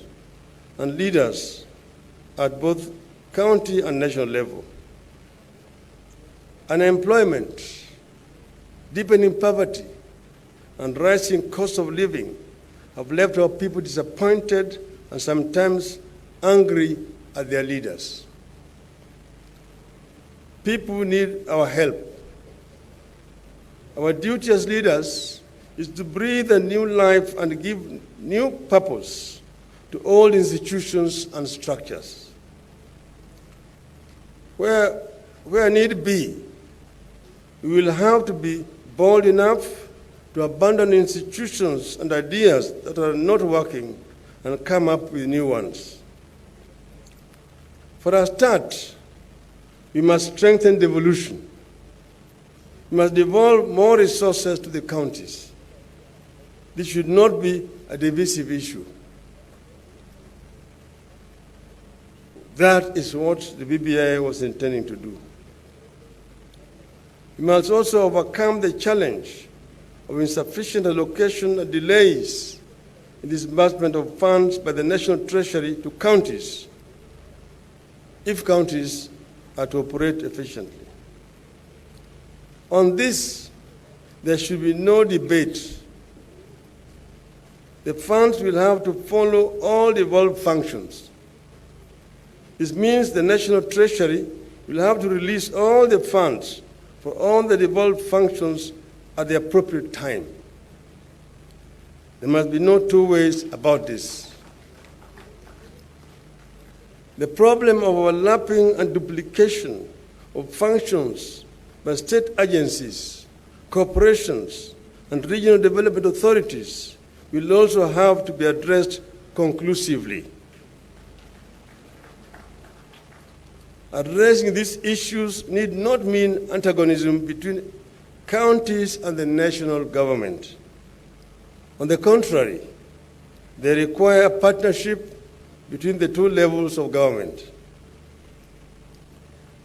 and leaders at both county and national level. Unemployment, deepening poverty, and rising cost of living have left our people disappointed and sometimes angry at their leaders. People need our help. Our duty as leaders is to breathe a new life and give new purpose to all institutions and structures. Where need be, we will have to be bold enough to abandon institutions and ideas that are not working and come up with new ones. For a start, we must strengthen devolution. We must devolve more resources to the counties. This should not be a divisive issue. That is what the BBI was intending to do. We must also overcome the challenge of insufficient allocation and delays in disbursement of funds by the National Treasury to counties, if counties are to operate efficiently. On this, there should be no debate. The funds will have to follow all devolved functions. This means the National Treasury will have to release all the funds for all the devolved functions at the appropriate time. There must be no two ways about this. The problem of overlapping and duplication of functions by state agencies, corporations, and regional development authorities will also have to be addressed conclusively. Addressing these issues need not mean antagonism between counties and the national government. On the contrary, they require a partnership between the two levels of government.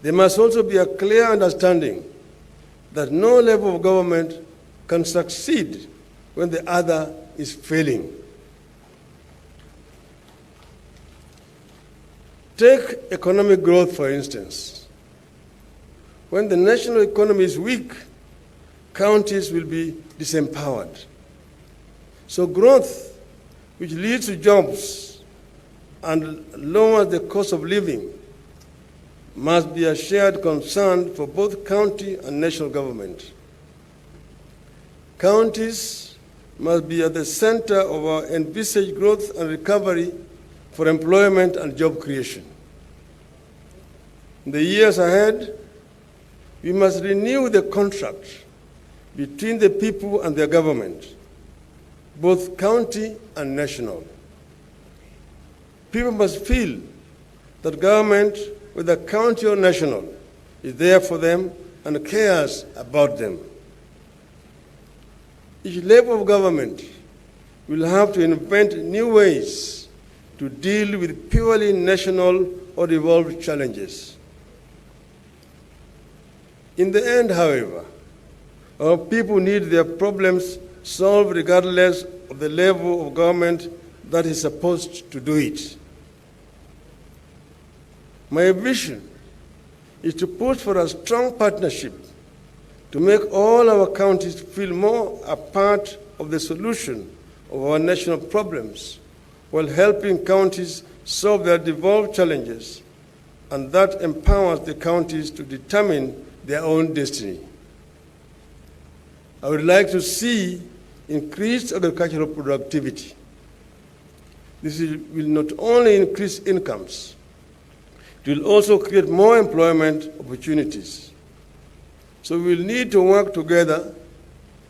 There must also be a clear understanding that no level of government can succeed when the other is failing. Take economic growth, for instance. When the national economy is weak, counties will be disempowered. So growth, which leads to jobs and lowers the cost of living, must be a shared concern for both county and national government. Counties must be at the center of our envisaged growth and recovery for employment and job creation. In the years ahead, we must renew the contract between the people and their government, both county and national. People must feel that government, whether county or national, is there for them and cares about them. Each level of government will have to invent new ways to deal with purely national or devolved challenges. In the end, however, our people need their problems solved regardless of the level of government that is supposed to do it. My vision is to push for a strong partnership to make all our counties feel more a part of the solution of our national problems, while helping counties solve their devolved challenges, and that empowers the counties to determine their own destiny. I would like to see increased agricultural productivity. This will not only increase incomes, it will also create more employment opportunities. So we will need to work together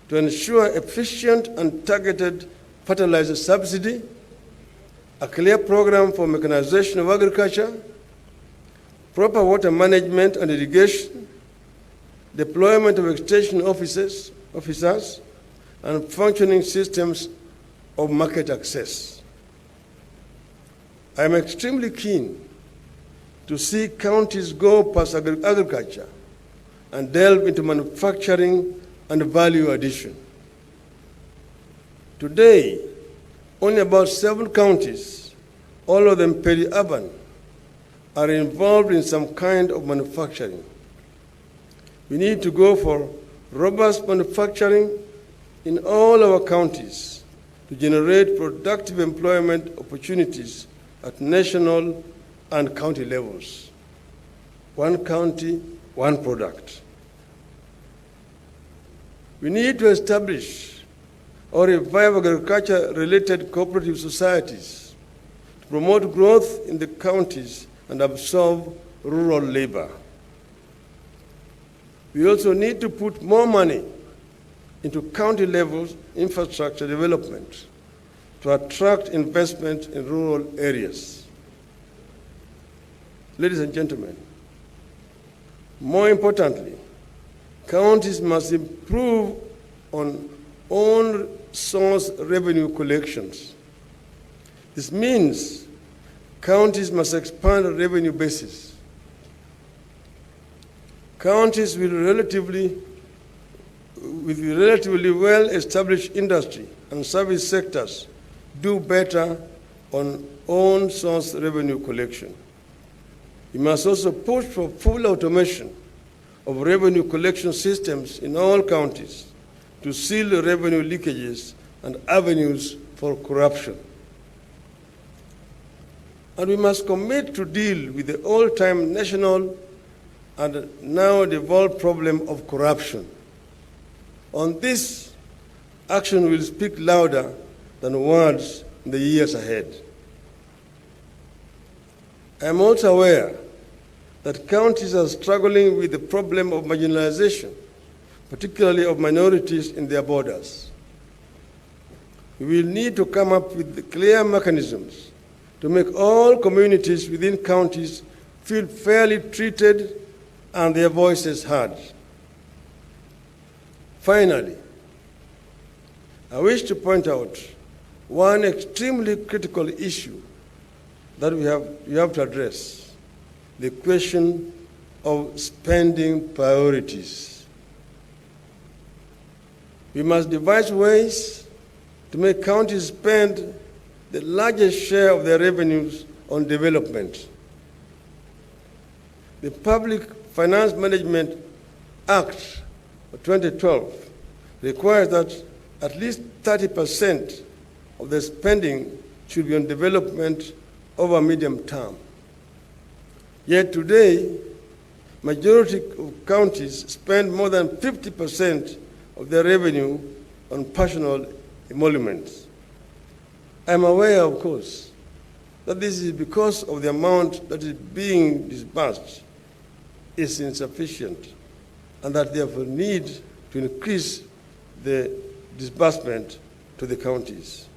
to ensure efficient and targeted fertilizer subsidy, a clear program for mechanization of agriculture, proper water management and irrigation, deployment of extension officers, and functioning systems of market access. I am extremely keen to see counties go past agriculture and delve into manufacturing and value addition. Today, only about 7 counties, all of them peri-urban, are involved in some kind of manufacturing. We need to go for robust manufacturing in all our counties to generate productive employment opportunities at national and county levels. One county, one product. We need to establish or revive agriculture-related cooperative societies to promote growth in the counties and absorb rural labor. We also need to put more money into county-level infrastructure development to attract investment in rural areas. Ladies and gentlemen, more importantly, counties must improve on own source revenue collections. This means counties must expand revenue bases. Counties with relatively well-established industry and service sectors do better on own source revenue collection. We must also push for full automation of revenue collection systems in all counties to seal revenue leakages and avenues for corruption. And we must commit to deal with the old-time national and now devolved problem of corruption. On this, action will speak louder than words in the years ahead. I am also aware that counties are struggling with the problem of marginalization, particularly of minorities in their borders. We will need to come up with clear mechanisms to make all communities within counties feel fairly treated and their voices heard. Finally, I wish to point out one extremely critical issue that we have to address, the question of spending priorities. We must devise ways to make counties spend the largest share of their revenues on development. The Public Finance Management Act of 2012 requires that at least 30% of the spending should be on development over medium term. Yet today, majority of counties spend more than 50% of their revenue on personal emoluments. I am aware, of course, that this is because of the amount that is being disbursed is insufficient, and that therefore need to increase the disbursement to the counties.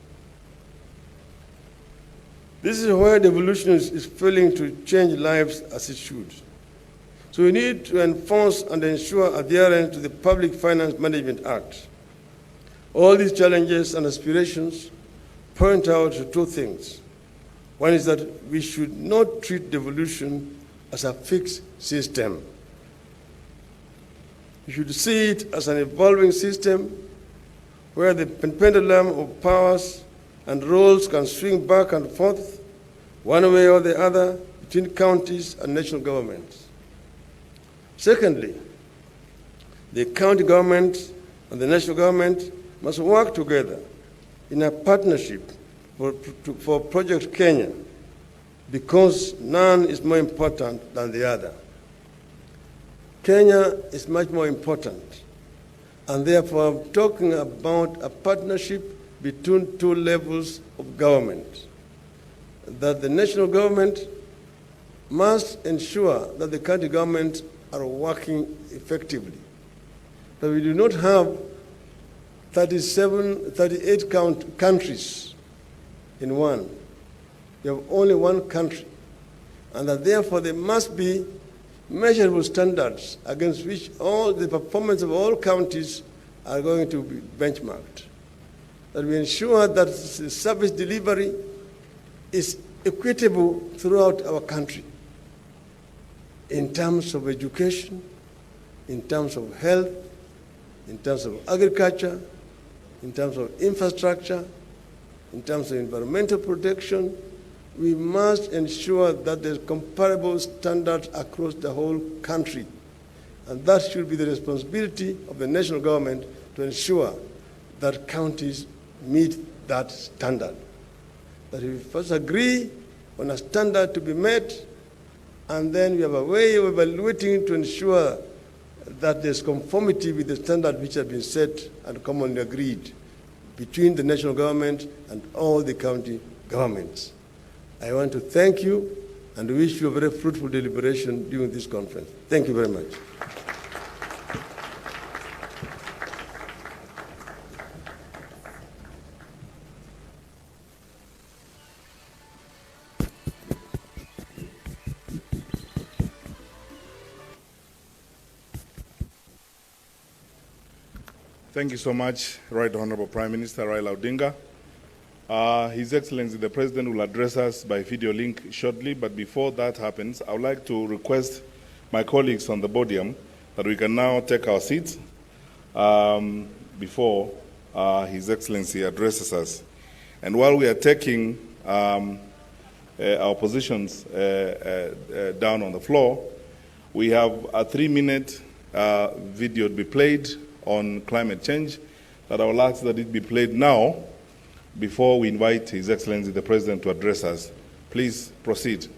This is where devolution is failing to change lives as it should. So we need to enforce and ensure adherence to the Public Finance Management Act. All these challenges and aspirations point out to two things. One is that we should not treat devolution as a fixed system. We should see it as an evolving system where the pendulum of powers and roles can swing back and forth, one way or the other, between counties and national governments. Secondly, the county government and the national government must work together in a partnership for Project Kenya, because none is more important than the other. Kenya is much more important, and therefore I'm talking about a partnership between two levels of government, that the national government must ensure that the county government are working effectively, that we do not have 38 countries in one. We have only one country, and that therefore there must be measurable standards against which all the performance of all counties are going to be benchmarked. That we ensure that the service delivery is equitable throughout our country in terms of education, in terms of health, in terms of agriculture, in terms of infrastructure, in terms of environmental protection. We must ensure that there's comparable standards across the whole country. And that should be the responsibility of the national government to ensure that counties meet that standard. That we first agree on a standard to be met, and then we have a way of evaluating to ensure that there's conformity with the standard which has been set and commonly agreed between the national government and all the county governments. I want to thank you and wish you a very fruitful deliberation during this conference. Thank you very much. Thank you so much, Right Honorable Prime Minister Raila Odinga. His Excellency the President will address us by video link shortly, but before that happens, I would like to request my colleagues on the podium that we can now take our seats before His Excellency addresses us. And while we are taking our positions down on the floor, we have a 3-minute video to be played on climate change that I will ask that it be played now before we invite His Excellency the President to address us. Please proceed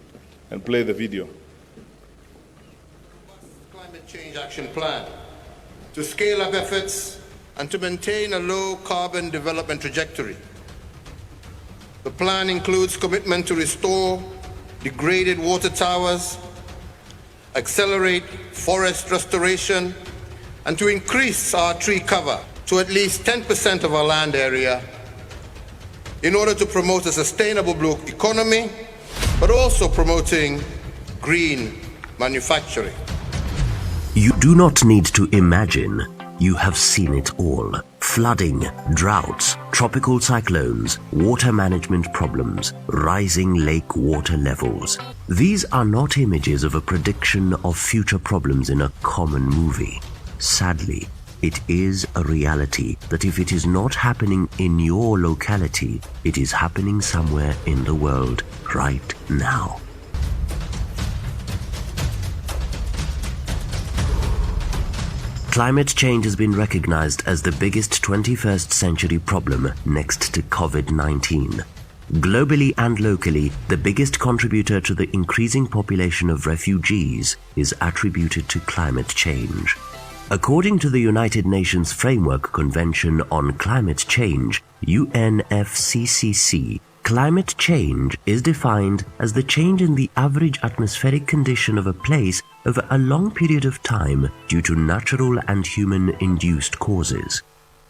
and play the video. Climate Change Action Plan to scale up efforts and to maintain a low carbon development trajectory. The plan includes commitment to restore degraded water towers, accelerate forest restoration, and to increase our tree cover to at least 10% of our land area in order to promote a sustainable blue economy, but also promoting green manufacturing. You do not need to imagine. You have seen it all. Flooding, droughts, tropical cyclones, water management problems, rising lake water levels. These are not images of a prediction of future problems in a common movie. Sadly, it is a reality that if it is not happening in your locality, it is happening somewhere in the world right now. Climate change has been recognized as the biggest 21st century problem next to COVID-19. Globally and locally, the biggest contributor to the increasing population of refugees is attributed to climate change. According to the United Nations Framework Convention on Climate Change, UNFCCC, climate change is defined as the change in the average atmospheric condition of a place over a long period of time due to natural and human-induced causes.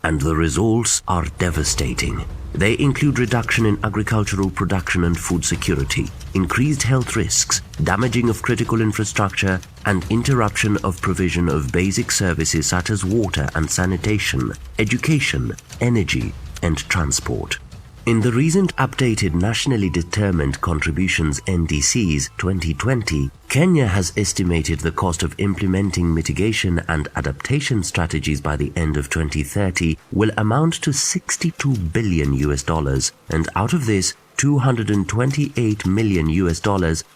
And the results are devastating. They include reduction in agricultural production and food security, increased health risks, damaging of critical infrastructure, and interruption of provision of basic services such as water and sanitation, education, energy, and transport. In the recent updated Nationally Determined Contributions NDCs 2020, Kenya has estimated the cost of implementing mitigation and adaptation strategies by the end of 2030 will amount to $62 billion, and out of this, $228 million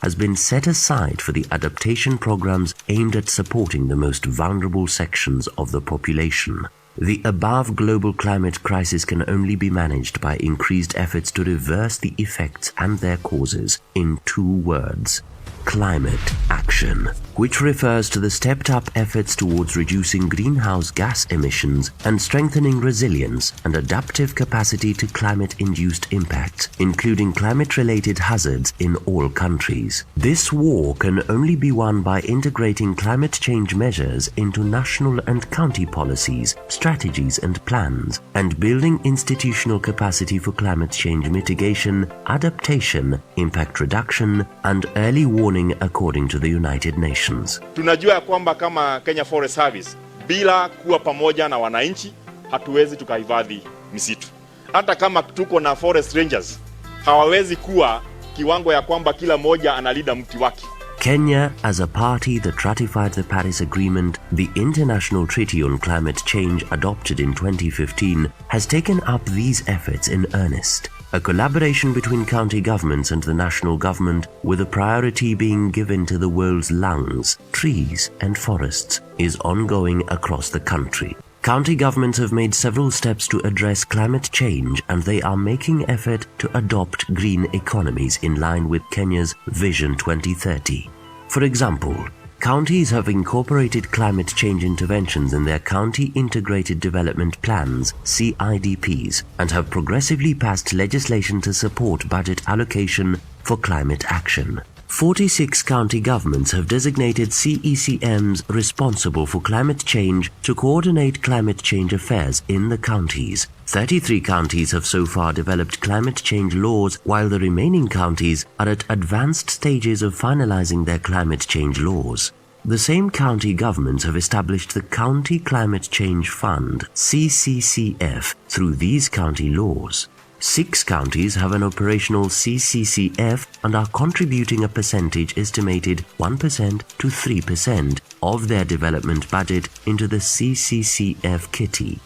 has been set aside for the adaptation programs aimed at supporting the most vulnerable sections of the population. The above global climate crisis can only be managed by increased efforts to reverse the effects and their causes in 2 words: climate action, which refers to the stepped-up efforts towards reducing greenhouse gas emissions and strengthening resilience and adaptive capacity to climate-induced impacts, including climate-related hazards in all countries. This war can only be won by integrating climate change measures into national and county policies, strategies and plans, and building institutional capacity for climate change mitigation, adaptation, impact reduction, and early warning according to the United Nations. Tunajua kwamba kama Kenya Forest Service bila kuwa pamoja na wananchi hatuwezi tukahifadhi misitu. Hata kama tuko na forest rangers hawawezi kuwa kiwango ya kwamba kila moja analinda mti wake. Kenya, as a party that ratified the Paris Agreement, the international treaty on climate change adopted in 2015, has taken up these efforts in earnest. A collaboration between county governments and the national government, with a priority being given to the world's lungs, trees and forests, is ongoing across the country. County governments have made several steps to address climate change, and they are making effort to adopt green economies in line with Kenya's Vision 2030. For example, counties have incorporated climate change interventions in their County Integrated Development Plans, CIDPs, and have progressively passed legislation to support budget allocation for climate action. 46 county governments have designated CECMs responsible for climate change to coordinate climate change affairs in the counties. 33 counties have so far developed climate change laws, while the remaining counties are at advanced stages of finalizing their climate change laws. the same county governments have established the County Climate Change Fund, CCCF, through these county laws. 6 counties have an operational CCCF and are contributing a percentage estimated 1% to 3% of their development budget into the CCCF kitty.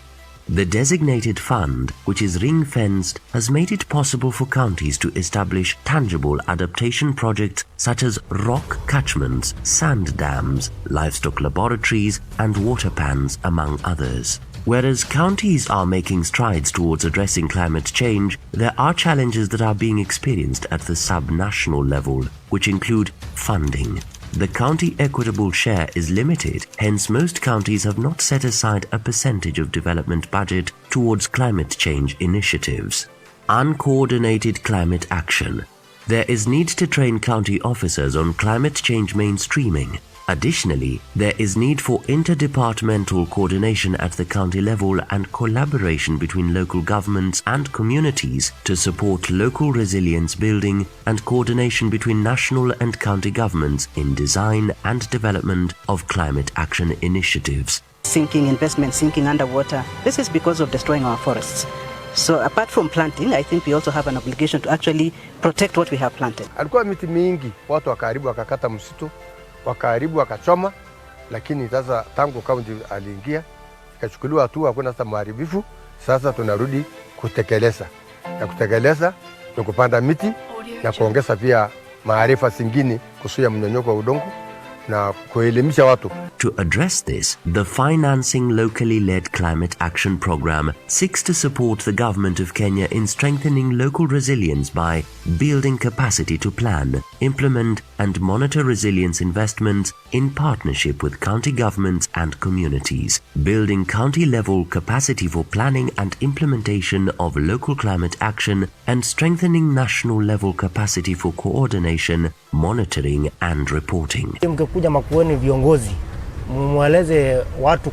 The designated fund, which is ring-fenced, has made it possible for counties to establish tangible adaptation projects such as rock catchments, sand dams, livestock laboratories, and water pans, among others. Whereas counties are making strides towards addressing climate change, there are challenges that are being experienced at the sub-national level, which include funding. The county equitable share is limited, hence most counties have not set aside a percentage of development budget towards climate change initiatives. Uncoordinated climate action. There is need to train county officers on climate change mainstreaming. Additionally, there is need for interdepartmental coordination at the county level and collaboration between local governments and communities to support local resilience building and coordination between national and county governments in design and development of climate action initiatives. Sinking investment, sinking underwater. This is because of destroying our forests. So apart from planting, I think we also have an obligation to actually protect what we have planted. Alikuwa miti mingi, watu wakaribu wakakata msitu. Wakaribu wakachoma, lakini sasa tangu kaunti aliingia ikachukuliwa hatua kwenda sasa maharibifu. Sasa tunarudi kutekeleza, na kutekeleza ni kupanda miti na kuongeza pia maarifa zingine kuzuia mmonyoko wa udongo na kuelimisha watu. To address this, the Financing Locally Led Climate Action Program seeks to support the government of Kenya in strengthening local resilience by building capacity to plan, implement and monitor resilience investments in partnership with county governments and communities, building county-level capacity for planning and implementation of local climate action, and strengthening national-level capacity for coordination, monitoring and reporting. Mkikuja Makueni viongozi, mweleze watu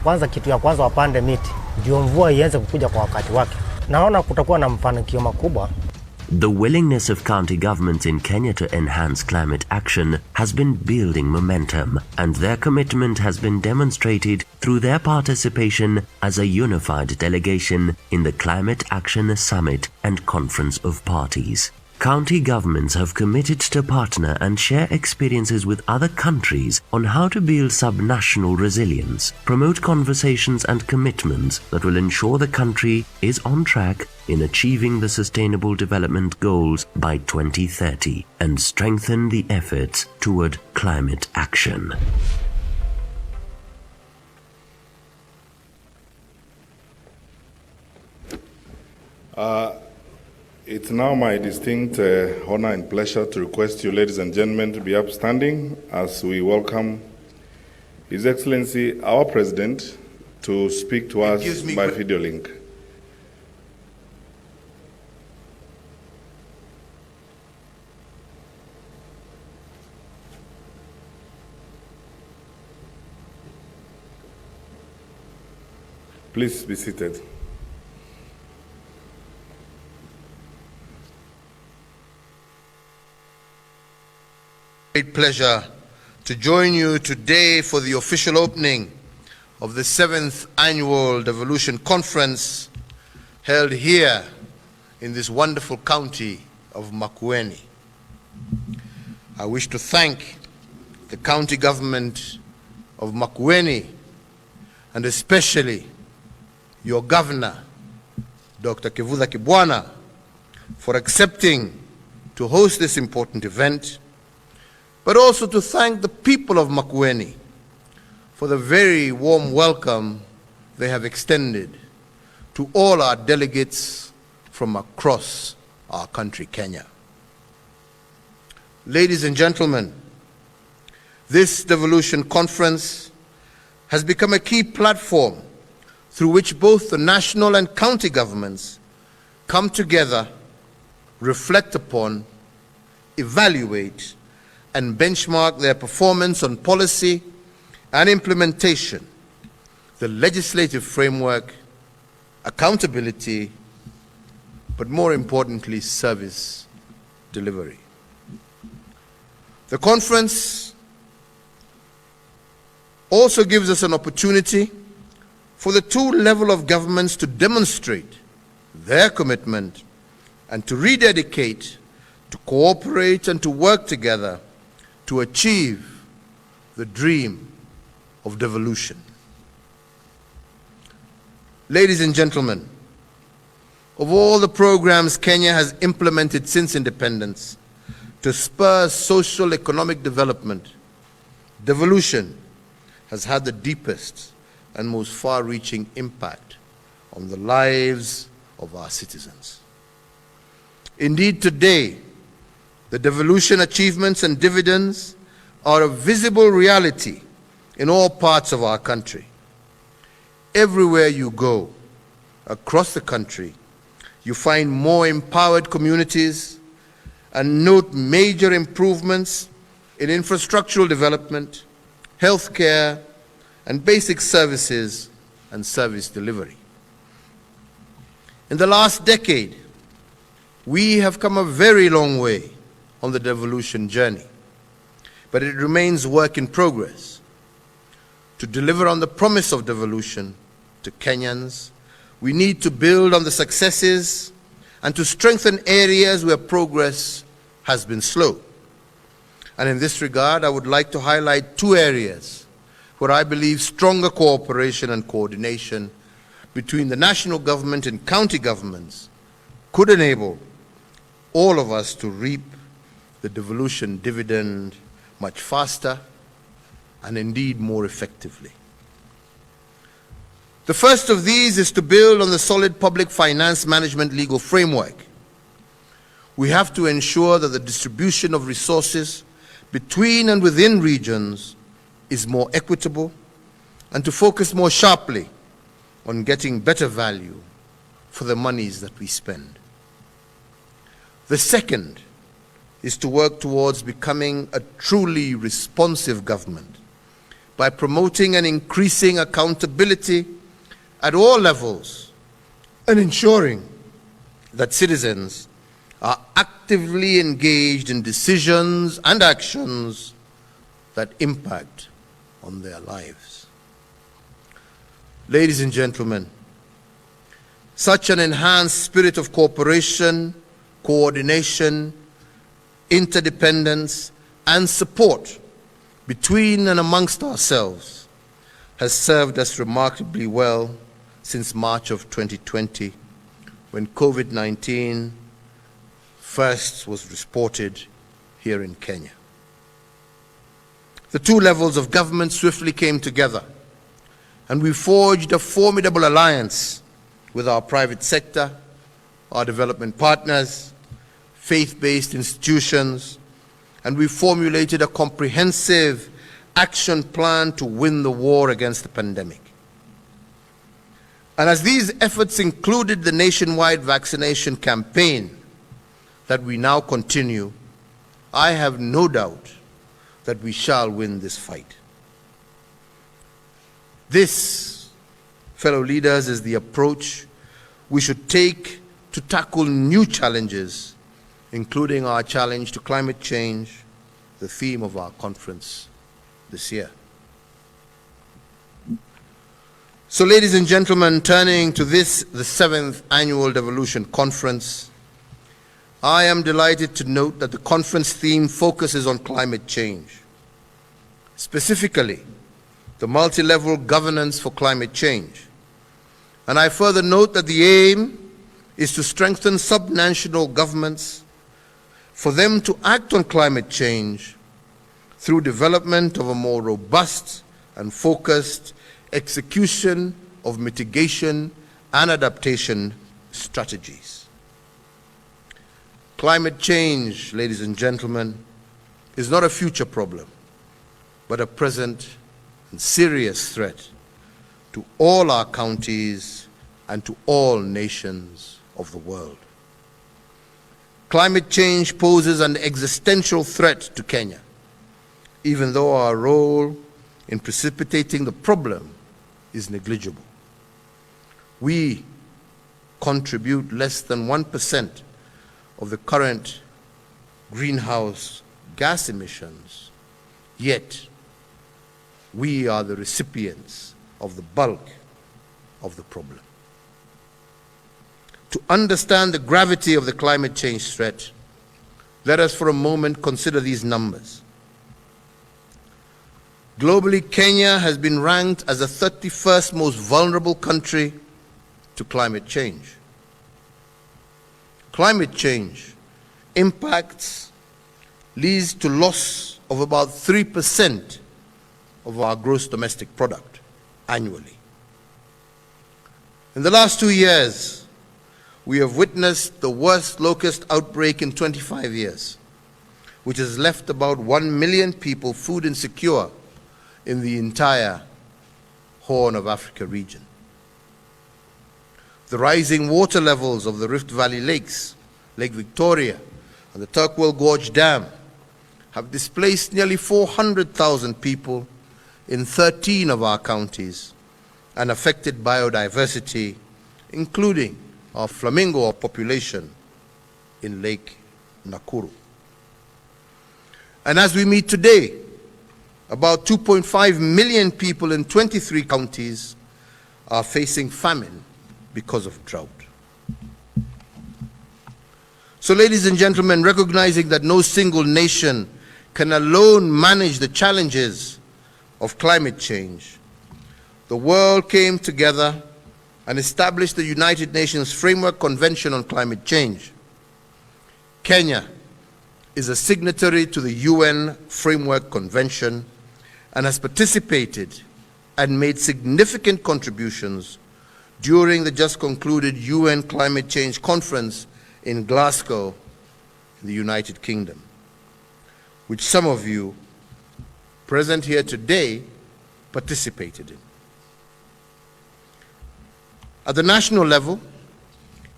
kwanza, kitu ya kwanza wapande miti, ndio mvua ianze kukuja kwa wakati wake. Naona kutakuwa na mafanikio makubwa. The willingness of county governments in Kenya to enhance climate action has been building momentum, and their commitment has been demonstrated through their participation as a unified delegation in the Climate Action Summit and Conference of Parties. County governments have committed to partner and share experiences with other countries on how to build subnational resilience, promote conversations and commitments that will ensure the country is on track in achieving the Sustainable Development Goals by 2030 and strengthen the efforts toward climate action. It's now my distinct honor and pleasure to request you, ladies and gentlemen, to be upstanding as we welcome His Excellency, our President, to speak to us by video link. Please be seated. Great pleasure to join you today for the official opening of the 7th Annual Devolution Conference held here in this wonderful county of Makueni. I wish to thank the county government of Makueni and especially your governor, Dr. Kivutha Kibwana, for accepting to host this important event, but also to thank the people of Makueni for the very warm welcome they have extended to all our delegates from across our country, Kenya. Ladies and gentlemen, this Devolution Conference has become a key platform through which both the national and county governments come together, reflect upon, evaluate, and benchmark their performance on policy and implementation, the legislative framework, accountability, but more importantly, service delivery. The conference also gives us an opportunity for the two levels of governments to demonstrate their commitment and to rededicate, to cooperate and to work together to achieve the dream of devolution. Ladies and gentlemen, of all the programs Kenya has implemented since independence to spur social economic development, devolution has had the deepest and most far-reaching impact on the lives of our citizens. Indeed, today, the devolution achievements and dividends are a visible reality in all parts of our country. Everywhere you go across the country, you find more empowered communities and note major improvements in infrastructural development, healthcare, and basic services and service delivery. In the last decade, we have come a very long way on the devolution journey, but it remains work in progress. To deliver on the promise of devolution to Kenyans, we need to build on the successes and to strengthen areas where progress has been slow. And in this regard, I would like to highlight two areas where I believe stronger cooperation and coordination between the national government and county governments could enable all of us to reap the devolution dividend much faster and indeed more effectively. The first of these is to build on the solid public finance management legal framework. We have to ensure that the distribution of resources between and within regions is more equitable and to focus more sharply on getting better value for the monies that we spend. The second is to work towards becoming a truly responsive government by promoting and increasing accountability at all levels and ensuring that citizens are actively engaged in decisions and actions that impact on their lives. Ladies and gentlemen, such an enhanced spirit of cooperation, coordination, interdependence, and support between and amongst ourselves has served us remarkably well since March of 2020, when COVID-19 first was reported here in Kenya. The two levels of government swiftly came together, and we forged a formidable alliance with our private sector, our development partners, faith-based institutions, and we formulated a comprehensive action plan to win the war against the pandemic. And as these efforts included the nationwide vaccination campaign that we now continue, I have no doubt that we shall win this fight. This, fellow leaders, is the approach we should take to tackle new challenges, including our challenge to climate change, the theme of our conference this year. So, ladies and gentlemen, turning to this, the 7th Annual Devolution Conference, I am delighted to note that the conference theme focuses on climate change, specifically the multi-level governance for climate change. And I further note that the aim is to strengthen subnational governments for them to act on climate change through development of a more robust and focused execution of mitigation and adaptation strategies. Climate change, ladies and gentlemen, is not a future problem, but a present and serious threat to all our counties and to all nations of the world. Climate change poses an existential threat to Kenya, even though our role in precipitating the problem is negligible. We contribute less than 1% of the current greenhouse gas emissions, yet we are the recipients of the bulk of the problem. To understand the gravity of the climate change threat, let us for a moment consider these numbers. Globally, Kenya has been ranked as the 31st most vulnerable country to climate change. Climate change impacts leads to loss of about 3% of our gross domestic product annually. In the last 2 years, we have witnessed the worst locust outbreak in 25 years, which has left about 1 million people food insecure in the entire Horn of Africa region. The rising water levels of the Rift Valley lakes, Lake Victoria, and the Turkwell Gorge Dam have displaced nearly 400,000 people in 13 of our counties and affected biodiversity, including our flamingo population in Lake Nakuru. And as we meet today, about 2.5 million people in 23 counties are facing famine because of drought. So, ladies and gentlemen, recognizing that no single nation can alone manage the challenges of climate change, the world came together and established the United Nations Framework Convention on Climate Change. Kenya is a signatory to the UN Framework Convention and has participated and made significant contributions during the just concluded UN Climate Change Conference in Glasgow, in the United Kingdom, which some of you present here today participated in. At the national level,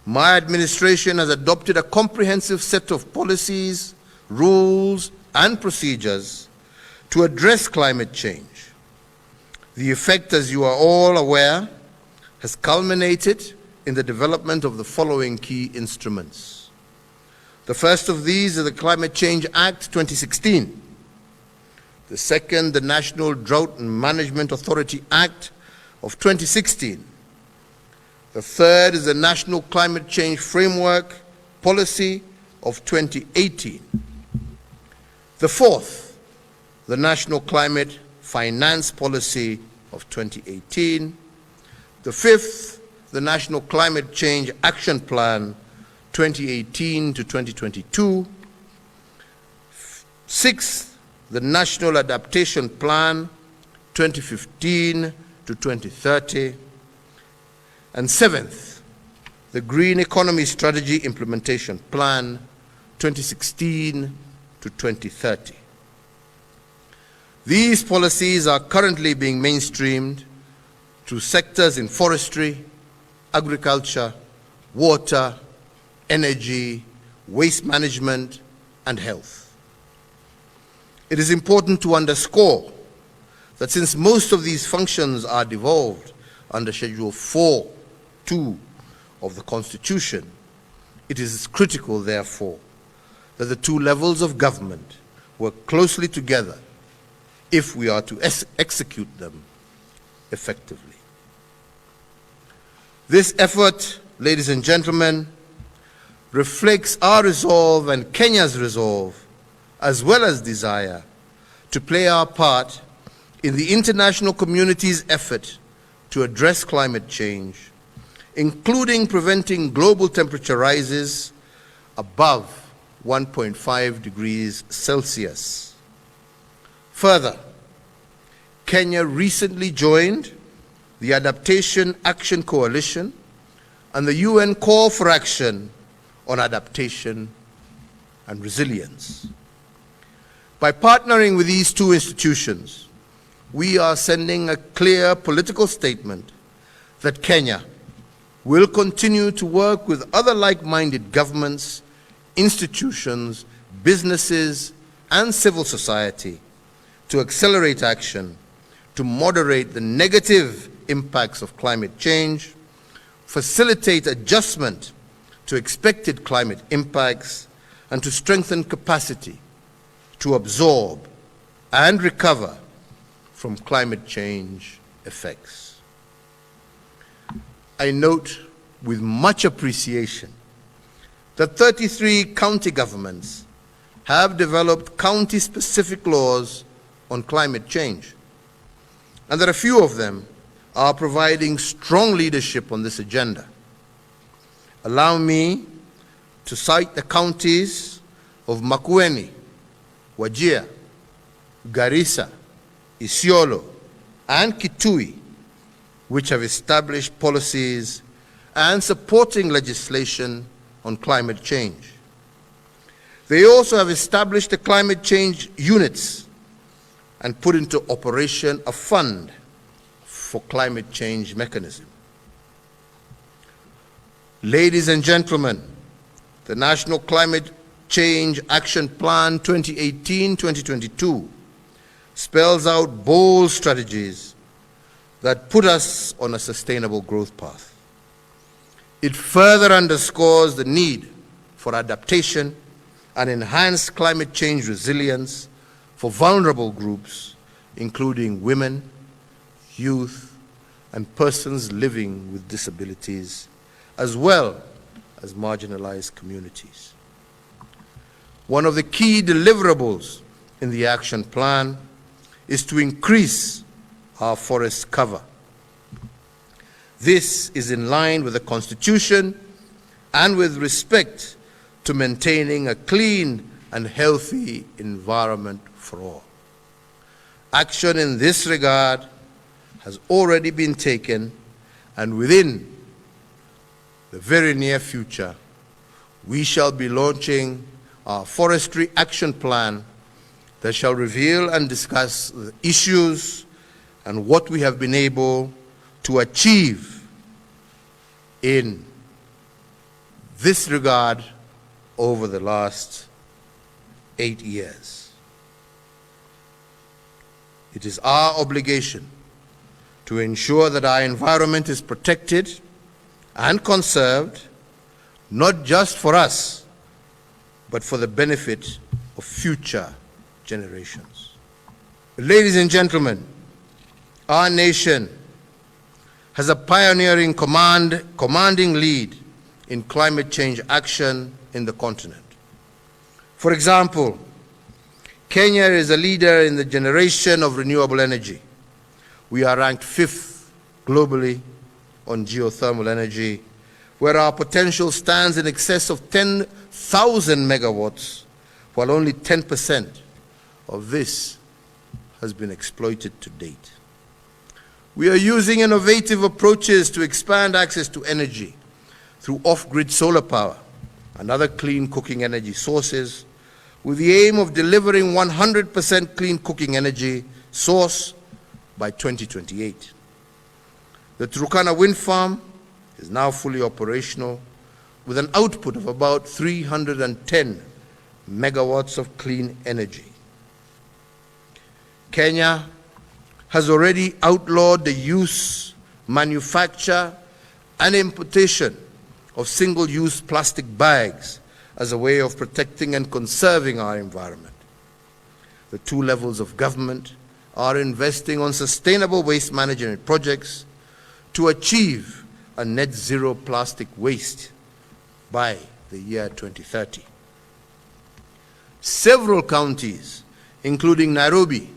my administration has adopted a comprehensive set of policies, rules, and procedures to address climate change. The effect, as you are all aware, has culminated in the development of the following key instruments. The first of these is the Climate Change Act 2016. The second, the National Drought and Management Authority Act of 2016. The third is the National Climate Change Framework Policy of 2018. The fourth, the National Climate Finance Policy of 2018. The fifth, the National Climate Change Action Plan 2018 to 2022. Sixth, the National Adaptation Plan 2015 to 2030. And seventh, the Green Economy Strategy Implementation Plan 2016 to 2030. These policies are currently being mainstreamed through sectors in forestry, agriculture, water, energy, waste management, and health. It is important to underscore that since most of these functions are devolved under Schedule 4(2) of the Constitution, it is critical, therefore, that the two levels of government work closely together if we are to execute them effectively. This effort, ladies and gentlemen, reflects our resolve and Kenya's resolve, as well as desire, to play our part in the international community's effort to address climate change, including preventing global temperature rises above 1.5 degrees Celsius. Further, Kenya recently joined the Adaptation Action Coalition and the UN Call for Action on Adaptation and Resilience. By partnering with these two institutions, we are sending a clear political statement that Kenya will continue to work with other like-minded governments, institutions, businesses, and civil society to accelerate action to moderate the negative impacts of climate change, facilitate adjustment to expected climate impacts, and to strengthen capacity to absorb and recover from climate change effects. I note with much appreciation that 33 county governments have developed county-specific laws on climate change, and that a few of them are providing strong leadership on this agenda. Allow me to cite the counties of Makueni, Wajir, Garissa, Isiolo, and Kitui, which have established policies and supporting legislation on climate change. They also have established the climate change units and put into operation a fund for climate change mechanism. Ladies and gentlemen, the National Climate Change Action Plan 2018-2022 spells out bold strategies that put us on a sustainable growth path. It further underscores the need for adaptation and enhanced climate change resilience for vulnerable groups, including women, youth, and persons living with disabilities, as well as marginalized communities. One of the key deliverables in the action plan is to increase our forest cover. This is in line with the Constitution and with respect to maintaining a clean and healthy environment for all. Action in this regard has already been taken, and within the very near future, we shall be launching our Forestry Action Plan that shall reveal and discuss the issues and what we have been able to achieve in this regard over the last 8 years. It is our obligation to ensure that our environment is protected and conserved, not just for us, but for the benefit of future generations. Ladies and gentlemen, our nation has a pioneering commanding lead in climate change action in the continent. For example, Kenya is a leader in the generation of renewable energy. We are ranked 5th globally on geothermal energy, where our potential stands in excess of 10,000 megawatts, while only 10% of this has been exploited to date. We are using innovative approaches to expand access to energy through off-grid solar power and other clean cooking energy sources, with the aim of delivering 100% clean cooking energy source by 2028. The Turkana wind farm is now fully operational with an output of about 310 megawatts of clean energy. Kenya has already outlawed the use, manufacture, and importation of single-use plastic bags as a way of protecting and conserving our environment. The two levels of government are investing on sustainable waste management projects to achieve a net zero plastic waste by the year 2030. Several counties, including Nairobi,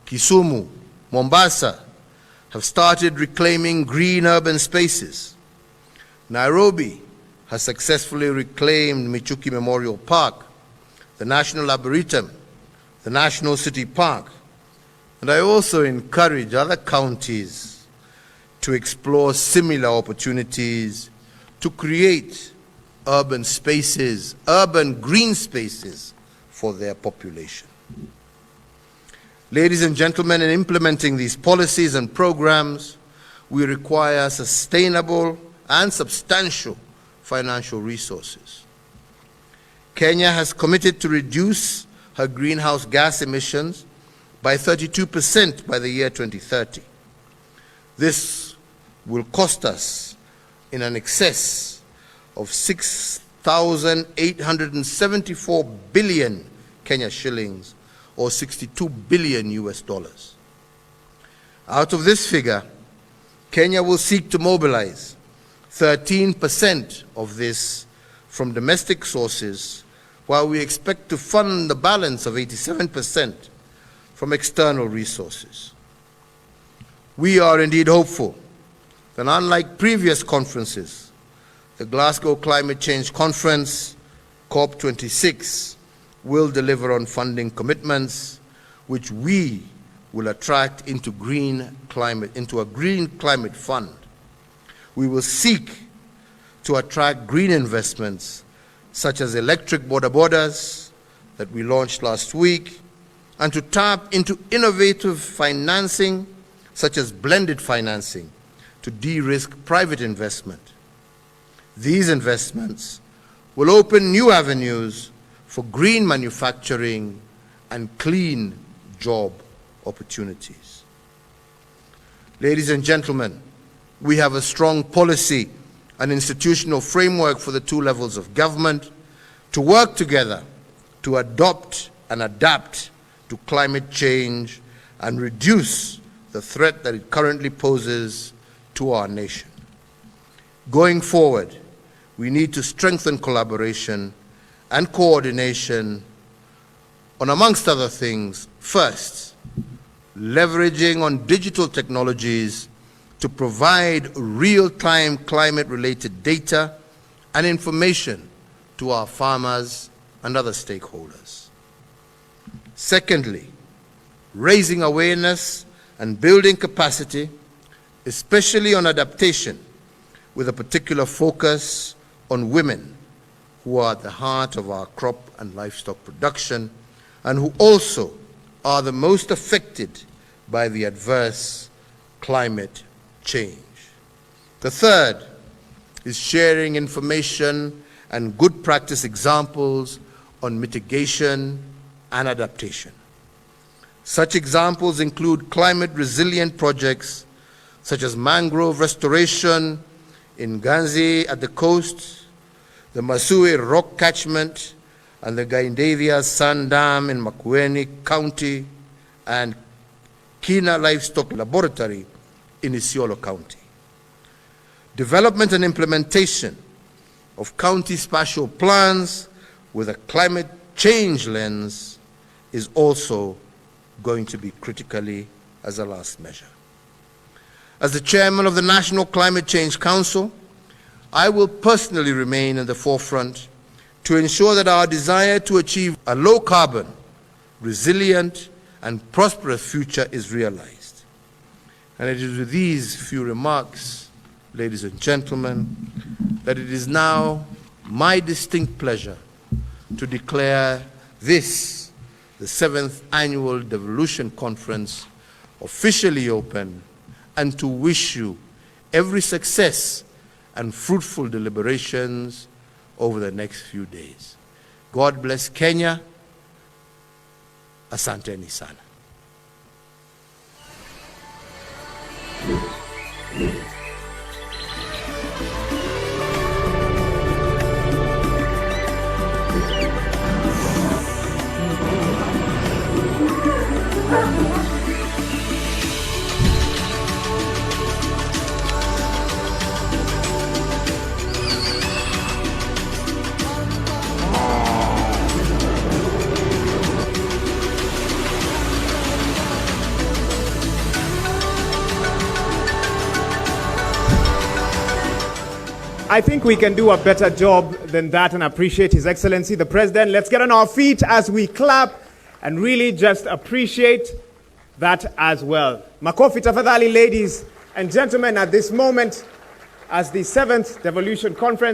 Kisumu, Mombasa, have started reclaiming green urban spaces. Nairobi has successfully reclaimed Michuki Memorial Park, the National Arboretum, the National City Park, and I also encourage other counties to explore similar opportunities to create urban spaces, urban green spaces for their population. Ladies and gentlemen, in implementing these policies and programs, we require sustainable and substantial financial resources. Kenya has committed to reduce her greenhouse gas emissions by 32% by the year 2030. This will cost us in an excess of 6,874 billion Kenya shillings, or 62 billion US dollars. Out of this figure, Kenya will seek to mobilize 13% of this from domestic sources, while we expect to fund the balance of 87% from external resources. We are indeed hopeful that, unlike previous conferences, the Glasgow Climate Change Conference, COP26, will deliver on funding commitments which we will attract into a green climate fund. We will seek to attract green investments such as electric border borders that we launched last week, and to tap into innovative financing such as blended financing to de-risk private investment. These investments will open new avenues for green manufacturing and clean job opportunities. Ladies and gentlemen, we have a strong policy and institutional framework for the two levels of government to work together to adopt and adapt to climate change and reduce the threat that it currently poses to our nation. Going forward, we need to strengthen collaboration and coordination on, amongst other things, first, leveraging on digital technologies to provide real-time climate-related data and information to our farmers and other stakeholders. Secondly, raising awareness and building capacity, especially on adaptation, with a particular focus on women, who are at the heart of our crop and livestock production and who also are the most affected by the adverse climate change. The third is sharing information and good practice examples on mitigation and adaptation. Such examples include climate-resilient projects such as mangrove restoration in Ganzi at the coast, the Masui rock catchment, and the Gaindavia Sand Dam in Makueni County, and Kina Livestock Laboratory in Isiolo County. Development and implementation of county spatial plans with a climate change lens is also going to be critically as a last measure. As the chairman of the National Climate Change Council, I will personally remain in the forefront to ensure that our desire to achieve a low-carbon, resilient, and prosperous future is realized. And it is with these few remarks, ladies and gentlemen, that it is now my distinct pleasure to declare this, the 7th Annual Devolution Conference, officially open, and to wish you every success and fruitful deliberations over the next few days. God bless Kenya. Asanteni sana. I think we can do a better job than that and appreciate His Excellency, the President. Let's get on our feet as we clap and really just appreciate that as well. Makofi tafadhali, ladies and gentlemen, at this moment, as the 7th Devolution Conference